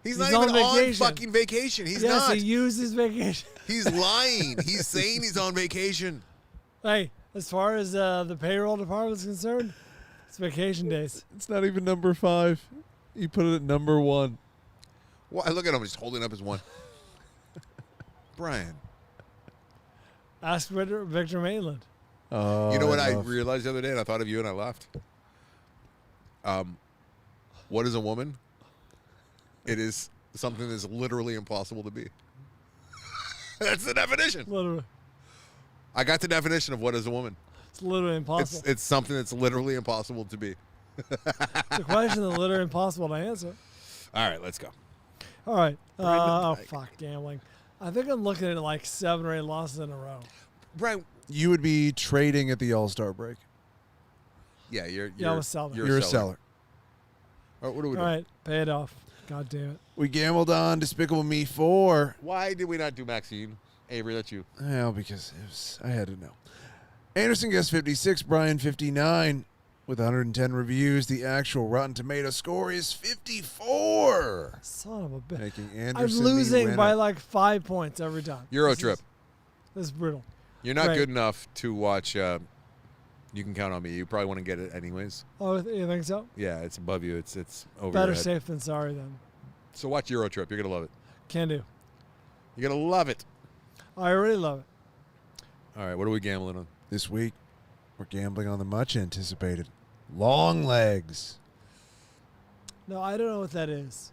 He's not on even on vacation. fucking vacation. He's Yes, not. he used his vacation. He's lying. He's saying he's on vacation. Hey, as far as the payroll department is concerned, it's vacation days. It's not even number 5. You put it at number 1. Well, look at him. He's holding up his 1. Brian. Ask Victor Mainland. Oh, You know what I realized the other day, and I thought of you, and I laughed. What is a woman? It is something that's literally impossible to be. That's the definition. Literally. I got the definition of what is a woman. It's literally impossible. It's something that's literally impossible to be. It's a question that's literally impossible to answer. All right, let's go. All right. Oh, fuck, gambling. I think I'm looking at like 7 or 8 losses in a row. Brian, You would be trading at the All-Star break. yeah, you're I'm a seller. You're You're a a seller. seller. All right, what are we All doing? right, pay it off. God damn it. We gambled on Despicable Me 4. Why did we not do MaXXXine? Avery, that's you. Well, because I had to know. Anderson guessed 56, Bryan 59. With 110 reviews, the actual Rotten Tomato score is 54. Son of a bitch. Making I'm Anderson the losing winner. by like 5 points every time. Euro This trip. This is brutal. You're not Right. good enough to watch. You can count on me. You probably want to get it anyways. Oh, you think so? Yeah, it's above you. It's over Better your head. safe than sorry then. So watch Euro Trip. You're gonna love it. Can do. You're gonna love it. I already love it. All right, what are we gambling on? This week, we're gambling on the much anticipated Long Legs. No, I don't know what that is.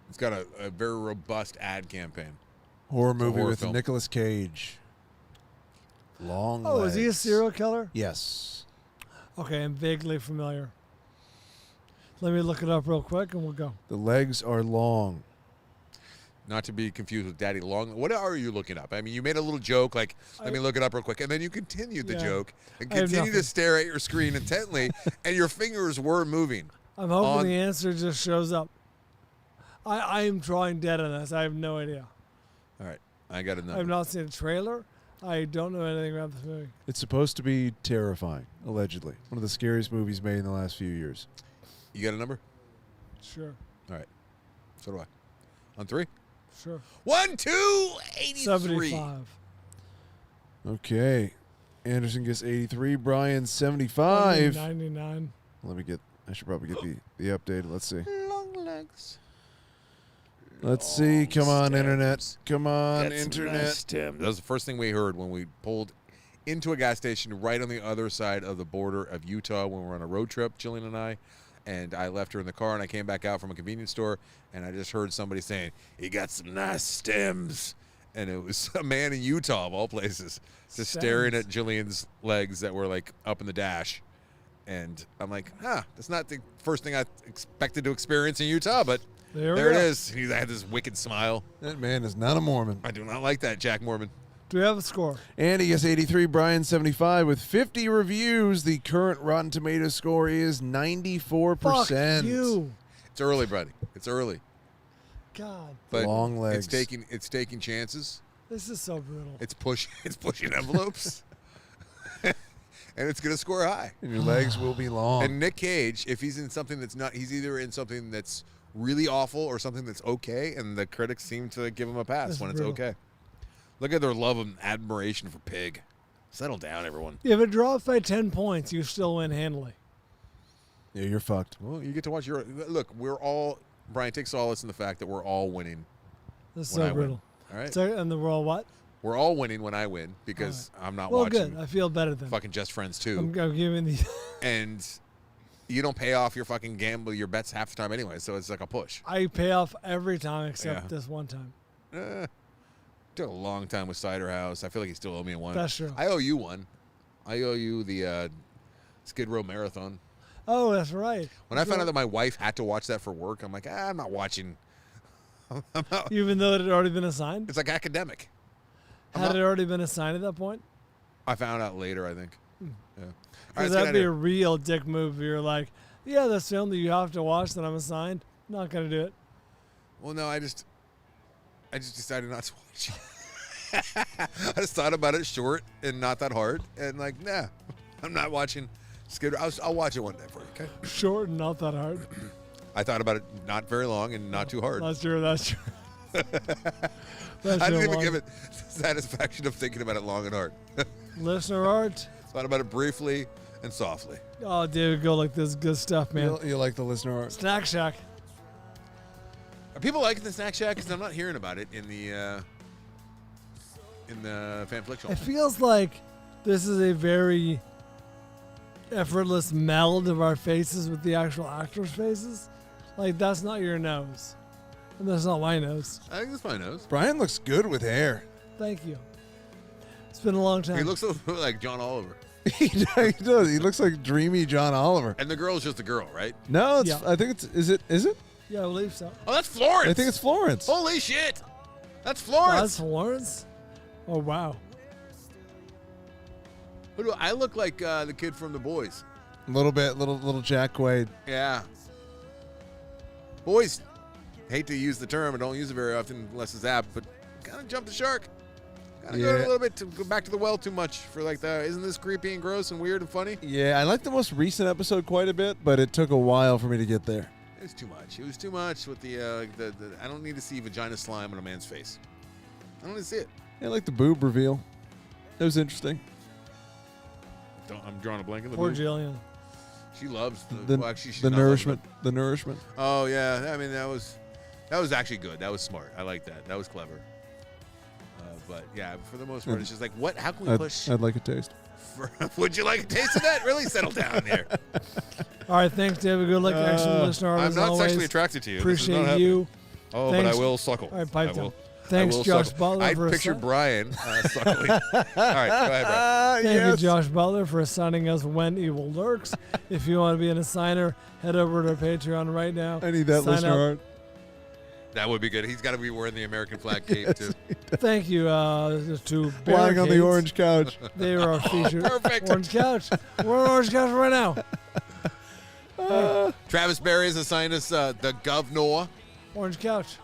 It's got a very robust ad campaign. Horror movie horror with film. Nicolas Cage. Long Oh, Legs. is he a serial killer? Yes. Okay, I'm vaguely familiar. Let me look it up real quick and we'll go. The legs are long. Not to be confused with Daddy Long. What are you looking up? I mean, you made a little joke like, let me look it up real quick. And then you continued the Yeah. joke and I have continued to nothing. stare at your screen intently, and your fingers were moving. I'm hoping On- the answer just shows up. I am drawing dead on this. I have no idea. All right, I got a I have number. not seen a trailer. I don't know anything about this movie. It's supposed to be terrifying, allegedly. One of the scariest movies made in the last few years. You got a number? Sure. All right. So do I. On 3? Sure. 1, 2, 83. 75. Okay. Anderson gets 83. Bryan 75. 99. I should probably get the update. Let's see. Long legs. Let's see. Come on, stems. internet. Come on, Got some internet. nice stems. That was the first thing we heard when we pulled into a gas station right on the other side of the border of Utah when we were on a road trip, Jillian and I. And I left her in the car, and I came back out from a convenience store, and I just heard somebody saying, "He got some nice stems." And it was a man in Utah, of all places, just staring at Jillian's legs that were, like, up in the dash. And I'm like, that's not the first thing I expected to experience in Utah, but There there we it go. is. He had this wicked smile. That man is not a Mormon. I do not like that, Jack Mormon. Do we have a score? Andy gets 83. Bryan 75. With 50 reviews, the current Rotten Tomatoes score is 94%. Fuck you. It's early, buddy. It's early. God. But Long legs. It's taking chances. This is so brutal. It's pushing envelopes. And it's going to score high. And your legs will be long. And Nick Cage, if he's in something that's not, he's either in something that's really awful or something that's okay, and the critics seem to give him a pass That's when brutal. it's okay. Look at their love and admiration for Pig. Settle down, everyone. If it drops by 10 points, you still win handily. Yeah, you're fucked. Well, you get to watch your look. We're all Brian takes solace in the fact that we're all winning. This is When I so win. brutal. All right. So, and the world what? We're all winning when I win because I'm not Well, watching good. I feel better then. fucking Just Friends 2. I'm giving the. And you don't pay off your fucking gamble, your bets half the time anyway, so it's like a push. I pay off every time except Yeah. this one time. Took a long time with Cider House. I feel like you still owe me one. That's true. I owe you one. I owe you the Skid Row Marathon. Oh, that's right. When I found out that my wife had to watch that for work, I'm like, I'm not watching. Even though it had already been assigned? It's like academic. Had it already been assigned at that point? I found out later, I think. Yeah. All right, Because let's get that'd out be of a here. real dick move. You're like, yeah, that's film that you have to watch that I'm assigned. Not going to do it. Well, no, I just decided not to watch it. I just thought about it short and not that hard. And like, nah, I'm not watching Skid Row. I'll watch it one day for you, okay? Short and not that hard. I thought about it not very long and not too hard. That's true. That's true. I didn't even give it the satisfaction of thinking about it long and hard. Listener art. Thought about it briefly and softly. Oh, David, go like this. Good stuff, man. You like the listener art. Snack Shack. Are people liking the Snack Shack? Because I'm not hearing about it in the Fanflickssions. It feels like this is a very effortless meld of our faces with the actual actors' faces. Like, that's not your nose. And that's not my nose. I think that's my nose. Brian looks good with hair. Thank you. It's been a long time. He looks a little like John Oliver. He does. He looks like dreamy John Oliver. And the girl's just a girl, right? No, it's. Yeah. I think it's. Is it? Yeah, I believe so. Oh, that's Florence. I think it's Florence. Holy shit. That's Florence. That's Florence? Oh, wow. Who do I look like the kid from The Boys. A little bit, little Jack Quaid. Yeah. Boys, hate to use the term, and don't use it very often unless it's apt, but kind of jump the shark. Kind of go a little bit to go back to the well too much for like the, isn't this creepy and gross and weird and funny? Yeah, I like the most recent episode quite a bit, but it took a while for me to get there. It was too much. It was too much with the I don't need to see vagina slime on a man's face. I don't need to see it. I like the boob reveal. That was interesting. I'm drawing a blank in the Poor boob. Jillian. She loves The, well, actually, she's the not loving nourishment. The nourishment. it. Oh yeah, I mean that was actually good. That was smart. I like that. That was clever. But yeah, for the most part, it's just like, what? How can we push? I'd like a taste. Would you like a taste of that? Really settle down there. All right, thanks, David. Good luck, excellent listener. I'm As not always. sexually attracted to you. This is not Appreciate happening. you. Oh, Thanks. but I will suckle. All right, pipe I down. will- Thanks, I will Josh suckle. Butler. I for picture assi- Brian suckling. All right, go ahead, Brian. Thank you, Josh Butler, for assigning us When Evil Lurks. If you want to be an assigner, head over to our Patreon right now. I need that Sign listener up. art. That would be good. He's got to be wearing the American flag cape too. Thank you to Lying on the Barricades. orange couch. They were our featured perfect. orange couch. We're on orange couch right now. Travis Berry has assigned us the governor. Orange couch.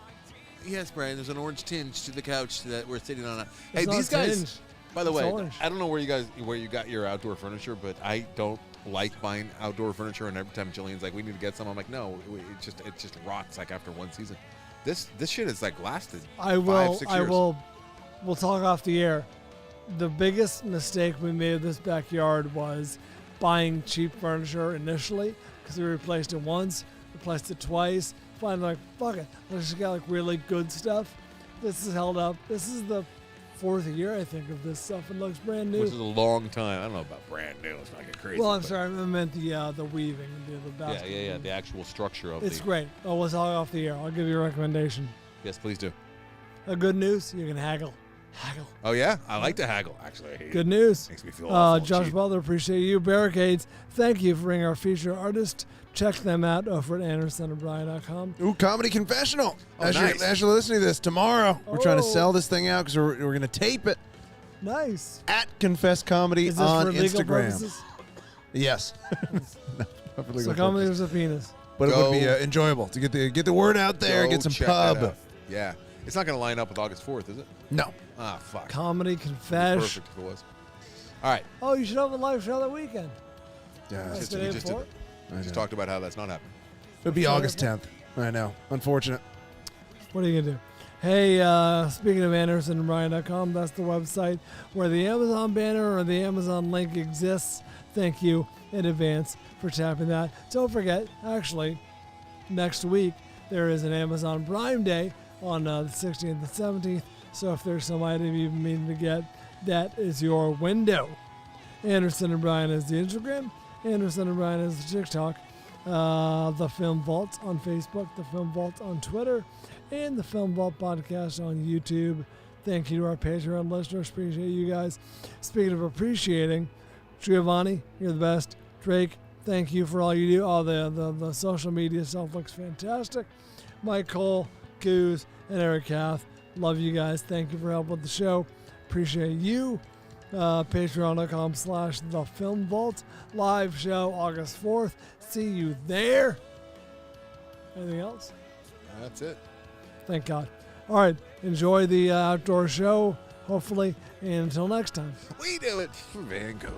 Yes, Brian. There's an orange tinge to the couch that we're sitting on. It's Hey, not these guys. tinged. By the It's way, orange. I don't know where you got your outdoor furniture, but I don't like buying outdoor furniture. And every time Jillian's like, "We need to get some," I'm like, "No, it just rots like after one season." This shit has like lasted. I will. 5-6 I years. will. We'll talk off the air. The biggest mistake we made in this backyard was buying cheap furniture initially because we replaced it once, replaced it twice. Finally, like, fuck it, let's just get like really good stuff. This is held up. This is the 4th year, I think, of this stuff. It looks brand new. Which is a long time. I don't know about brand new. It's not get crazy. Well, I'm but- sorry, I meant the weaving, the Yeah, basket. yeah, yeah. The actual structure of It's the. great. Oh, we'll talk off the air. I'll give you a recommendation. Yes, please do. Good news, you can haggle. Haggle. Oh yeah, I like to haggle. Actually, I hate Good it. news. Makes me feel awful. Josh cheap. Butler, appreciate you. Barricades, thank you for being our feature artist. Check them out over at AndersonandBryan.com. Ooh, Comedy Confessional. Oh, as, nice. you're listening to this tomorrow, we're trying to Oh. sell this thing out because we're going to tape it Nice. at Confess Comedy Is this on for legal Instagram. purposes? Yes. Not for legal So comedy purposes. was a penis. But it would be Go- enjoyable to get the word out there, Go get some check that pub. out. Yeah, it's not going to line up with August 4th, is it? No. Ah, fuck. Comedy It'd be confess. perfect if it was. All right. Oh, you should have a live show that weekend. Yeah, That's Just, the we day just did before. it. I We just know. talked about how that's not happening. It'll be August 10th. I know. Unfortunate. What are you going to do? Hey, speaking of AndersonandBryan.com, that's the website where the Amazon banner or the Amazon link exists. Thank you in advance for tapping that. Don't forget, actually, next week there is an Amazon Prime Day on the 16th and 17th. So if there's some item you've been meaning to get, that is your window. Anderson and Bryan is the Instagram. Anderson and Bryan is the TikTok. The Film Vault on Facebook. The Film Vault on Twitter. And the Film Vault podcast on YouTube. Thank you to our Patreon listeners. Appreciate you guys. Speaking of appreciating, Giovanni, you're the best. Drake, thank you for all you do. All the social media stuff looks fantastic. Mike Cole, Goose, and Eric Kath. Love you guys. Thank you for helping with the show. Appreciate you. Patreon.com/The Film Vault. Live show August 4th. See you there. Anything else? That's it. Thank God. All right. Enjoy the outdoor show, hopefully. And until next time. We do it for Van Gogh.